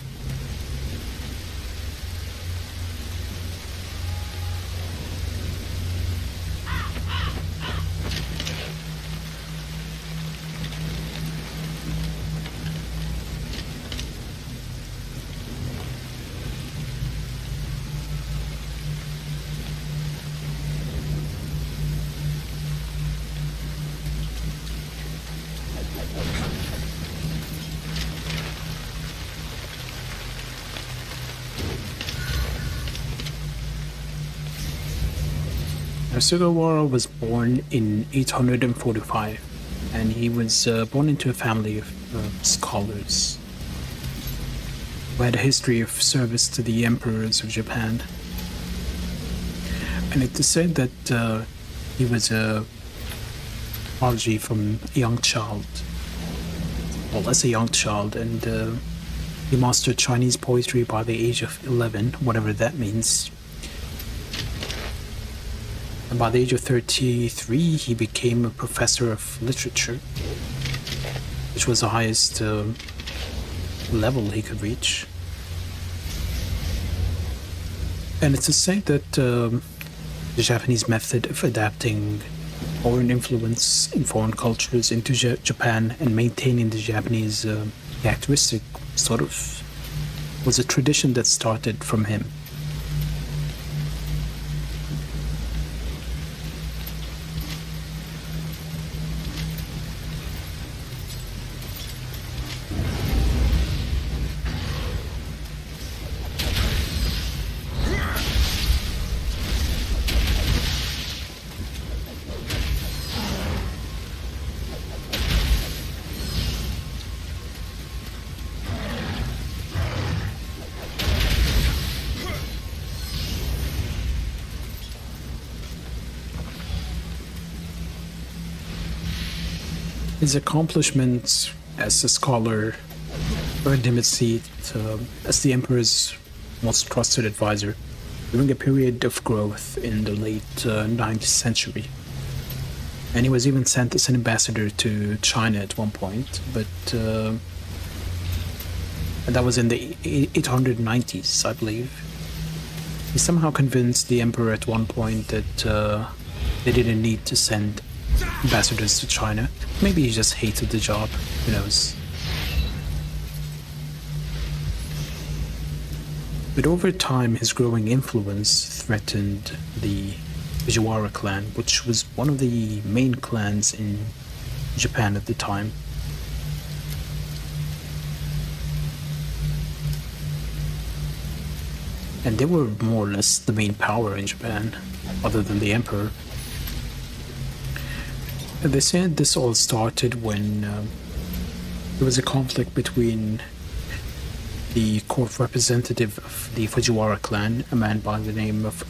Speaker 1: Sugawara was born in 845, and he was born into a family of scholars who had a history of service to the emperors of Japan. And it is said that he was a prodigy from a young child, well, as a young child, and he mastered Chinese poetry by the age of 11, whatever that means. And by the age of 33, he became a professor of literature, which was the highest level he could reach. And it's a say that the Japanese method of adapting foreign influence in foreign cultures into Japan and maintaining the Japanese characteristic, sort of, was a tradition that started from him. His accomplishments as a scholar earned him a seat as the Emperor's most trusted advisor during a period of growth in the late 9th century. And he was even sent as an ambassador to China at one point, but that was in the 890s, I believe. He somehow convinced the Emperor at one point that they didn't need to send ambassadors to China. Maybe he just hated the job, who knows. But over time, his growing influence threatened the Fujiwara clan, which was one of the main clans in Japan at the time. And they were more or less the main power in Japan, other than the Emperor. They said this all started when there was a conflict between the court representative of the Fujiwara clan, a man by the name of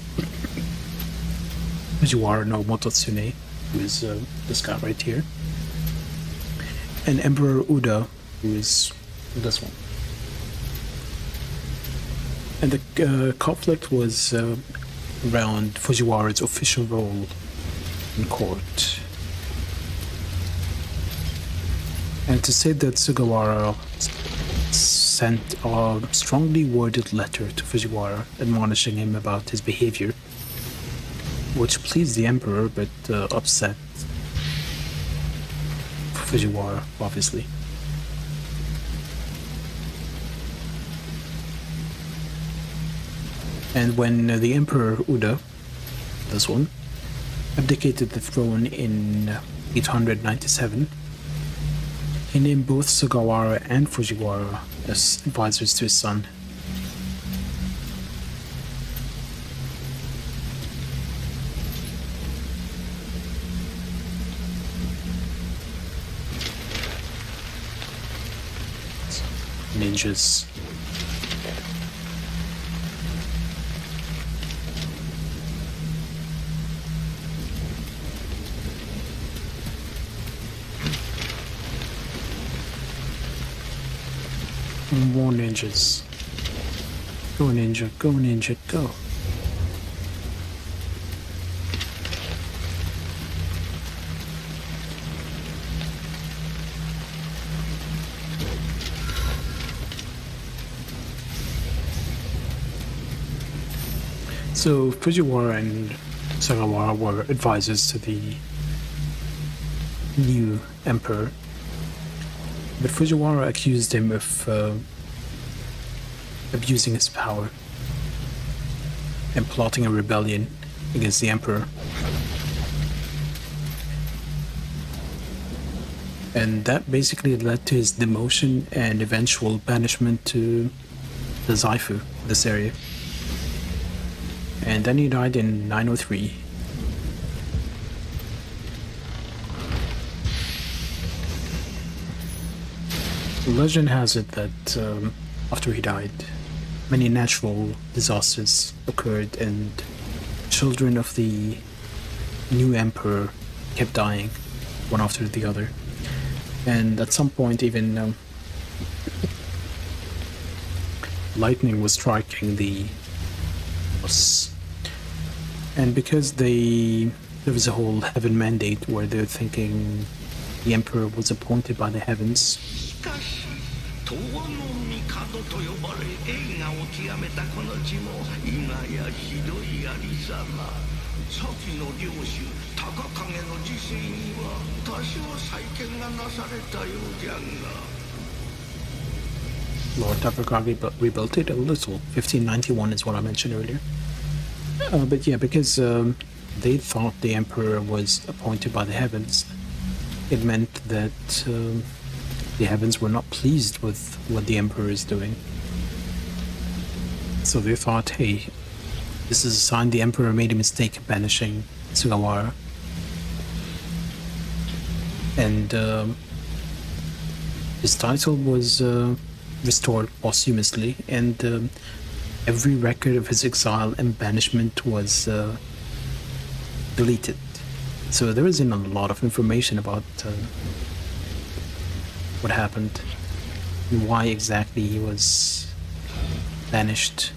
Speaker 1: Fujiwara no Mototsune, who is this guy right here, and Emperor Uda, who is this one. And the conflict was around Fujiwara's official role in court. And to say that Sugawara sent a strongly worded letter to Fujiwara admonishing him about his behavior, which pleased the Emperor but upset Fujiwara, obviously. And when the Emperor Uda, this one, abdicated the throne in 897, he named both Sugawara and Fujiwara as advisors to his son. Ninjas. More ninjas. Go ninja, go ninja, go. So Fujiwara and Sugawara were advisors to the new emperor. But Fujiwara accused him of abusing his power and plotting a rebellion against the emperor. And that basically led to his demotion and eventual banishment to the Zaifu, this area. And then he died in 903. Legend has it that after he died, many natural disasters occurred and children of the new emperor kept dying, one after the other. And at some point even lightning was striking the house. And because there was a whole heaven mandate where they're thinking the emperor was appointed by the heavens.
Speaker 3: 東和の帝と呼ばれ栄華を極めたこの地も今やひどいありさま。先の領主高影の時世には多少再建がなされたようじゃが。
Speaker 1: Lord Takakage rebuilt it a little. 1591 is what I mentioned earlier. But yeah, because they thought the emperor was appointed by the heavens, it meant that the heavens were not pleased with what the emperor is doing. So they thought, hey, this is a sign the emperor made a mistake banishing Sugawara. And his title was restored posthumously, and every record of his exile and banishment was deleted. So there isn't a lot of information about what happened and why exactly he was banished.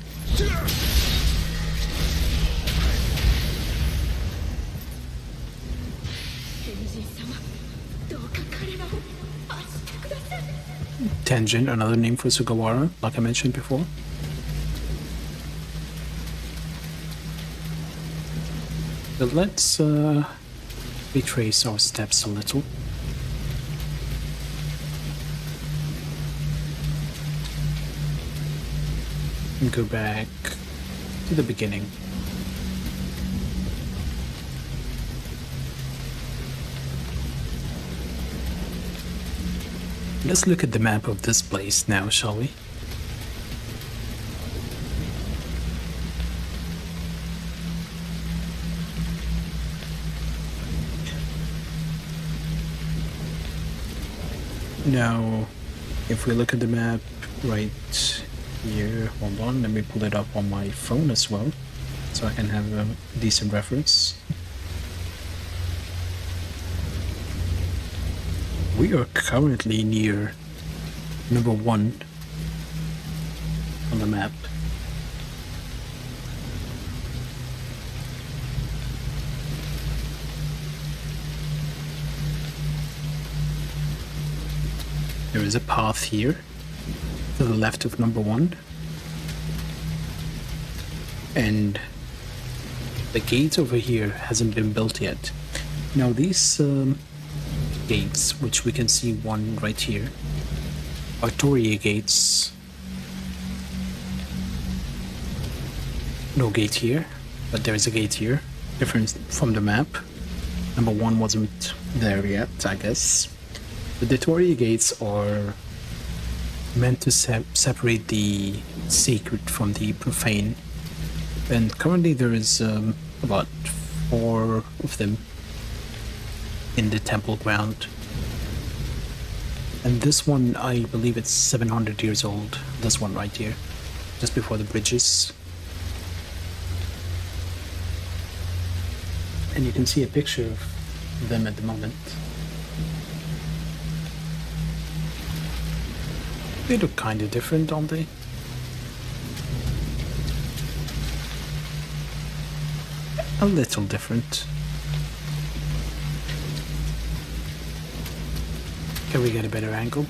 Speaker 1: Tenjin, another name for Sugawara, like I mentioned before. But let's retrace our steps a little. And go back to the beginning. Let's look at the map of this place now, shall we? Now, if we look at the map right here, hold on, let me pull it up on my phone as well, so I can have a decent reference. We are currently near number 1 on the map. There is a path here to the left of number 1, and the gate over here hasn't been built yet. Now these gates, which we can see one right here, are Torii gates. No gate here, but there is a gate here, different from the map. Number 1 wasn't there yet, I guess. But the Torii gates are meant to separate the sacred from the profane, and currently there is about 4 of them in the temple ground. And this one, I believe it's 700 years old, this one right here, just before the bridges. And you can see a picture of them at the moment. They look kind of different, don't they? A little different. Can we get a better angle?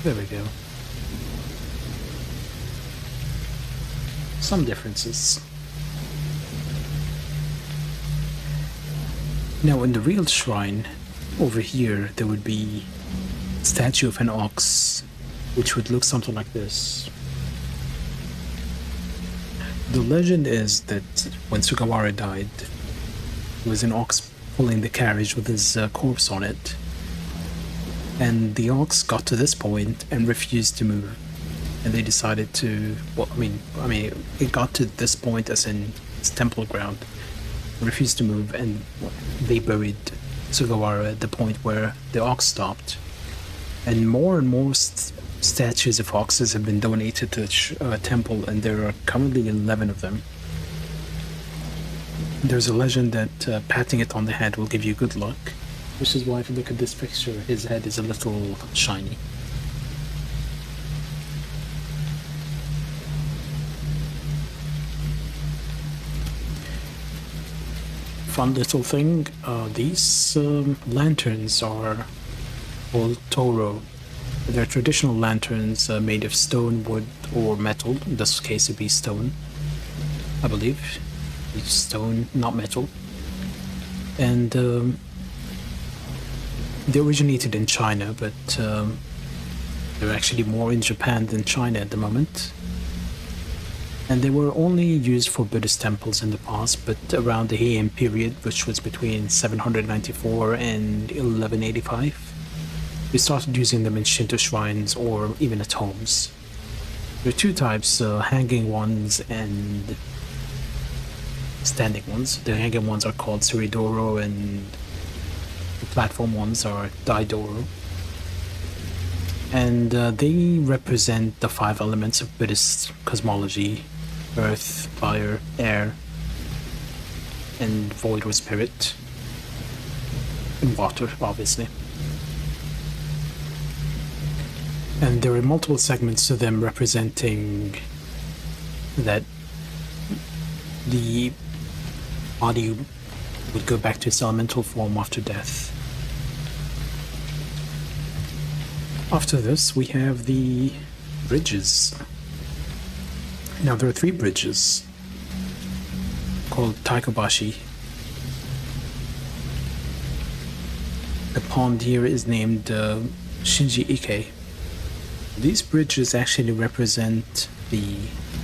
Speaker 1: There we go. Some differences. Now in the real shrine, over here, there would be a statue of an ox, which would look something like this. The legend is that when Sugawara died, there was an ox pulling the carriage with his corpse on it. And the ox got to this point and refused to move. And they decided to, well, I mean, it got to this point, as in its temple ground, refused to move, and they buried Sugawara at the point where the ox stopped. And more statues of oxes have been donated to the temple, and there are currently 11 of them. There's a legend that patting it on the head will give you good luck, which is why if you look at this picture, his head is a little shiny. Fun little thing, these lanterns are called Toro. They're traditional lanterns made of stone, wood, or metal. In this case it'd be stone, I believe. It's stone, not metal. And they originated in China, but There are actually more in Japan than China at the moment. And they were only used for Buddhist temples in the past, but around the Heian period, which was between 794 and 1185, we started using them in Shinto shrines or even at homes. There are two types, hanging ones and standing ones. The hanging ones are called Suridoro and the platform ones are Daidoro. And they represent the 5 elements of Buddhist cosmology: earth, fire, air, and void or spirit, and water, obviously. And there are multiple segments to them representing that the body would go back to its elemental form after death. After this, we have the bridges. Now, there are 3 bridges called Taikobashi. The pond here is named Shinji Ike. These bridges actually represent the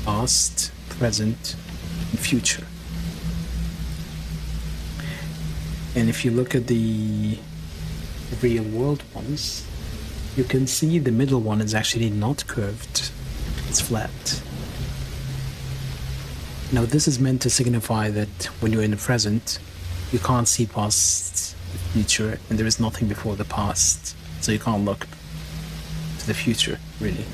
Speaker 1: past, present, and future. And if you look at the real world ones, you can see the middle one is actually not curved, it's flat. Now this is meant to signify that when you're in the present, you can't see past the future and there is nothing before the past, so you can't look to the future, really.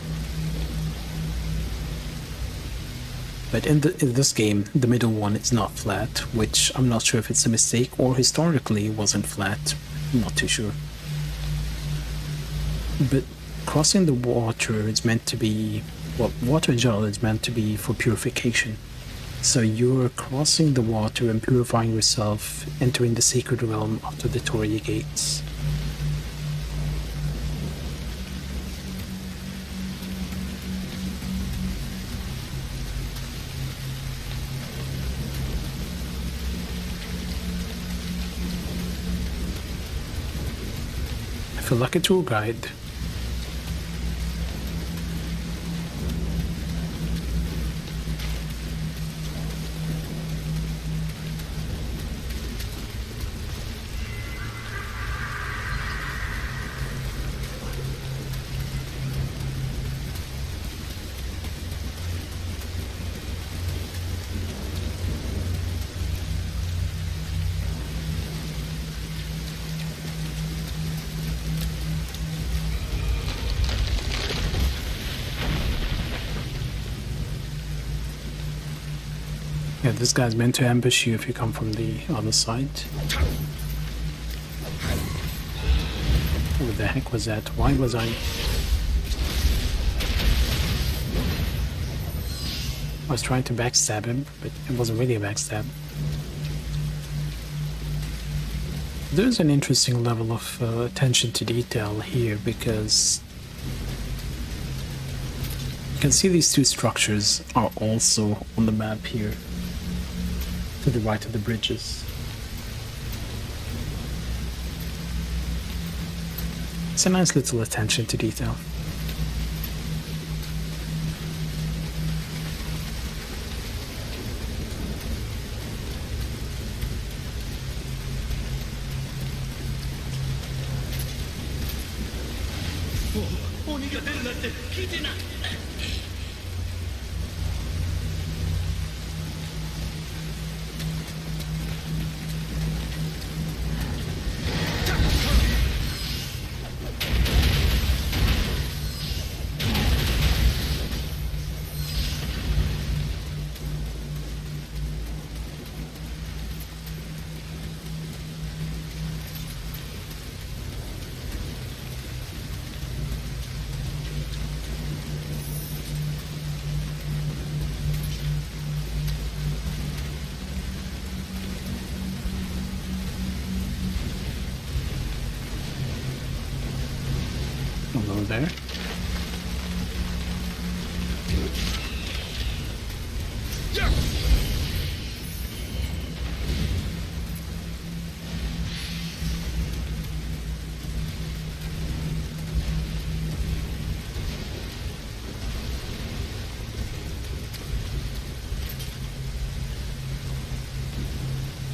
Speaker 1: But in this game, the middle one is not flat, which I'm not sure if it's a mistake or historically it wasn't flat, I'm not too sure. But crossing the water is meant to be, well, water in general is meant to be for purification. So you're crossing the water and purifying yourself, entering the sacred realm after the Torii gates. I feel like a tour guide. Yeah, this guy's meant to ambush you if you come from the other side. What the heck was that? Why was I was trying to backstab him, but it wasn't really a backstab. There's an interesting level of attention to detail here because you can see these 2 structures are also on the map here, to the right of the bridges. It's a nice little attention to detail. Hello there.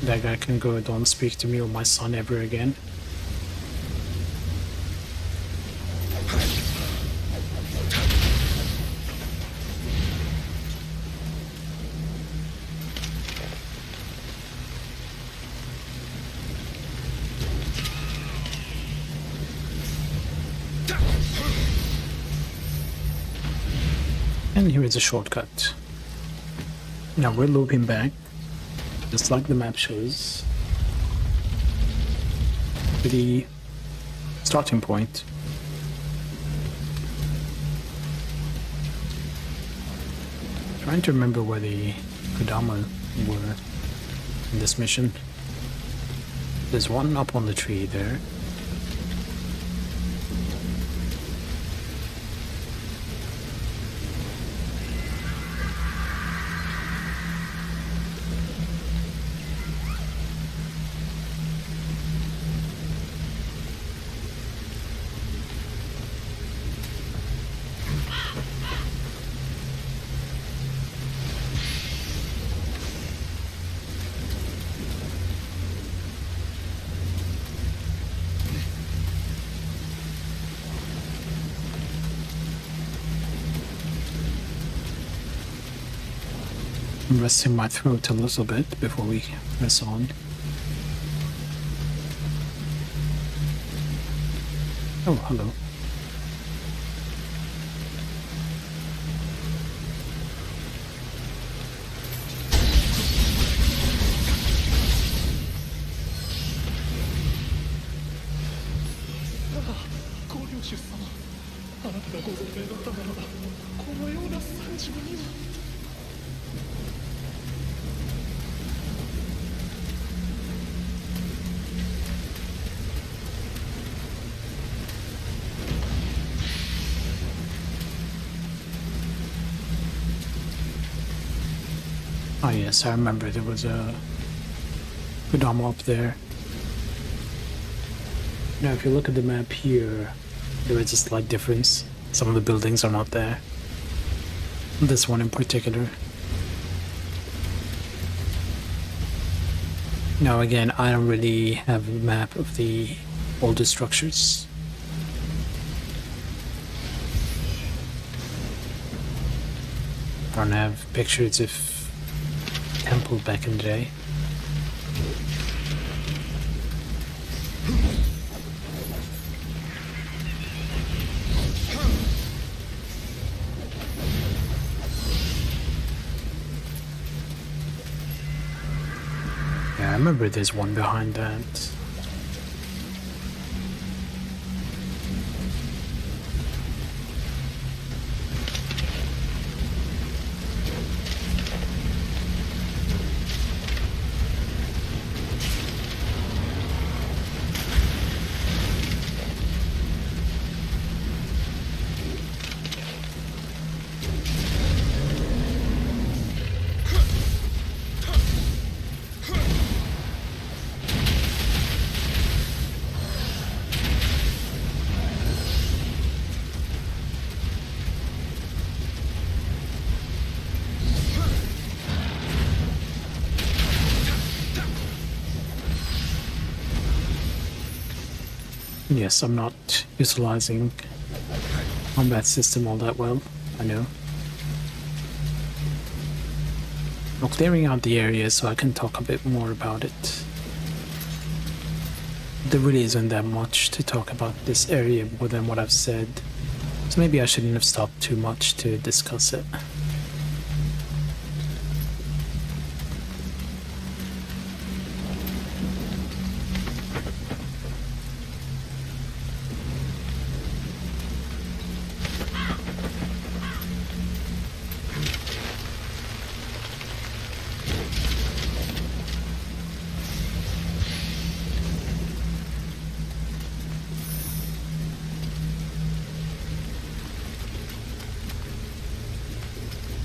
Speaker 1: that guy can go, "Don't speak to me or my son ever again." And here is a shortcut. Now we're looping back, just like the map shows, to the starting point. Trying to remember where the Kodama were in this mission. There's one up on the tree there. I'm resting my throat a little bit before we press on. Oh, hello. Oh yes, I remember there was a Kodama up there. Now if you look at the map here, there is a slight difference. Some of the buildings are not there. This one in particular. Now again, I don't really have a map of the older structures. I don't have pictures of temple back in the day. Yeah, I remember there's one behind that. Yes, I'm not utilizing combat system all that well, I know. I'm clearing out the area so I can talk a bit more about it. There really isn't that much to talk about this area more than what I've said, so maybe I shouldn't have stopped too much to discuss it.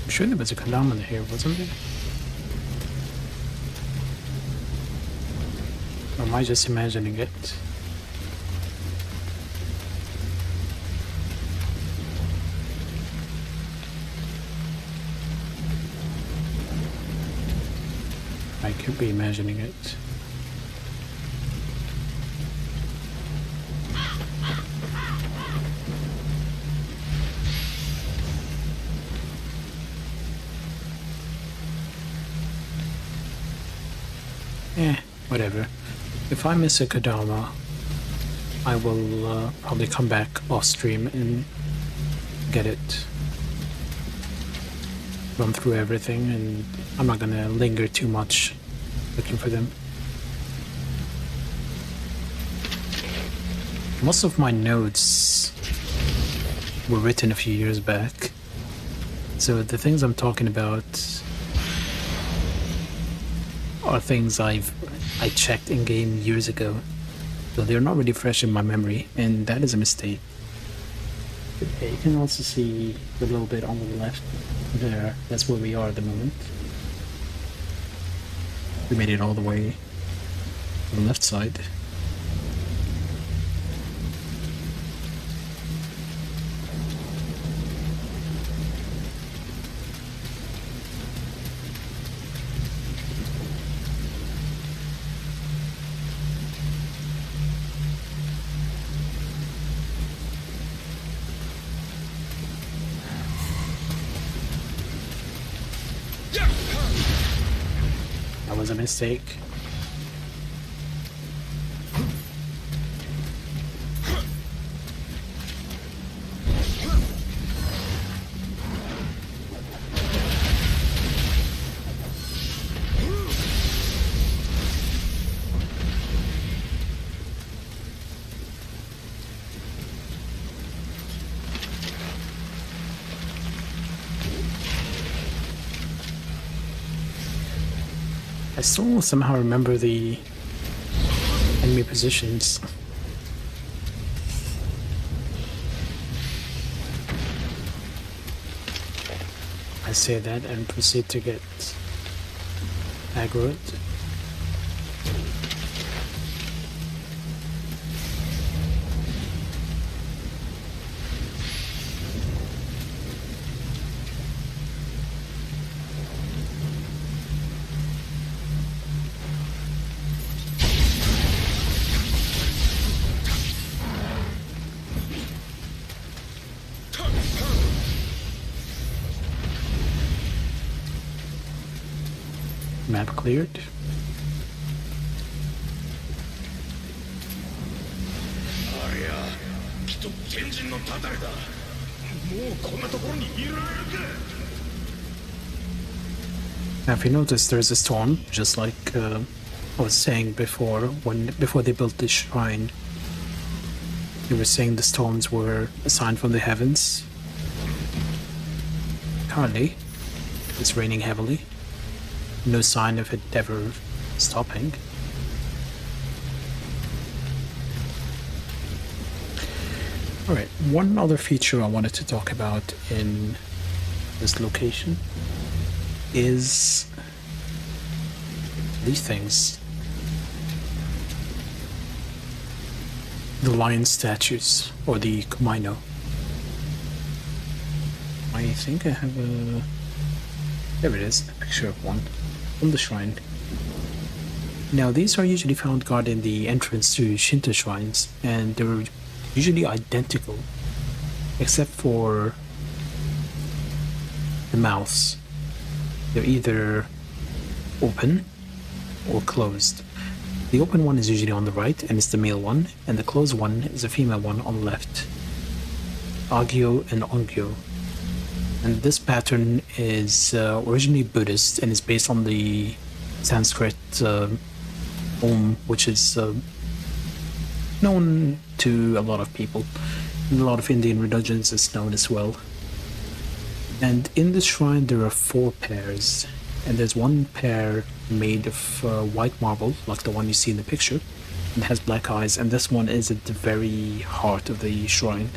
Speaker 1: I'm sure there was a Kodama here, wasn't there? Or am I just imagining it? I Could be imagining it. Whatever. If I miss a Kodama, I will probably come back off stream and get it. Run through everything, and I'm not gonna linger too much looking for them. Most of my notes were written a few years back, so the things I'm talking about are things I checked in game years ago, so they're not really fresh in my memory, and that is a mistake. Okay, you can also see a little bit on the left there. That's where we are at the moment. We made it all the way to the left side. That was a mistake. I still somehow remember the enemy positions. I say that and proceed to get aggroed. Map cleared. Now, if you notice, there's a storm, just like I was saying before. Before they built this shrine, they were saying the storms were a sign from the heavens. Currently, it's raining heavily. No sign of it ever stopping. Alright, one other feature I wanted to talk about in this location is these things. The lion statues, or the Kumaino. I think I have a... There it is, a picture of one from the shrine. Now, these are usually found guarding the entrance to Shinto shrines, and they're usually identical, except for the mouths. They're either open or closed. The open one is usually on the right, and it's the male one, and the closed one is a female one on the left. Agyo and Ongyo. And this pattern is originally Buddhist and is based on the Sanskrit Om, which is known to a lot of people. In a lot of Indian religions it's known as well. And in this shrine there are 4 pairs, and there's one pair made of white marble, like the one you see in the picture, and has black eyes, and this one is at the very heart of the shrine.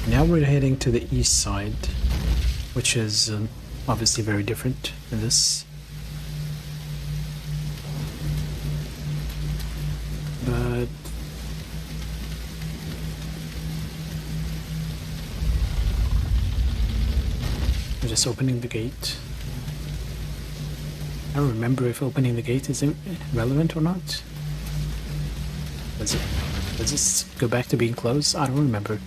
Speaker 1: Now we're heading to the east side, which is obviously very different than this. But I'm just opening the gate. I don't remember if opening the gate is relevant or not. Does this go back to being closed? I don't remember.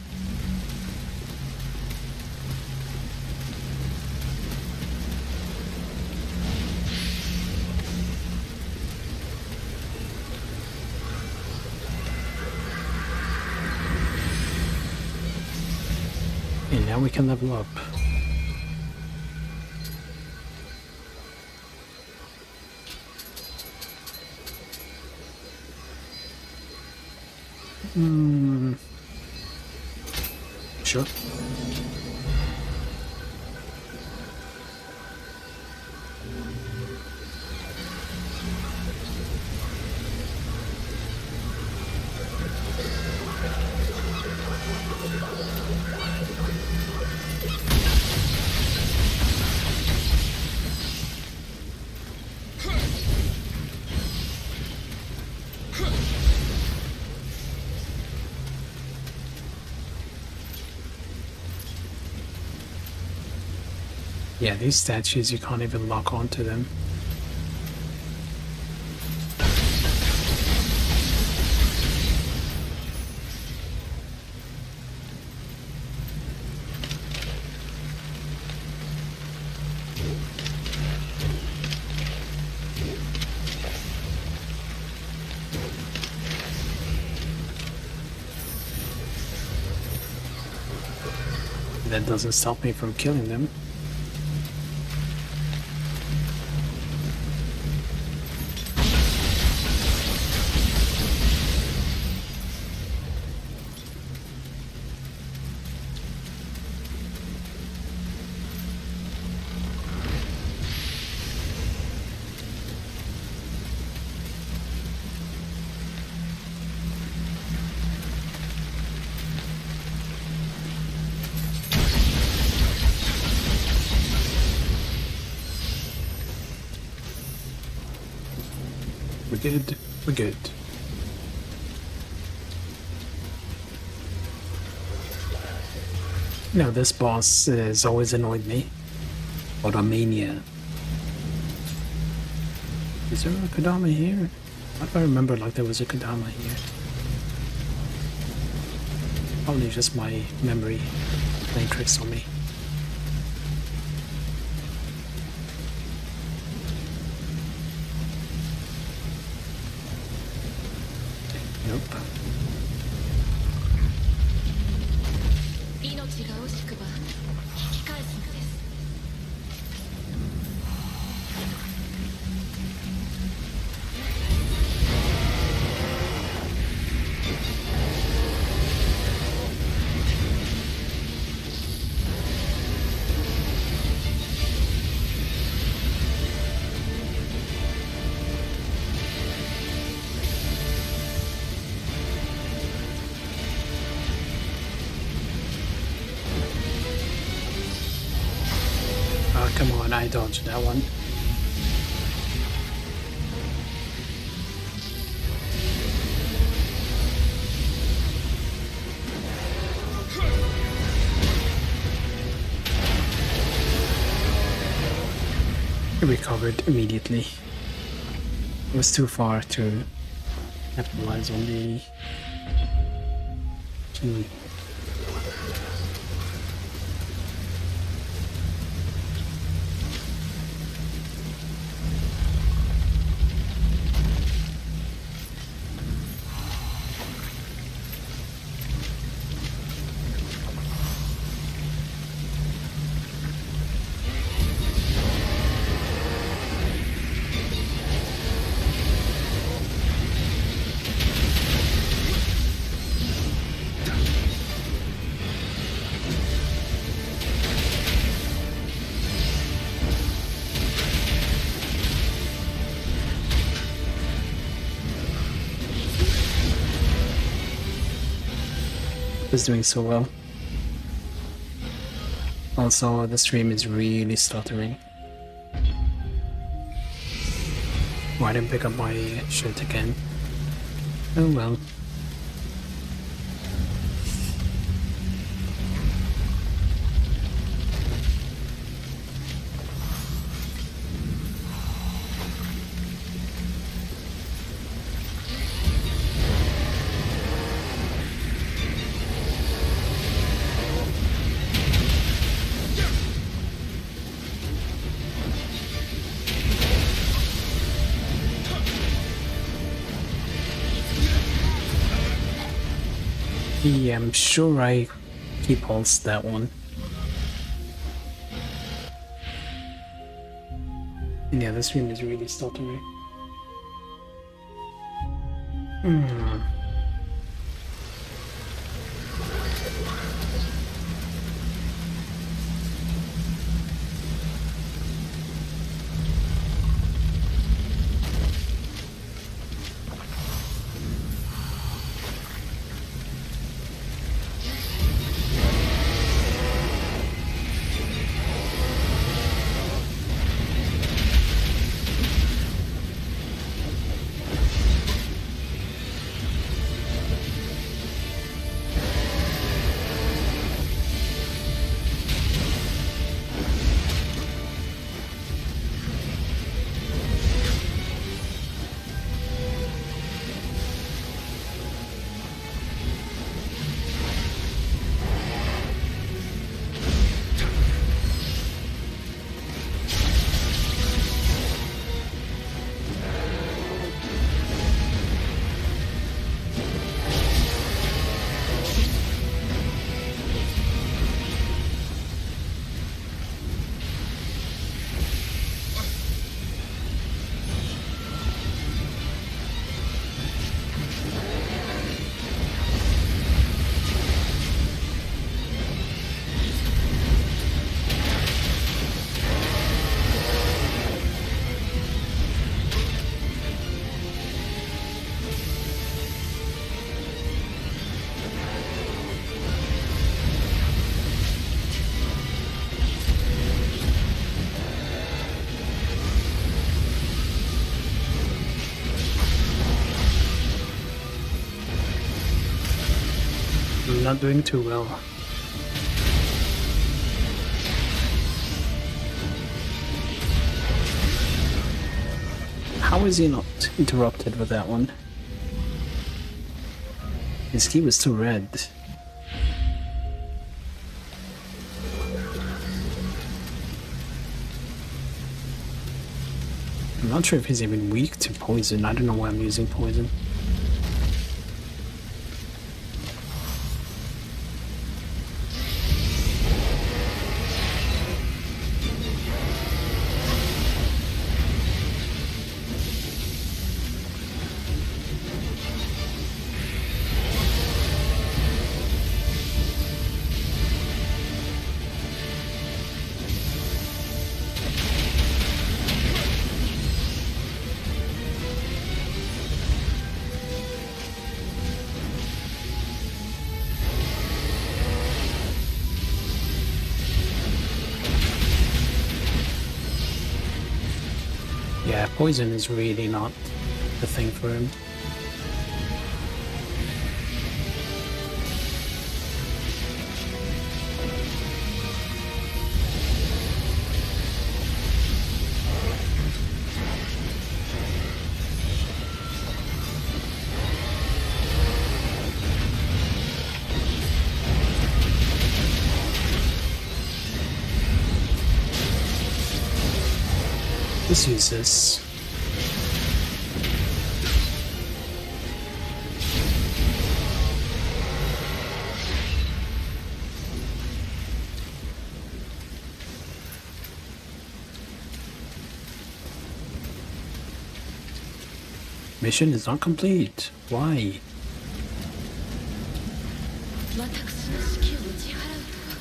Speaker 1: And now we can level up. Sure. Yeah, these statues, you can't even lock onto them. That doesn't stop me from killing them. We're good. We're good. No, this boss has always annoyed me. Automania. Is there a Kodama here? Why do I remember like there was a Kodama here? Probably just my memory playing tricks on me. Nope.
Speaker 6: 命が惜しくば引き返すのです。
Speaker 1: Oh, come on, I dodged that one. It recovered immediately. It was too far to capitalize on the key. Is doing so well. Also, the stream is really stuttering. Why didn't pick up my shit again? Oh well. Yeah, I'm sure he pulsed that one. And yeah, this stream is really stuttering. I'm not doing too well. How is he not interrupted with that one? His key was too red. I'm not sure if he's even weak to poison. I don't know why I'm using poison. Yeah, poison is really not the thing for him. Let's use this. Mission is not complete. Why?
Speaker 6: 私の死期を打ち払うとは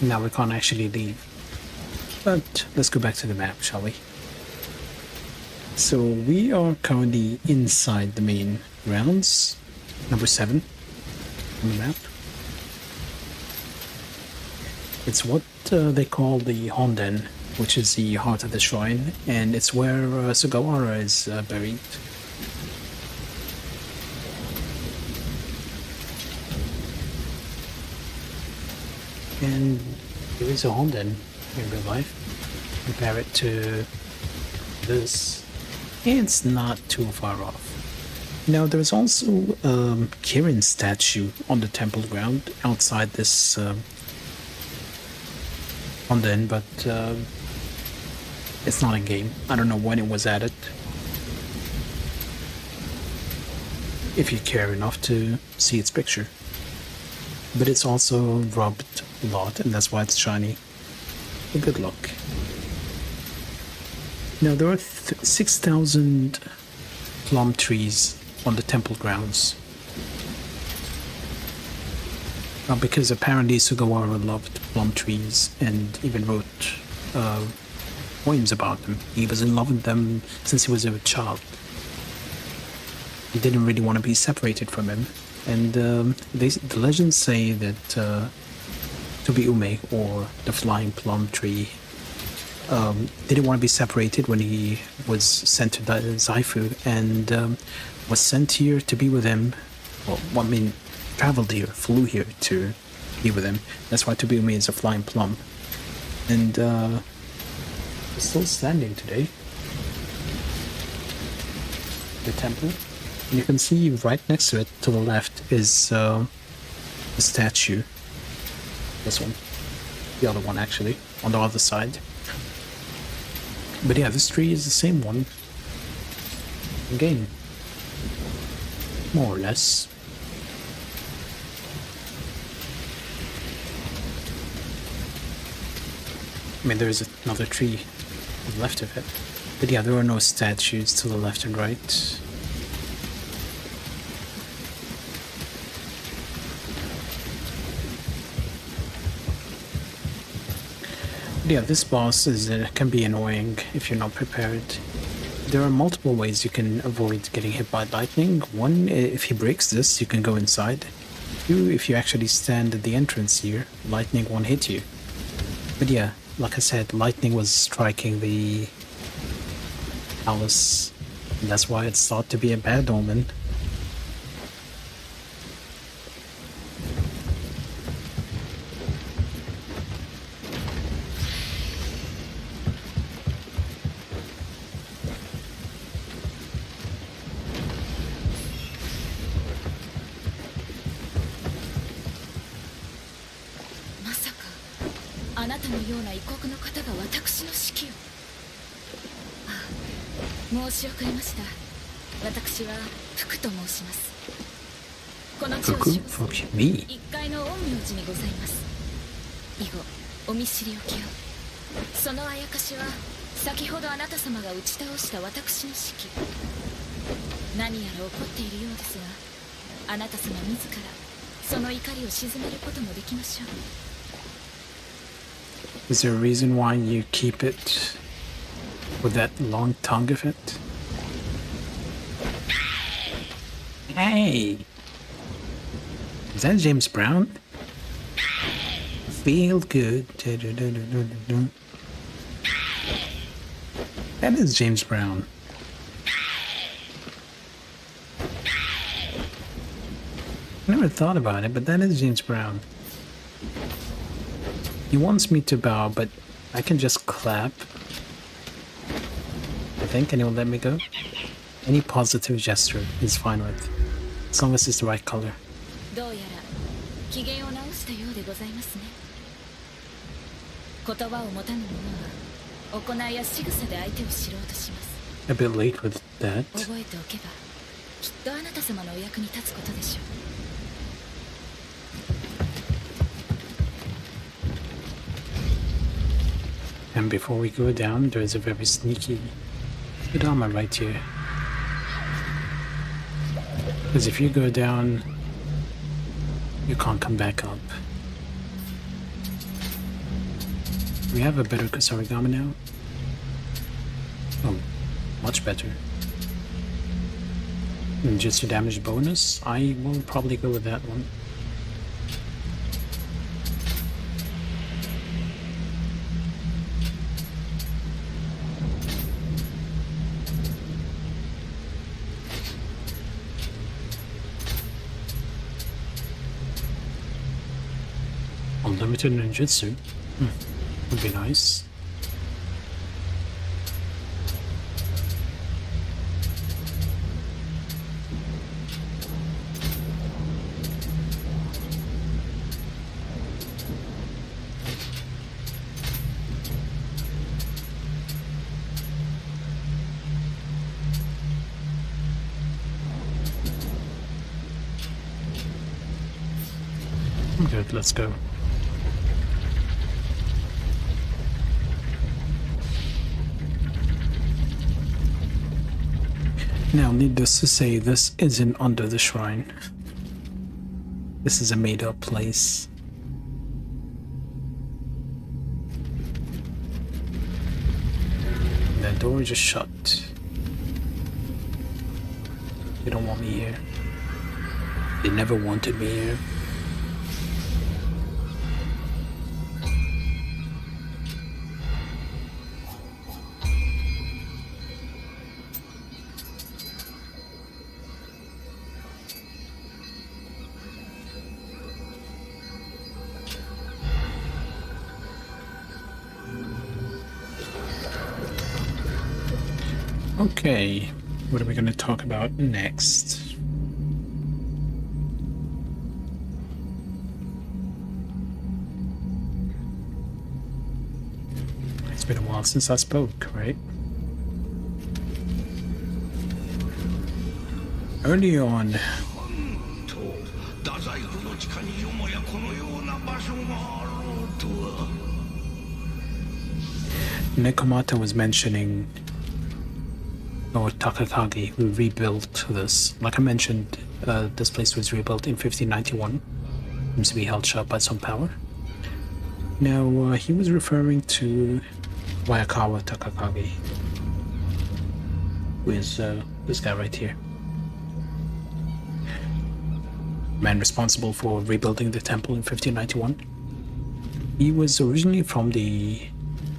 Speaker 1: Now we can't actually leave. But let's go back to the map, shall we? So we are currently inside the main grounds, number 7 on the map. It's what they call the Honden, which is the heart of the shrine, and it's where Sugawara is buried. And there is a Honden in real life. Compare it to this, it's not too far off. Now there's also a Kirin statue on the temple ground outside this Honden, but it's not in game. I don't know when it was added. if you care enough to see its picture. But it's also rubbed a lot, and that's why it's shiny. A good look. Now, there are 6,000 plum trees on the temple grounds. Because apparently Sugawara loved plum trees and even wrote poems about them. He was in love with them since he was a child. He didn't really want to be separated from him. And the legends say that Tobi-ume, or the flying plum tree, didn't want to be separated when he was sent to Zaifu, and was sent here to be with him. Well, I mean, traveled here, flew here to be with him. That's why Tobi-ume is a flying plum. And it's still standing today. The temple. And you can see right next to it, to the left, is the statue. This one. The other one, actually. On the other side. But yeah, this tree is the same one. Again. More or less. I mean, there is another tree to the left of it. But yeah, there are no statues to the left and right. But yeah, this boss can be annoying if you're not prepared. There are multiple ways you can avoid getting hit by lightning. One, if he breaks this, you can go inside. Two, if you actually stand at the entrance here, lightning won't hit you. But yeah, like I said, lightning was striking the palace, and that's why it's thought to be a bad omen. Me? Is there a reason why you keep it with that long tongue of it? Hey! Is that James Brown? Feel good. That is James Brown. I never thought about it, but that is James Brown. He wants me to bow, but I can just clap. I think, and he'll let me go. Any positive gesture is fine with, as long as it's the right color. A bit late with that. And before we go down, there's a very sneaky Kodama right here. Because if you go down, you can't come back up. We have a better Kusarigama now. Oh, much better. And just your damage bonus, I will probably go with that one. Unlimited ninjutsu. Would be nice. Good, let's go. Now, needless to say, this isn't under the shrine. This is a made-up place. The door just shut. They don't want me here. They never wanted me here. Okay, what are we going to talk about next? It's been a while since I spoke, right? Early on,
Speaker 3: と太宰府の地下によもやこのような場所があろうとは。
Speaker 1: Nekomata was mentioning Lord Takakage, who rebuilt this. Like I mentioned, this place was rebuilt in 1591. Seems to be held shut by some power. Now, he was referring to Wayakawa Takakage, who is this guy right here. Man responsible for rebuilding the temple in 1591. He was originally from the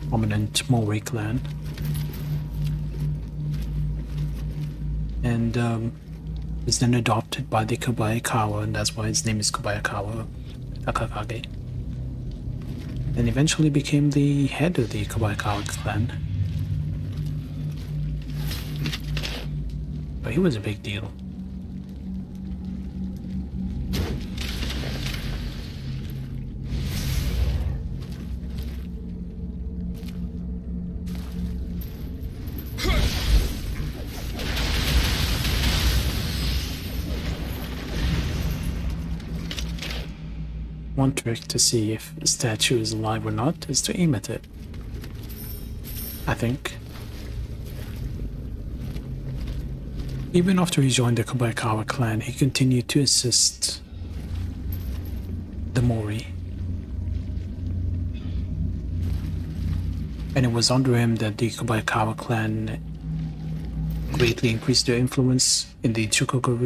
Speaker 1: prominent Mori clan. And was then adopted by the Kobayakawa, and that's why his name is Kobayakawa Takakage. And eventually became the head of the Kobayakawa clan. But he was a big deal. One trick to see if a statue is alive or not is to aim at it, I think. Even after he joined the Kobayakawa clan, he continued to assist the Mori. And it was under him that the Kobayakawa clan greatly increased their influence in the Chugoku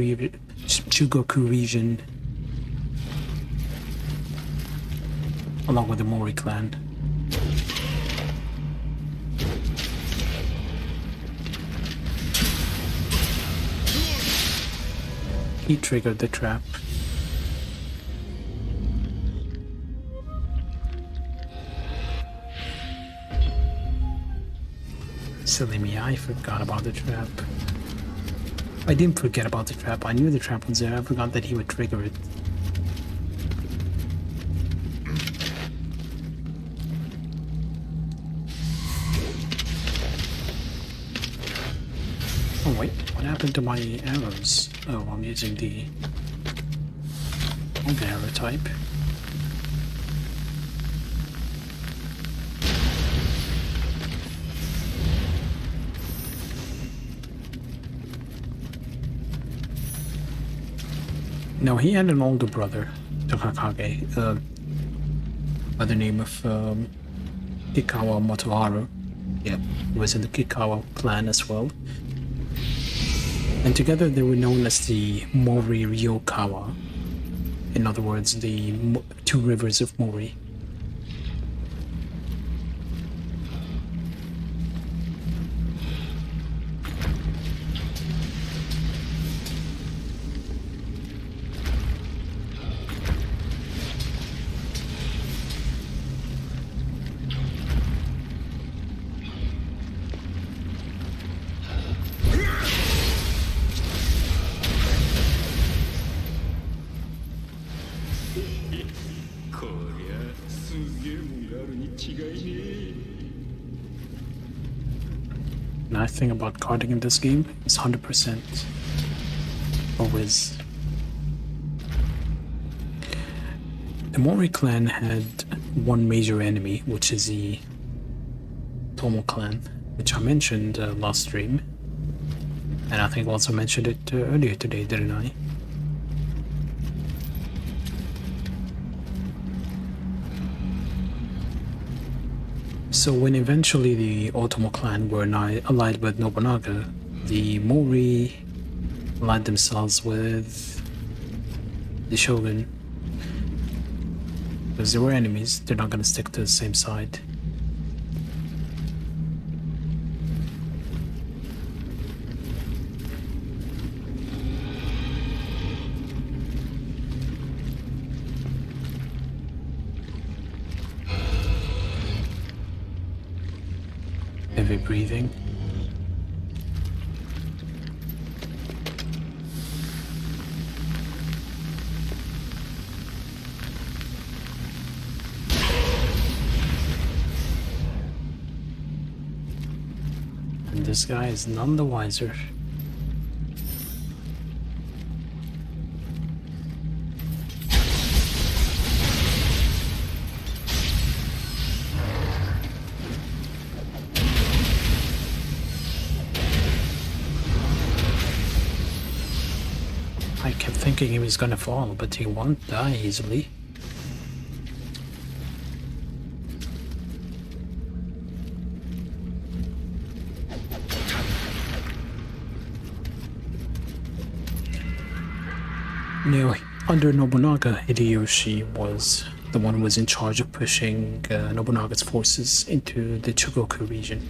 Speaker 1: region, along with the Mori clan. He triggered the trap. Silly me, I forgot about the trap. I didn't forget about the trap, I knew the trap was there, I forgot that he would trigger it. Oh wait, what happened to my arrows? Oh, I'm using the wrong arrow type. Now he had an older brother, Takakage, by the name of Kikawa Motoharu. Yep, he was in the Kikawa clan as well. And together they were known as the Mori Ryokawa. In other words, the two rivers of Mori. Nice thing about carding in this game is 100%. Always. The Mori clan had one major enemy, which is the Tomo clan, which I mentioned last stream. And I think I also mentioned it earlier today, didn't I? So when eventually the Otomo clan were allied with Nobunaga, the Mori allied themselves with the shogun. Because they were enemies, they're not going to stick to the same side. Heavy breathing. And this guy is none the wiser. I kept thinking he was gonna fall, but he won't die easily. Now, under Nobunaga, Hideyoshi was the one who was in charge of pushing Nobunaga's forces into the Chugoku region.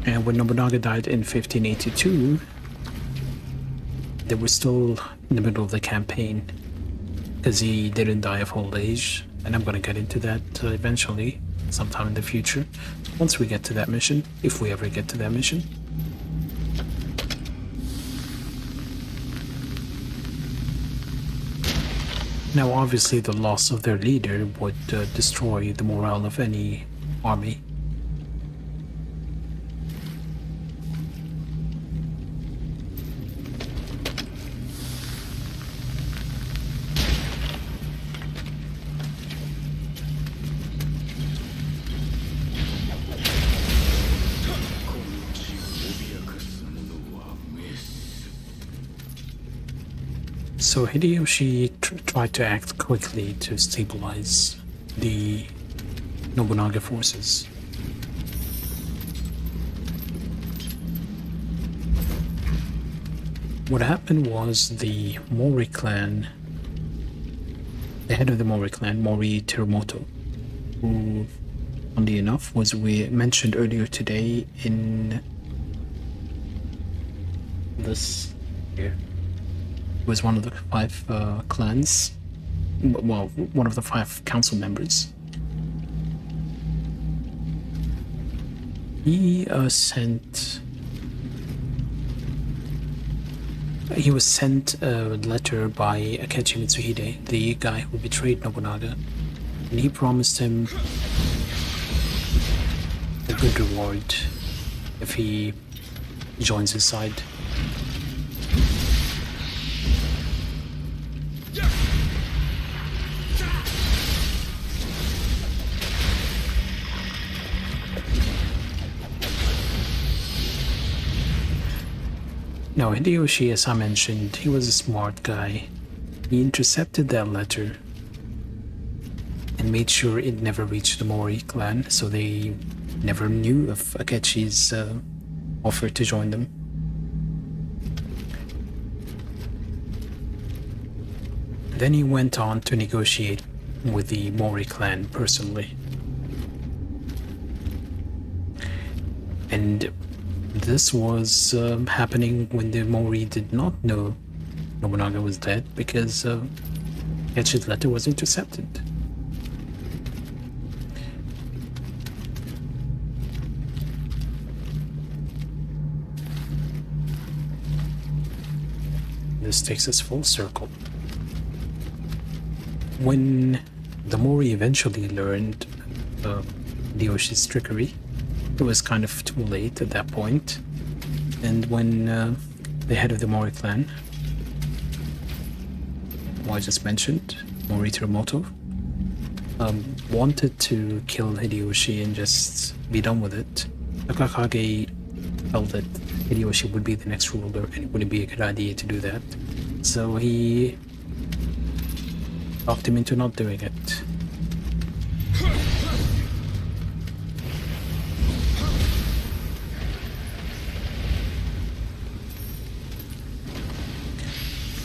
Speaker 1: And when Nobunaga died in 1582, they were still in the middle of the campaign because he didn't die of old age, and I'm going to get into that eventually, sometime in the future, once we get to that mission, if we ever get to that mission. Now obviously the loss of their leader would destroy the morale of any army. So Hideyoshi tried to act quickly to stabilize the Nobunaga forces. What happened was the Mori clan, the head of the Mori clan, Mori Terumoto, who, funnily enough, was we mentioned earlier today in this here. Was one of the 5 clans, well, one of the 5 council members. He was sent a letter by Akechi Mitsuhide, the guy who betrayed Nobunaga, and he promised him a good reward if he joins his side. Now, Hideyoshi, as I mentioned, he was a smart guy. He intercepted that letter and made sure it never reached the Mori clan, so they never knew of Akechi's offer to join them. Then he went on to negotiate with the Mori clan personally. And this was happening when the Mori did not know Nobunaga was dead, because Akechi's letter was intercepted. This takes us full circle. When the Mori eventually learned Hideyoshi's trickery, it was kind of too late at that point. And when the head of the Mori clan, who I just mentioned, Moritomoto, wanted to kill Hideyoshi and just be done with it. Takakage felt that Hideyoshi would be the next ruler and it wouldn't be a good idea to do that. So he talked him into not doing it.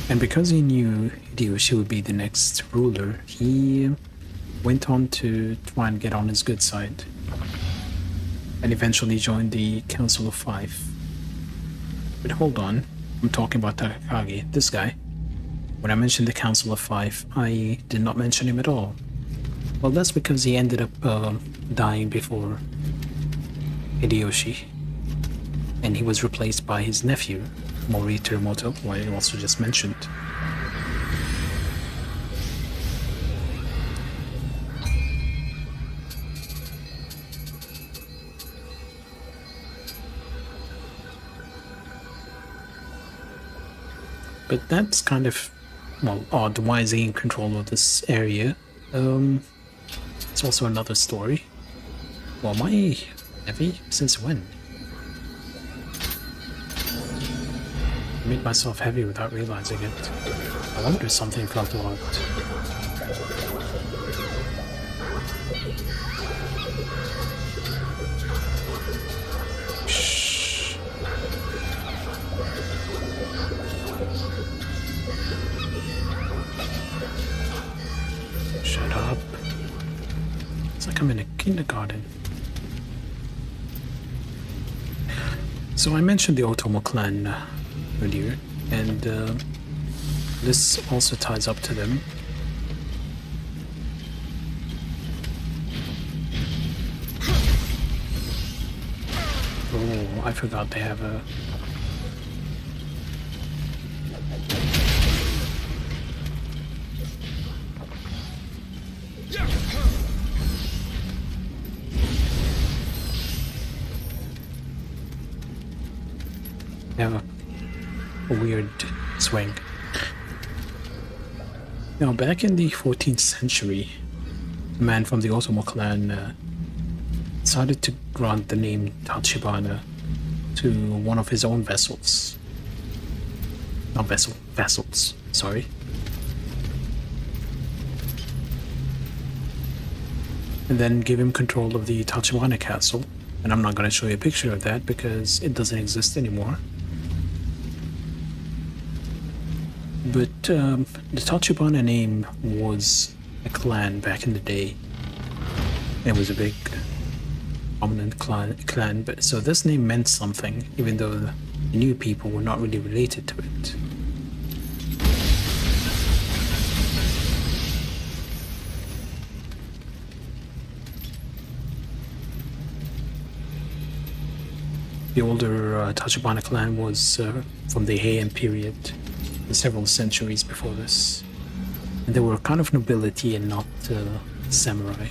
Speaker 1: And because he knew Hideyoshi would be the next ruler, he went on to try and get on his good side, and eventually joined the Council of Five. But hold on, I'm talking about Takakage, this guy. When I mentioned the Council of Five, I did not mention him at all. Well, that's because he ended up dying before Hideyoshi, and he was replaced by his nephew, Moritomoto, who I also just mentioned. But that's kind of, well, odd. Why is he in control of this area? It's also another story. Well, am I heavy? Since when? I made myself heavy without realizing it. I wonder if something felt odd. Shh. Shut up. It's like I'm in a kindergarten. So I mentioned the Otomo clan earlier, and this also ties up to them. Oh, I forgot they have a... They have a weird swing. Now, back in the 14th century, a man from the Otomo clan decided to grant the name Tachibana to one of his own vessels. Not vassals, sorry. And then give him control of the Tachibana castle. And I'm not going to show you a picture of that because it doesn't exist anymore. But the Tachibana name was a clan back in the day. It was a big, prominent clan. But so this name meant something, even though the new people were not really related to it. The older Tachibana clan was from the Heian period, several centuries before this. And they were kind of nobility and not samurai.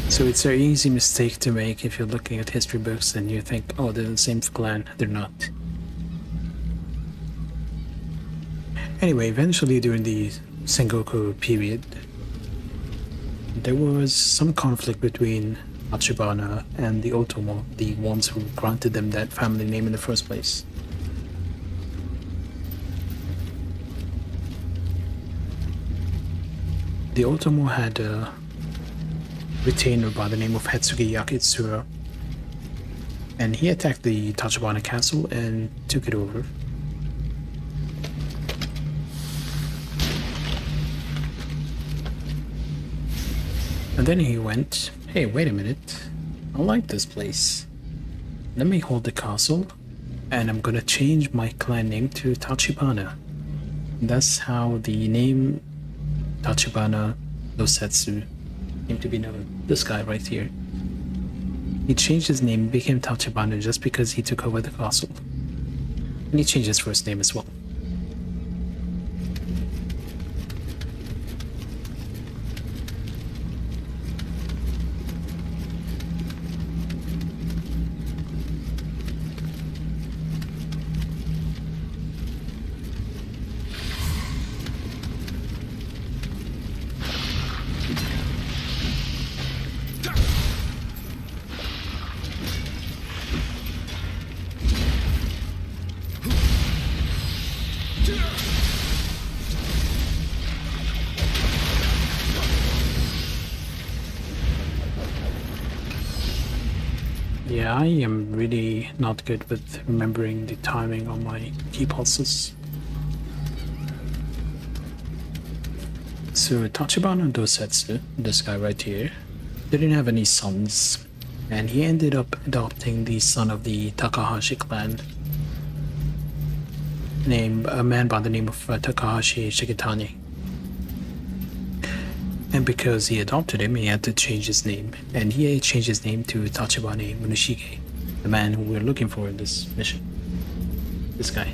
Speaker 1: So it's an easy mistake to make if you're looking at history books and you think, oh, they're the same clan. They're not. Anyway, eventually during the Sengoku period, there was some conflict between Tachibana and the Otomo, the ones who granted them that family name in the first place. The Otomo had a retainer by the name of Hetsuge Yakitsura, and he attacked the Tachibana castle and took it over. And then he went, hey, wait a minute, I like this place. Let me hold the castle, and I'm gonna change my clan name to Tachibana. And that's how the name Tachibana Dosetsu came to be known. This guy right here. He changed his name, became Tachibana just because he took over the castle. And he changed his first name as well. Yeah, I am really not good with remembering the timing on my key pulses. So Tachibana Dosetsu, this guy right here, didn't have any sons, and he ended up adopting the son of the Takahashi clan, named a man by the name of Takahashi Shigitani. And because he adopted him, he had to change his name, and he changed his name to Tachibana Muneshige, the man who we're looking for in this mission. This guy.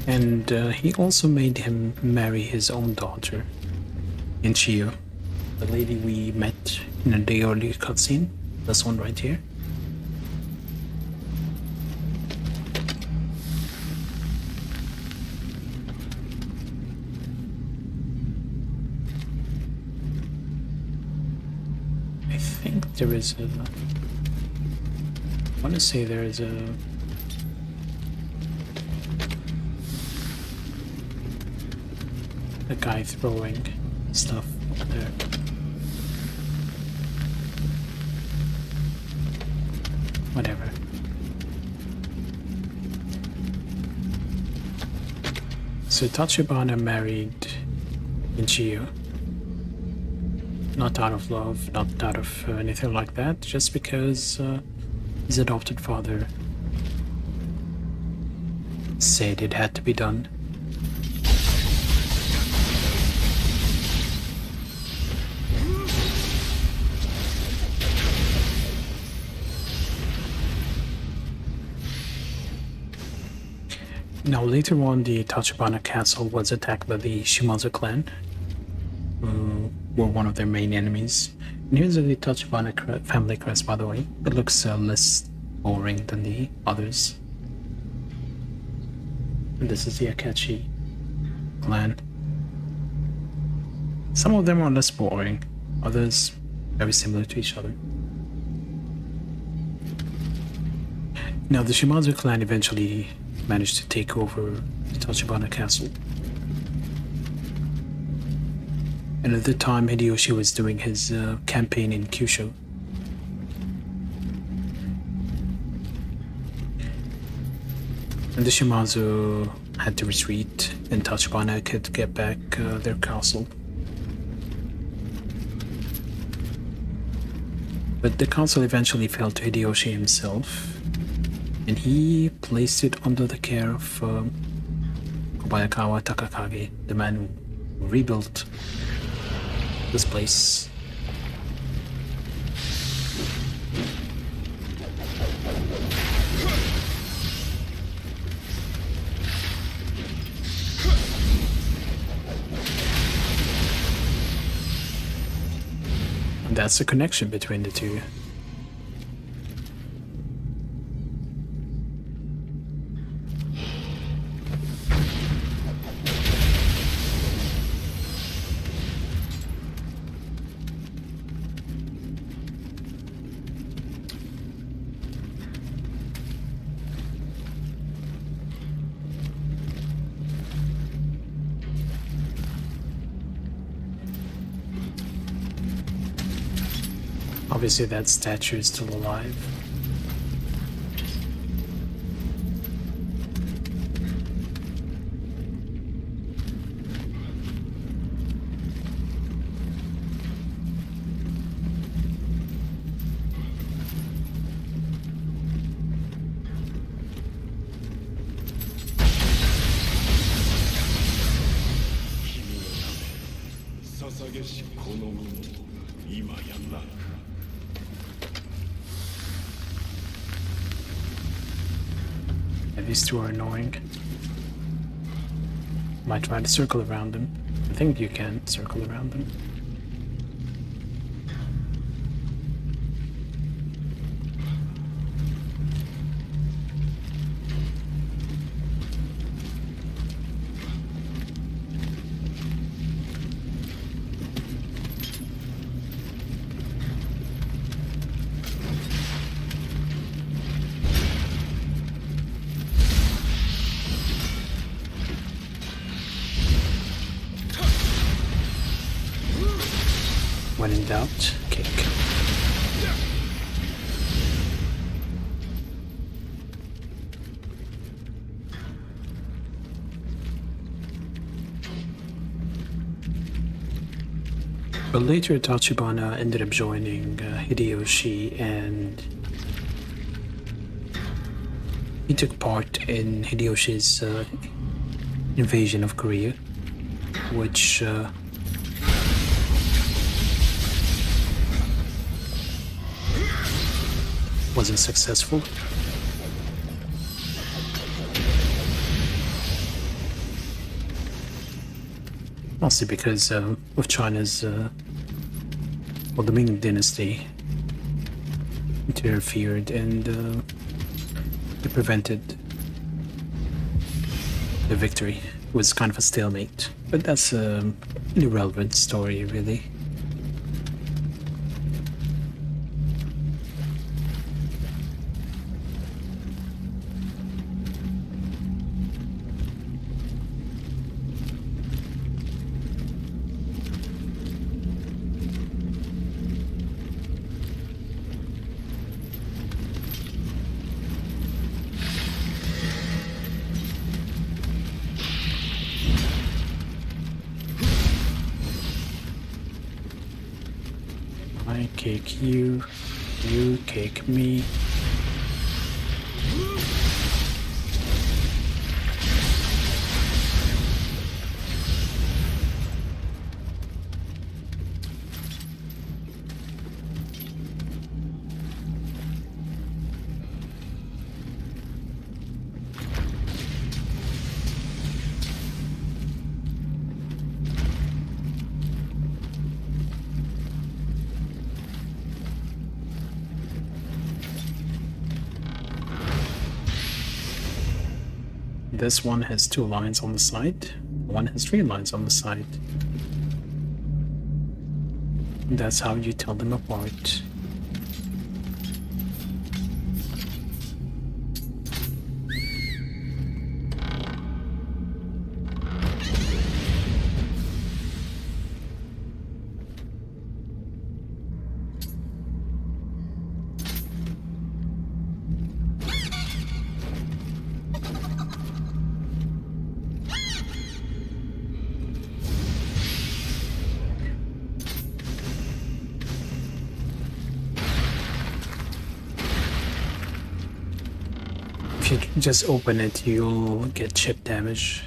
Speaker 1: And he also made him marry his own daughter, Nioh, the lady we met in the early cutscene. This one right here. I think there is a... I want to say there is a... a guy throwing stuff up there. Whatever. So Tachibana married Nioh. Not out of love, not out of anything like that, just because his adopted father said it had to be done. Now later on, the Tachibana castle was attacked by the Shimazu clan, who were one of their main enemies. And here's the Tachibana family crest, by the way. It looks less boring than the others. And this is the Akachi clan. Some of them are less boring, others very similar to each other. Now the Shimazu clan eventually managed to take over the Tachibana castle. And at the time, Hideyoshi was doing his campaign in Kyushu. And the Shimazu had to retreat, and Tachibana could get back their castle. But the castle eventually fell to Hideyoshi himself, and he placed it under the care of Kobayakawa Takakage, the man who rebuilt this place. And that's the connection between the two. Obviously that statue is still alive. These two are annoying. Might try to circle around them. I think you can circle around them. When in doubt, kick. But later Tachibana ended up joining Hideyoshi, and he took part in Hideyoshi's invasion of Korea, which wasn't successful. Mostly because of China's, well, the Ming Dynasty interfered and it prevented the victory. It was kind of a stalemate, but that's an irrelevant story, really. I kick you, you kick me. This one has 2 lines on the side, one has 3 lines on the side. That's how you tell them apart. If you just open it, you'll get chip damage.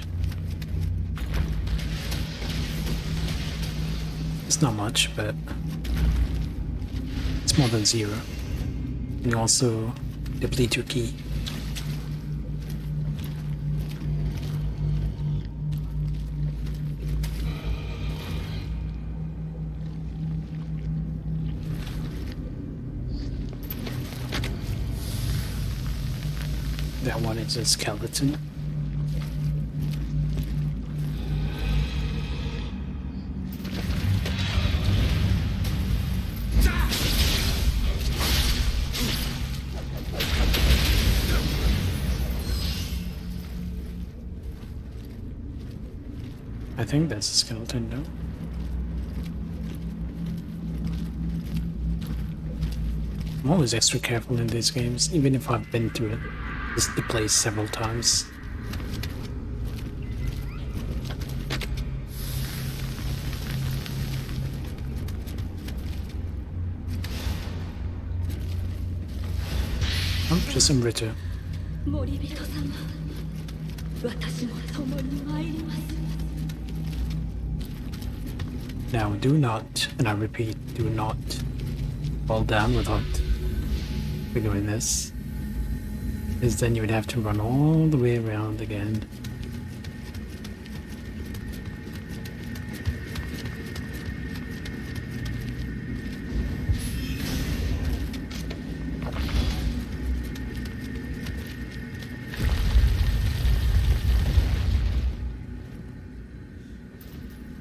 Speaker 1: It's not much, but it's more than 0. And you also deplete your key. That one is a skeleton. I think that's a skeleton, no? I'm always extra careful in these games, even if I've been through the place several times. Oh, just some Ritter. Now do not, and I repeat, do not fall down without figuring this. Because then you would have to run all the way around again.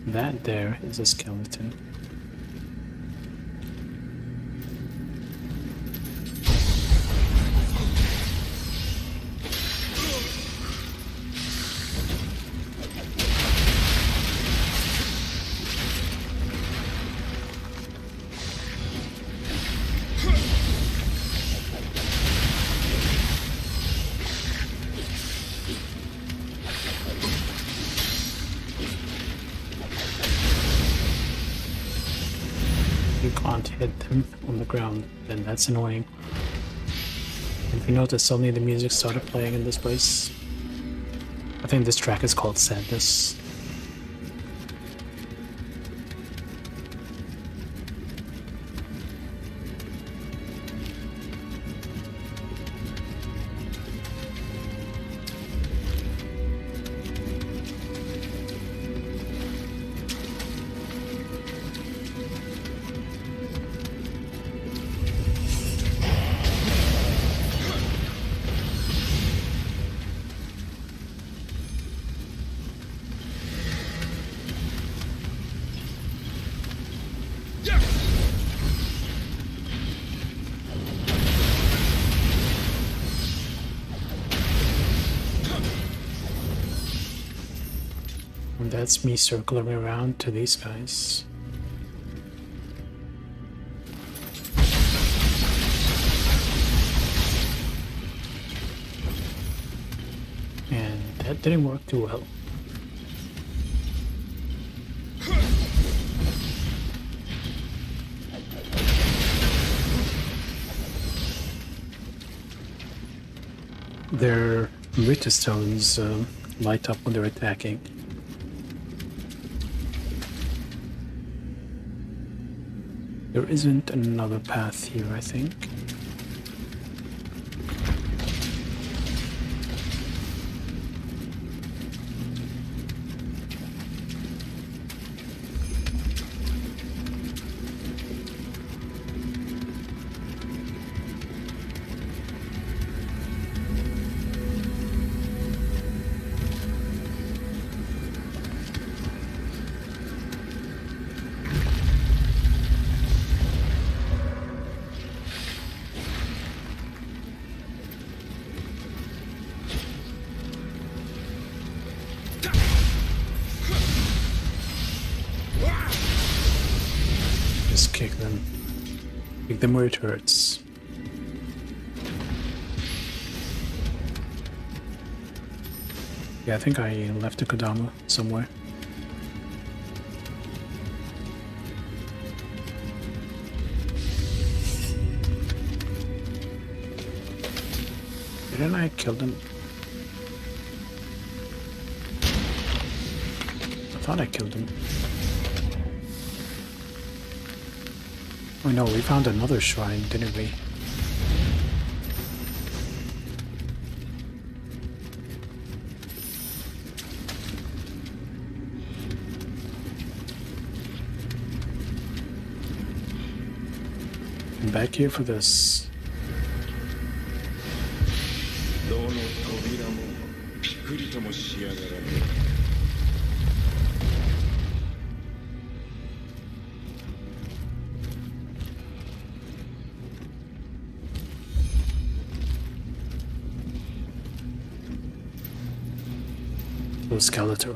Speaker 1: That there is a skeleton. can't hit them on the ground, then that's annoying. And if you notice, suddenly the music started playing in this place. I think this track is called Sadness. And that's me circling around to these guys. And that didn't work too well. Their Rita stones light up when they're attacking. There isn't another path here, I think. Just kick them. Kick them where it hurts. Yeah, I think I left the Kodama somewhere. Didn't I kill them? I thought I killed them. Oh no, we found another shrine, didn't we? I'm back here for this.
Speaker 4: どの扉もピクリともしやがらぬ。
Speaker 1: Skeletor.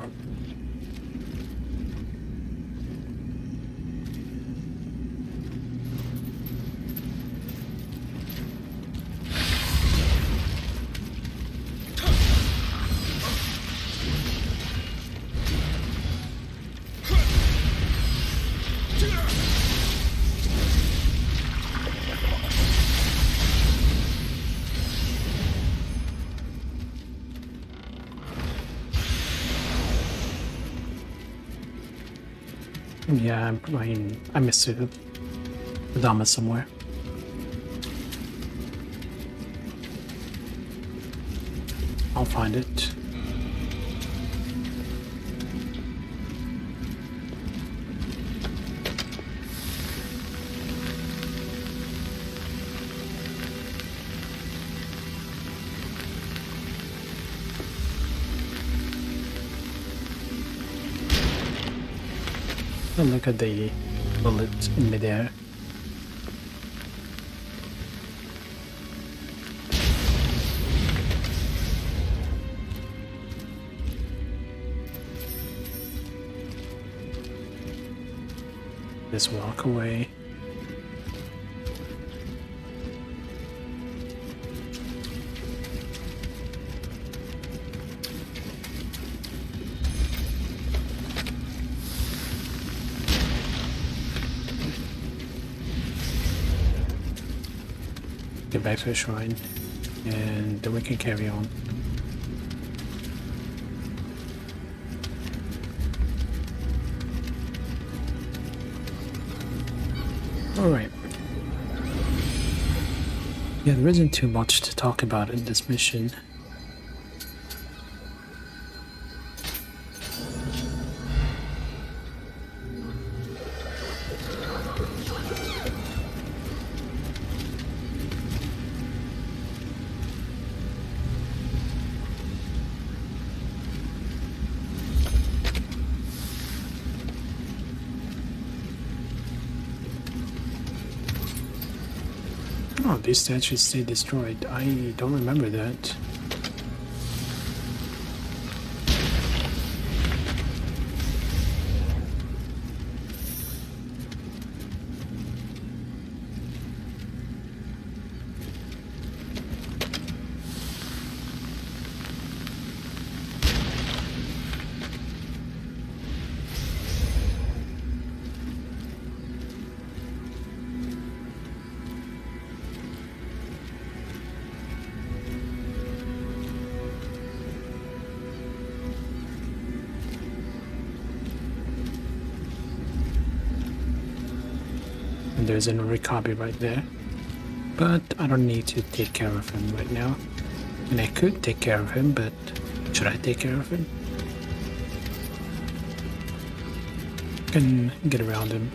Speaker 1: Yeah, I missed it. The Dama somewhere. I'll find it. Oh, look at the bullet in midair. Just walk away. get back to the shrine, and then we can carry on. Alright. Yeah, there isn't too much to talk about in this mission. Oh, these statues stay destroyed. I don't remember that. And there's an Orikabe right there. But I don't need to take care of him right now. And I could take care of him, but should I take care of him? Can get around him.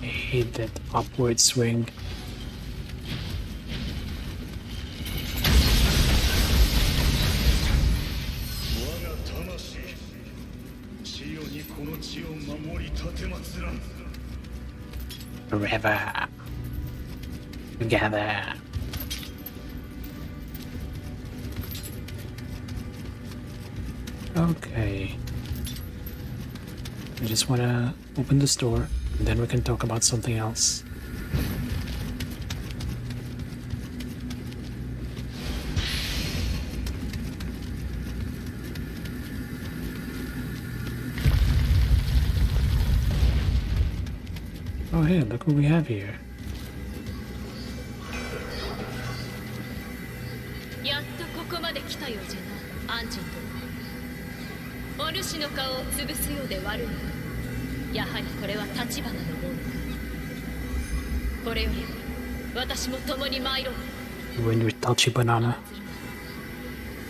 Speaker 1: I hate that upward swing. Forever together. Okay. I just want to open this door, and then we can talk about something else. Oh hey, look what we have here.
Speaker 6: やっとここまで来たようじゃな、アンジェント。お主の顔を潰すようで悪いが、やはりこれは立花のものだ。これより私も共に参ろう。
Speaker 1: When you touchy banana.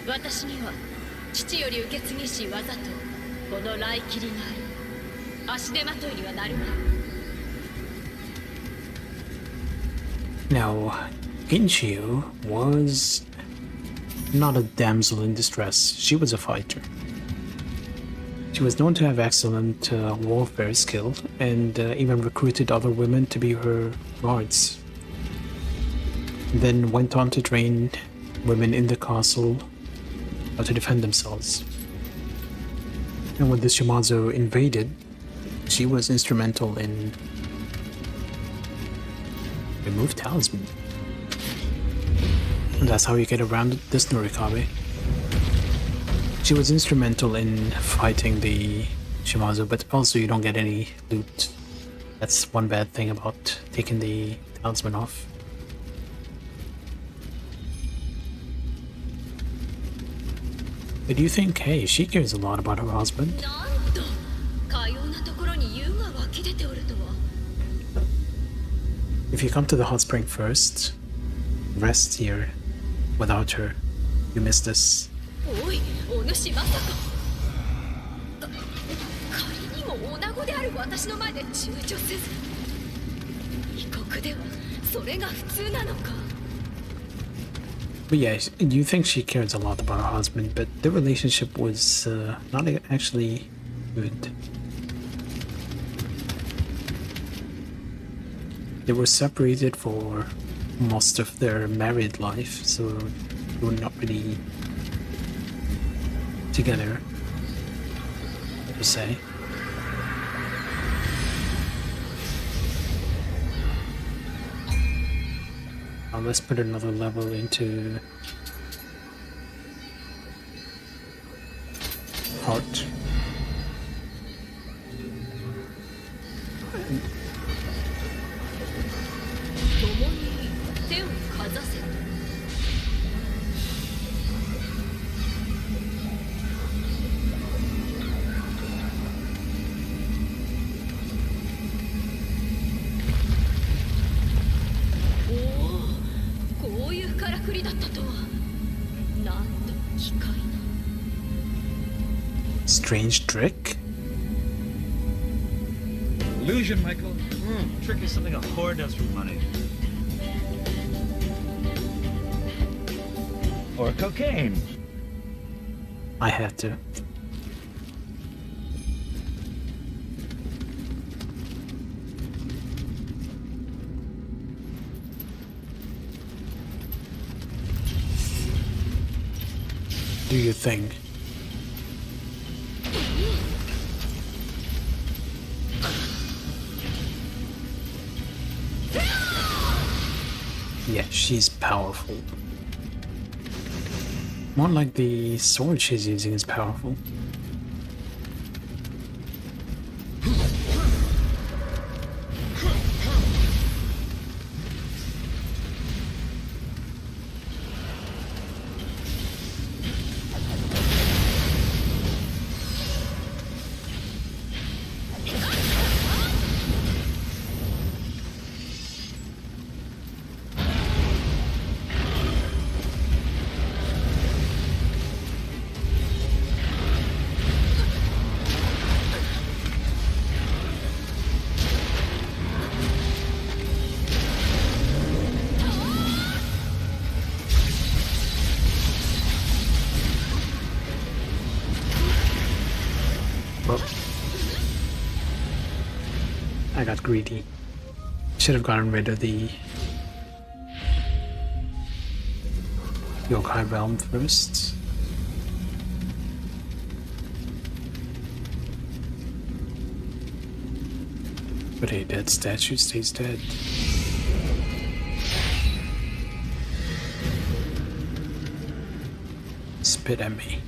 Speaker 6: 私には父より受け継ぎし技とこの雷切りがある。足手まといにはなるまい。
Speaker 1: Now, Inchio was not a damsel in distress. She was a fighter. She was known to have excellent warfare skill and even recruited other women to be her guards. Then went on to train women in the castle how to defend themselves. And when the Shimazu invaded, she was instrumental in remove talisman. And that's how you get around this Norikabe. She was instrumental in fighting the Shimazu, but also you don't get any loot. That's one bad thing about taking the talisman off. But do you think, hey, she cares a lot about her husband?
Speaker 6: なんとかようなところに湯が湧き出ておるとは。
Speaker 1: If you come to the hot spring first, rest here without her. You miss this.
Speaker 6: おい、お主まさか。仮にも女子である私の前で躊躇せず。異国ではそれが普通なのか。
Speaker 1: But yeah, you think she cares a lot about her husband, but the relationship was not actually good. They were separated for most of their married life, so they were not really together, per se. Now let's put another level into heart. Strange trick?
Speaker 7: Illusion, Michael. Trick is something a whore does for money. Or cocaine.
Speaker 1: I had to. Do you think? Yeah, she's powerful. More like the sword she's using is powerful. Well, I got greedy. Should have gotten rid of the yokai realm first. But a dead statue stays dead. Spit at me.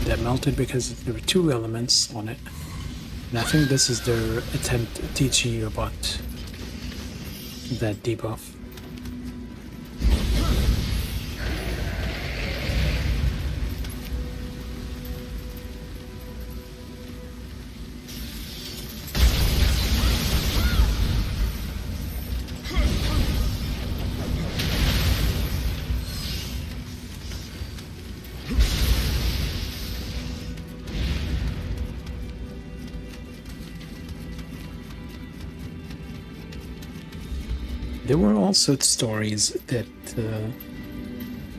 Speaker 1: That melted because there were two elements on it. And I think this is their attempt at teaching you about that debuff. There were also stories that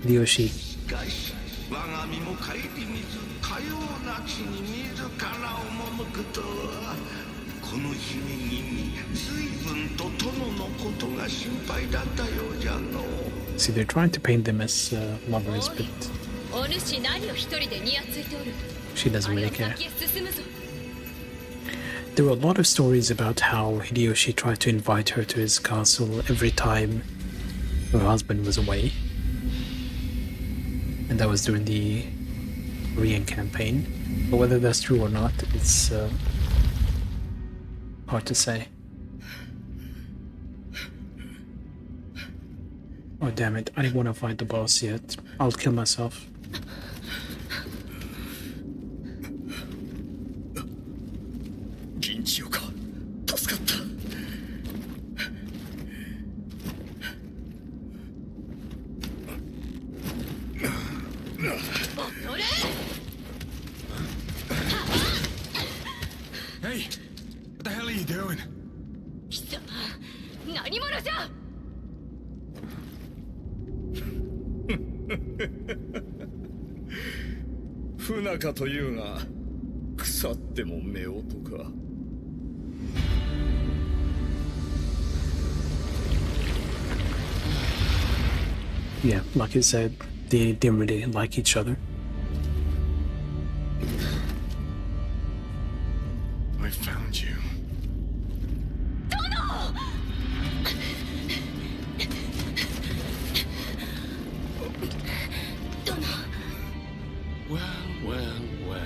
Speaker 1: Ryoshi
Speaker 3: しかし我が身も顧みずかような地に自ら赴くとはこの姫君随分と殿のことが心配だったようじゃの
Speaker 1: See, they're trying to paint them as lovers, but
Speaker 6: お主何を一人でニヤついておる
Speaker 1: she doesn't really care.
Speaker 6: 先へ進むぞ
Speaker 1: There were a lot of stories about how Hideyoshi tried to invite her to his castle every time her husband was away. And that was during the Korean campaign. But whether that's true or not, it's hard to say. Oh damn it, I didn't want to fight the boss yet. I'll kill myself.
Speaker 6: それ
Speaker 2: Hey! What the hell are you doing?
Speaker 6: 貴様何者じゃ。
Speaker 4: 不仲というが腐っても夫婦か。
Speaker 1: Yeah, like I said, they didn't really like each other.
Speaker 2: I found you.
Speaker 8: Well,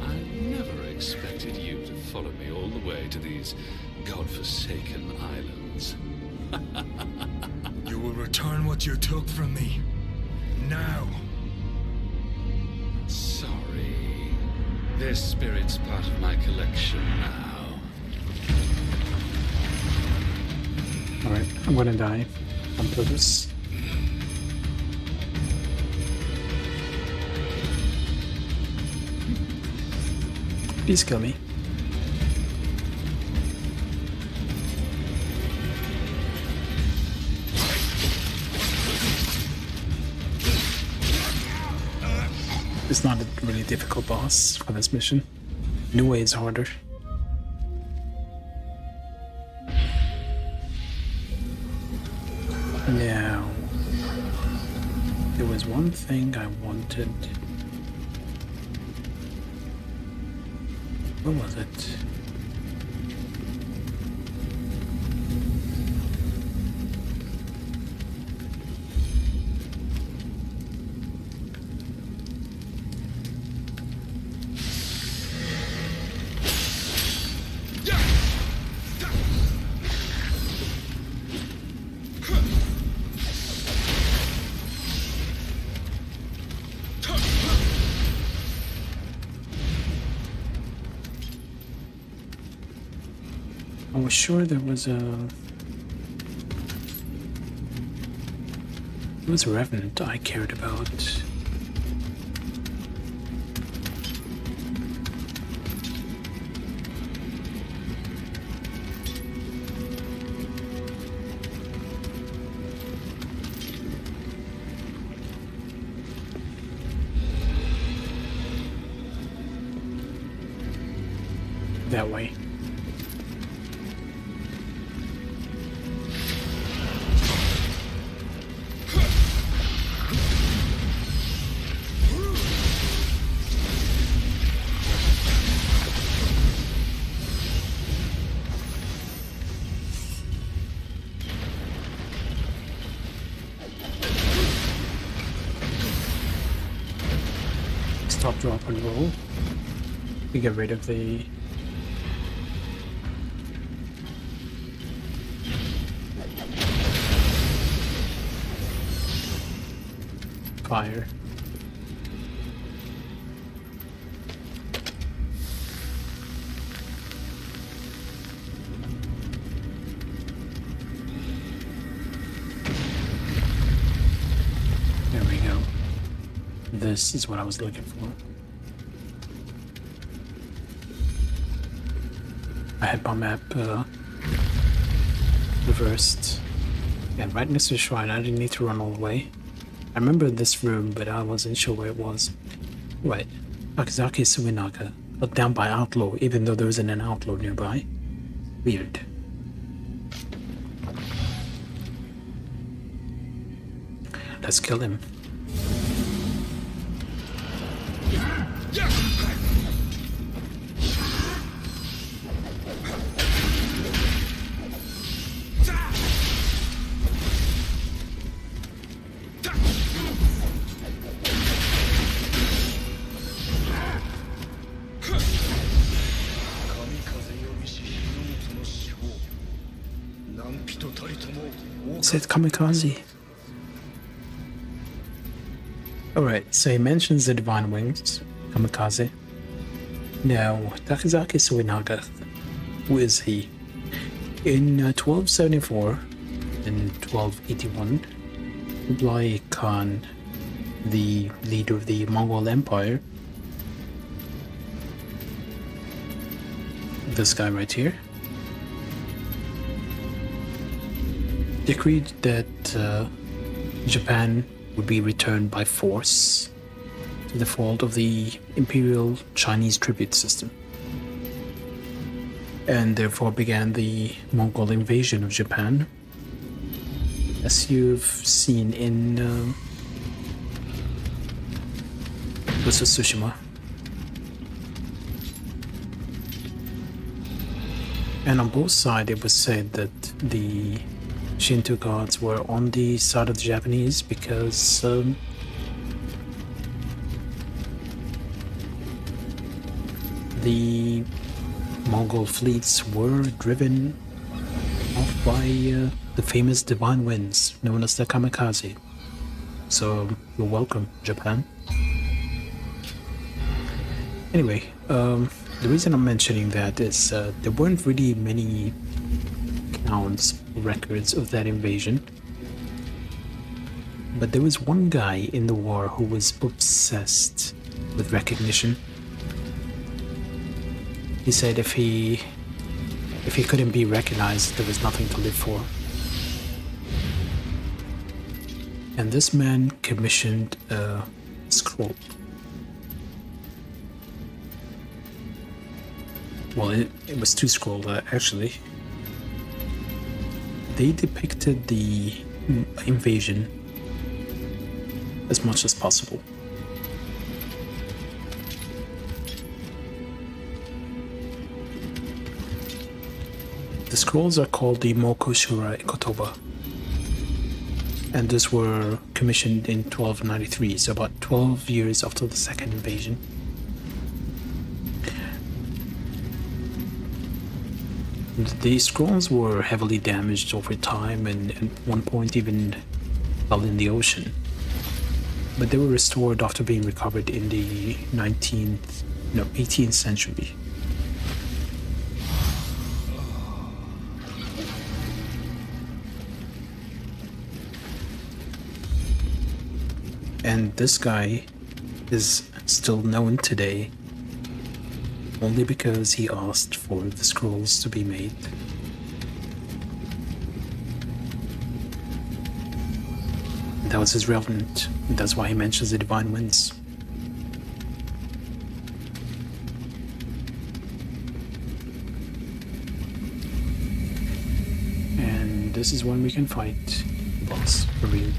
Speaker 8: I never expected you to follow me all the way to these godforsaken islands.
Speaker 2: You will return what you took from me. Now.
Speaker 8: Sorry. This spirit's part of my collection now.
Speaker 1: Alright, I'm gonna die on purpose. Please kill me. It's not a really difficult boss for this mission. New Way is harder. Now, there was one thing I wanted. What was it? I was sure there was a revenant I cared about. That way. Stop, drop, and roll. We get rid of the fire. There we go. This is what I was looking for. I had my map reversed. Yeah, right next to the shrine. I didn't need to run all the way. I remember this room, but I wasn't sure where it was. Right. Takazaki Suminaga, but down by Outlaw, even though there isn't an Outlaw nearby. Weird. Let's kill him. It said kamikaze. Alright, so he mentions the Divine Wings, kamikaze. Now, Takazaki Suinaga, who is he? In 1274 and 1281, Kublai Khan the leader of the Mongol Empire, this guy right here, decreed that Japan would be returned by force to the fold of the imperial Chinese tribute system, and therefore began the Mongol invasion of Japan, as you've seen in Ghost of Tsushima. And on both sides it was said that the Shinto gods were on the side of the Japanese because the Mongol fleets were driven off by the famous divine winds known as the kamikaze. So you're welcome, Japan. Anyway, the reason I'm mentioning that is there weren't really many accounts, records of that invasion. But there was one guy in the war who was obsessed with recognition. He said if he couldn't be recognized, there was nothing to live for. And this man commissioned a scroll. Well, it was two scrolls actually. They depicted the invasion as much as possible. The scrolls are called the Mokoshura Ikotoba, and these were commissioned in 1293, so about 12 years after the second invasion. The scrolls were heavily damaged over time and at one point even fell in the ocean. But they were restored after being recovered in the 18th century. And this guy is still known today only because he asked for the scrolls to be made. And that was his revenant. That's why he mentions the divine winds. And this is when we can fight the boss for real.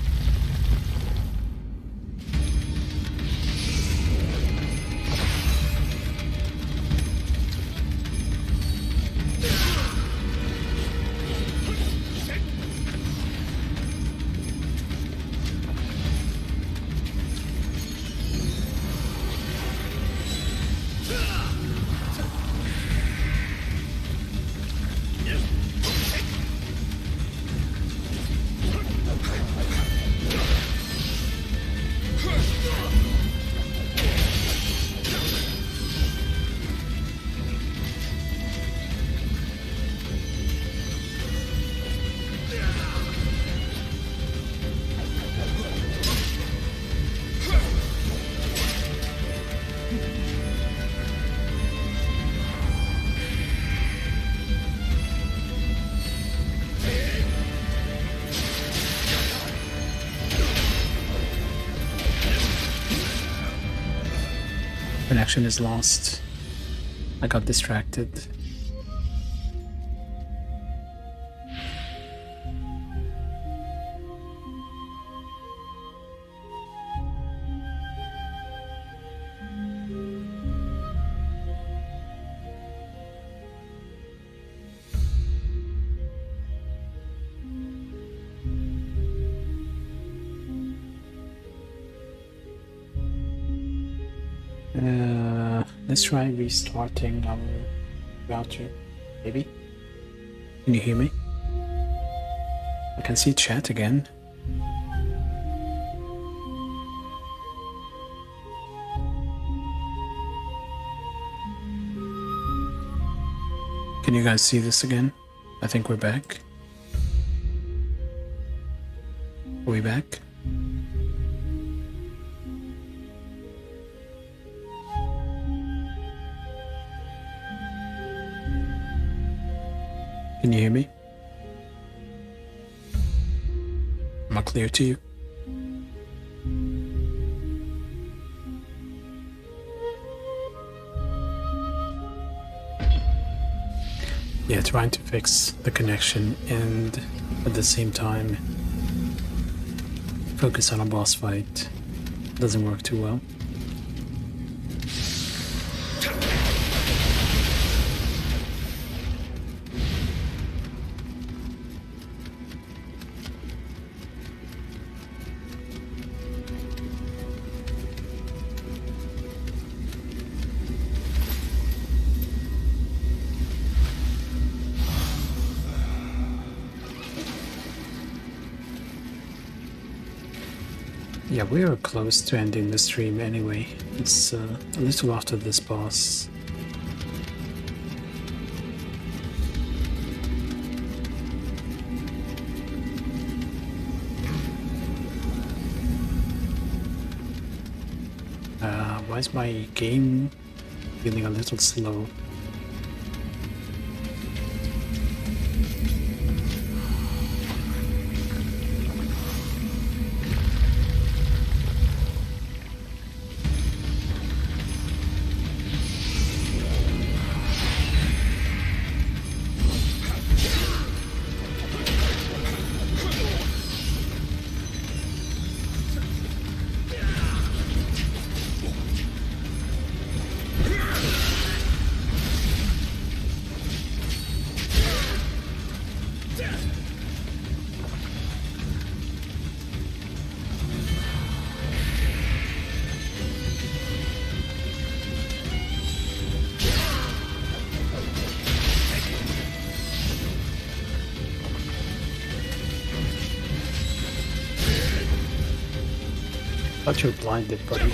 Speaker 1: Connection is lost. I got distracted. Let's try restarting our router, maybe? Can you hear me? I can see chat again. Can you guys see this again? I think we're back. Are we back? Can you hear me? Am I clear to you? Yeah, trying to fix the connection and at the same time focus on a boss fight doesn't work too well. Yeah, we are close to ending the stream anyway. It's a little after this boss. Why is my game feeling a little slow? Thought you were blinded, buddy.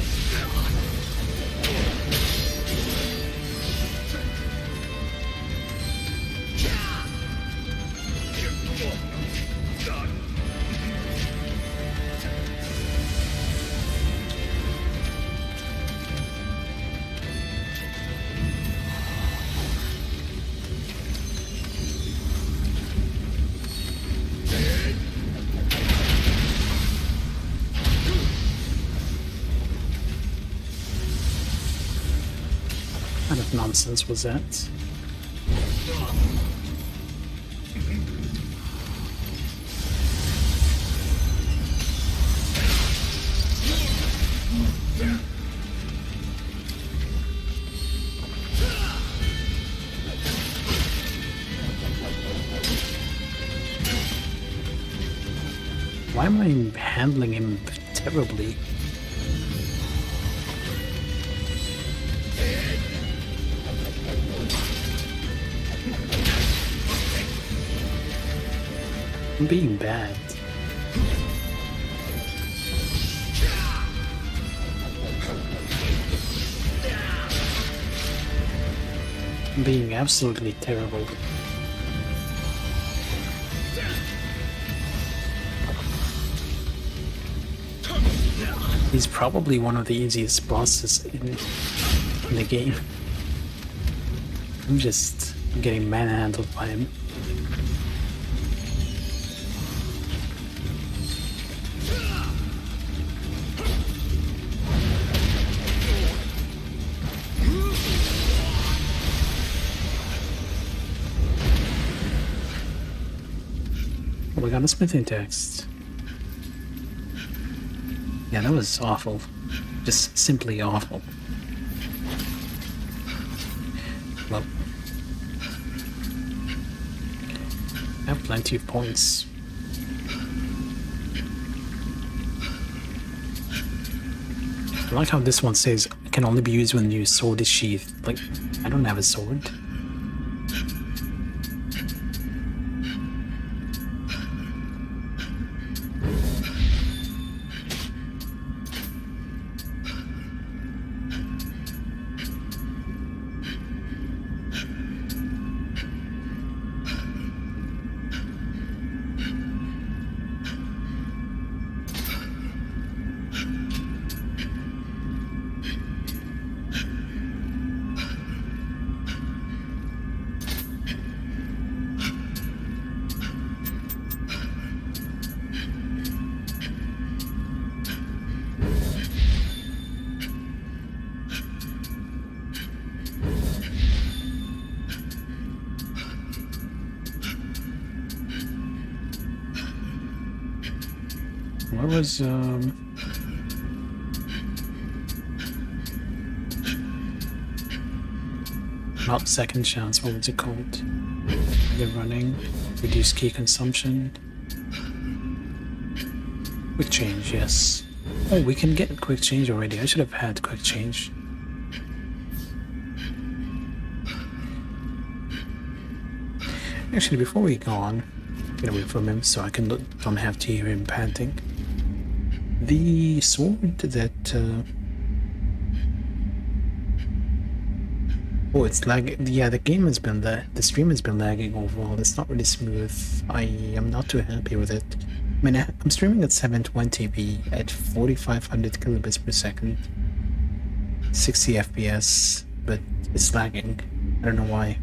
Speaker 1: What kind of nonsense was that? Why am I handling him terribly? I'm being bad. I'm being absolutely terrible. He's probably one of the easiest bosses in the game. I'm just getting manhandled by him. Oh, we got a smithing text. Yeah, that was awful. Just simply awful. Well, I have plenty of points. I like how this one says it can only be used when your sword is sheathed. Like, I don't have a sword. What was not second chance, what was it called? The running, reduce key consumption. Quick change, yes. Oh, we can get quick change already. I should have had quick change. Actually, before we go on, get away from him so I don't have to hear him panting. The sword that oh, it's lagging. Yeah, the game has been the stream has been lagging overall. It's not really smooth. I am not too happy with it. I mean, I'm streaming at 720p at 4500 kilobits per second, 60 FPS, but it's lagging. I don't know why.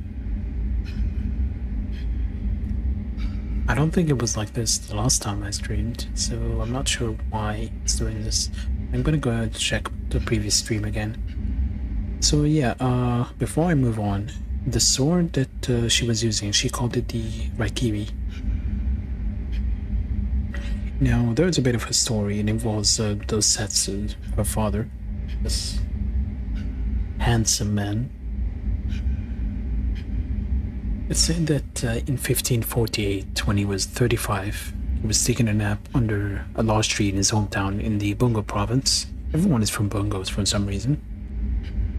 Speaker 1: I don't think it was like this the last time I streamed, so I'm not sure why it's doing this. I'm gonna go and check the previous stream again. So yeah, before I move on, the sword that she was using, she called it the Raikiri. Now, there's a bit of a story. It involves those Setsu, her father, this handsome man. It's said that in 1548, when he was 35, he was taking a nap under a large tree in his hometown in the Bungo province. Everyone is from Bungos for some reason.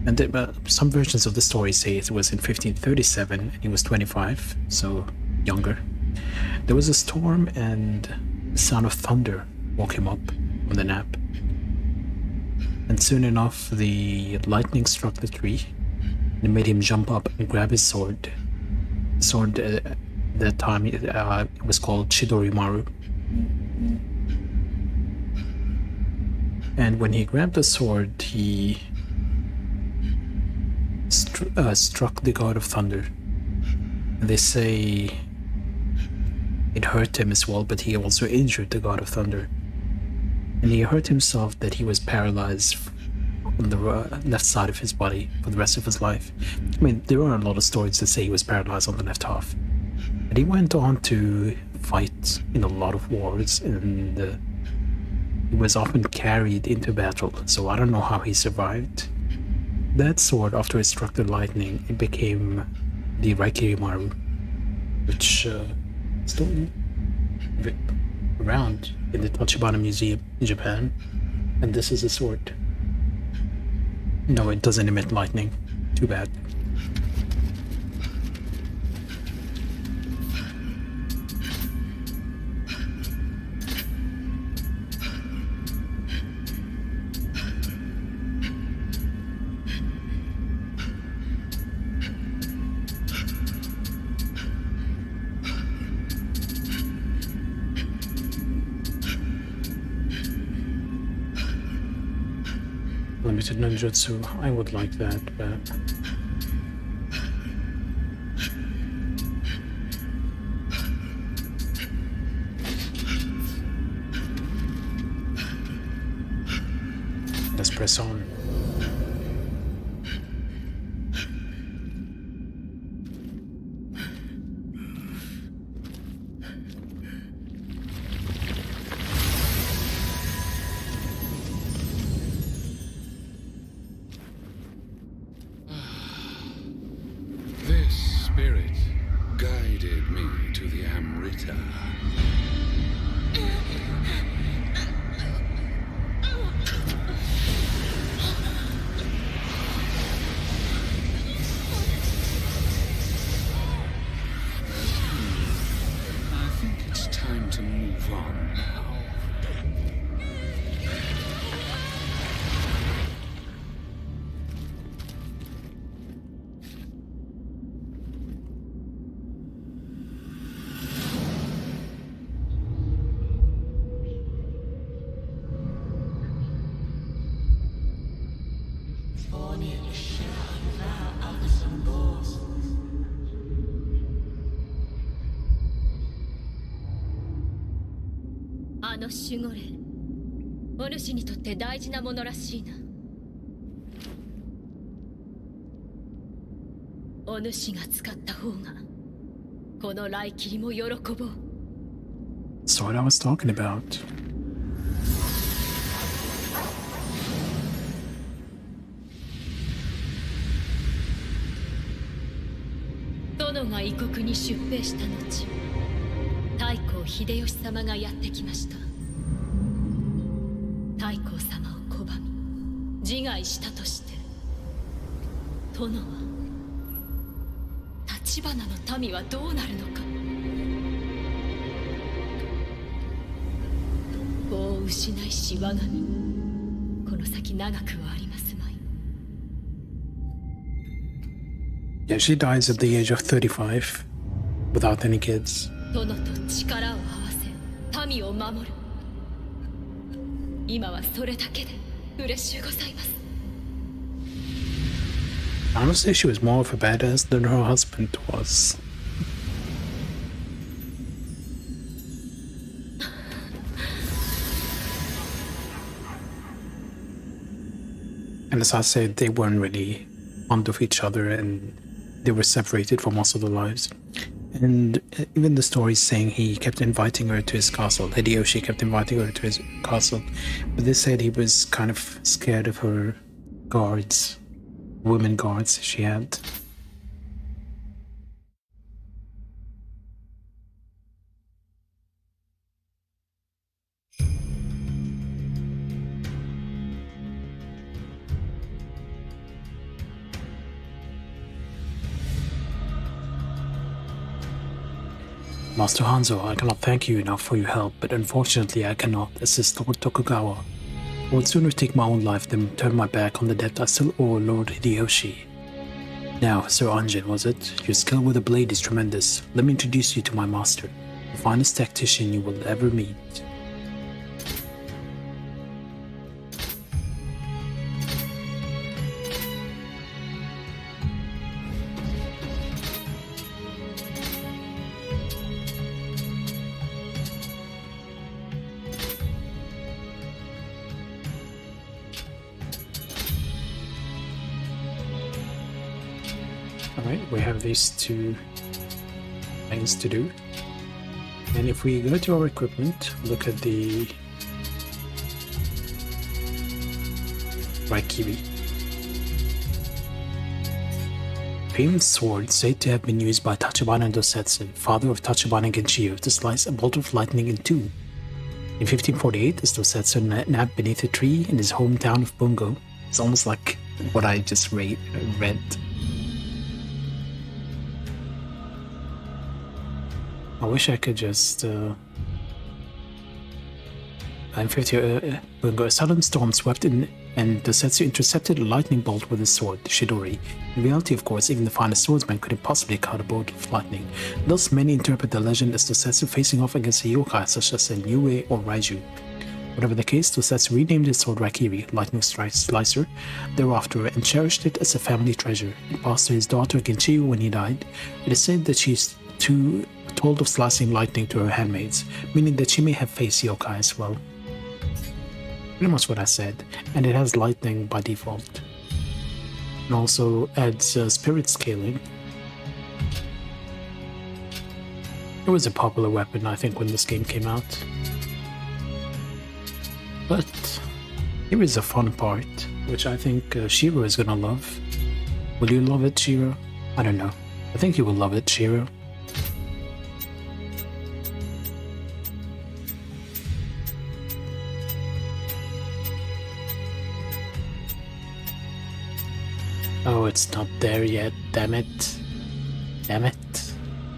Speaker 1: And some versions of the story say it was in 1537 and he was 25, so younger. There was a storm and the sound of thunder woke him up from the nap. And soon enough, the lightning struck the tree and made him jump up and grab his sword. The sword at that time it was called Chidorimaru. And when he grabbed the sword, he struck the god of thunder. And they say it hurt him as well, but he also injured the god of thunder. And he hurt himself that he was paralyzed on the left side of his body for the rest of his life. I mean, there are a lot of stories that say he was paralyzed on the left half. And he went on to fight in a lot of wars, and he was often carried into battle, so I don't know how he survived. That sword, after it struck the lightning, it became the Raikiri Maru, which still around in the Tachibana Museum in Japan. And this is a sword. No, it doesn't emit lightning. Too bad. Limited ninjutsu, I would like that, but let's press on.
Speaker 6: あの守護霊、お主にとって大事なものらしいな。お主が使った方がこの来霧も喜ぼう。
Speaker 1: That's what I was talking about.
Speaker 6: 殿が異国に出兵した後、太閤秀吉様がやってきました。太閤様を拒み自害したとして、殿は橘の民はどうなるのか。子を失いし我が身、この先長くはありますまい。
Speaker 1: Yeah, she dies at the age of 35 without any kids.
Speaker 6: 殿と力を合わせ民を守る。今はそれだけで嬉しゅうございます。
Speaker 1: Honestly, she was more of a badass than her husband was. And as I said, they weren't really fond of each other and they were separated for most of their lives. And even the stories saying he kept inviting her to his castle. Hideyoshi kept inviting her to his castle. But they said he was kind of scared of her guards, women guards she had. Master Hanzo, I cannot thank you enough for your help, but unfortunately I cannot assist Lord Tokugawa. I would sooner take my own life than turn my back on the debt I still owe Lord Hideyoshi. Now, Sir Anjin, was it? Your skill with a blade is tremendous. Let me introduce you to my master, the finest tactician you will ever meet. Alright, we have these two things to do. And if we go to our equipment, look at the Raikiri. Famous sword said to have been used by Tachibana Dosetsu, father of Tachibana Genshio, to slice a bolt of lightning in two. In 1548, as Dosetsu napped beneath a tree in his hometown of Bungo. It's almost like what I just read. I wish I could just, in 50, a sudden storm swept in and Dosetsu intercepted a lightning bolt with his sword, Shidori. In reality, of course, even the finest swordsman couldn't possibly cut a bolt of lightning. Thus, many interpret the legend as Dosetsu facing off against a yokai such as a Nioh or Raiju. Whatever the case, Dosetsu renamed his sword Raikiri, Lightning Slicer, thereafter and cherished it as a family treasure. It passed to his daughter Genshio when he died. It is said that she's told of slicing lightning to her handmaids, meaning that she may have faced yokai as well. Pretty much what I said, and it has lightning by default. And also adds spirit scaling. It was a popular weapon, I think, when this game came out. But here is a fun part, which I think Shiro is gonna love. Will you love it, Shiro? I don't know. I think you will love it, Shiro. Oh, it's not there yet, damn it. Damn it.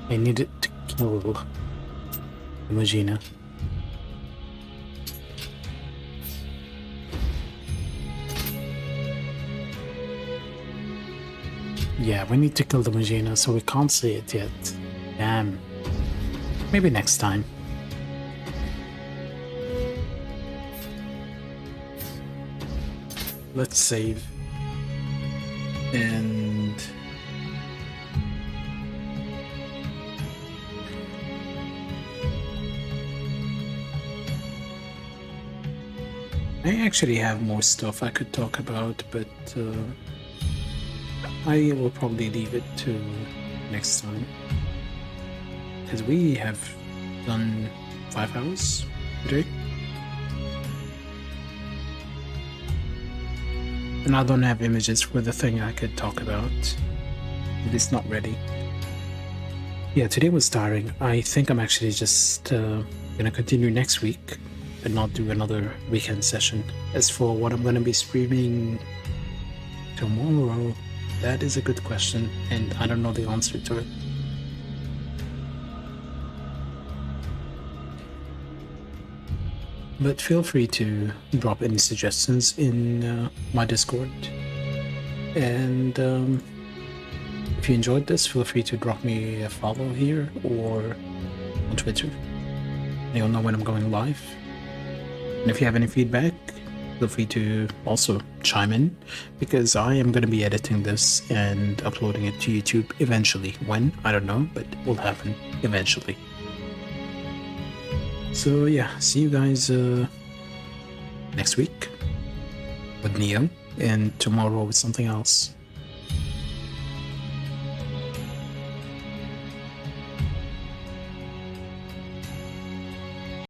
Speaker 1: I needed to kill Imogina. Yeah, we need to kill the Imogina, so we can't see it yet. Damn. Maybe next time. Let's save. And I actually have more stuff I could talk about, but I will probably leave it to next time, because we have done 5 hours today. And I don't have images for the thing I could talk about. It is not ready. yeah, today was tiring. I think I'm actually just gonna continue next week and not do another weekend session. As for what I'm gonna be streaming tomorrow, that is a good question, and I don't know the answer to it. But feel free to drop any suggestions in my Discord. And if you enjoyed this, feel free to drop me a follow here or on Twitter. You'll know when I'm going live. And if you have any feedback, feel free to also chime in, because I am going to be editing this and uploading it to YouTube eventually. When? I don't know, but it will happen eventually. So yeah, see you guys next week with Nioh, and tomorrow with something else.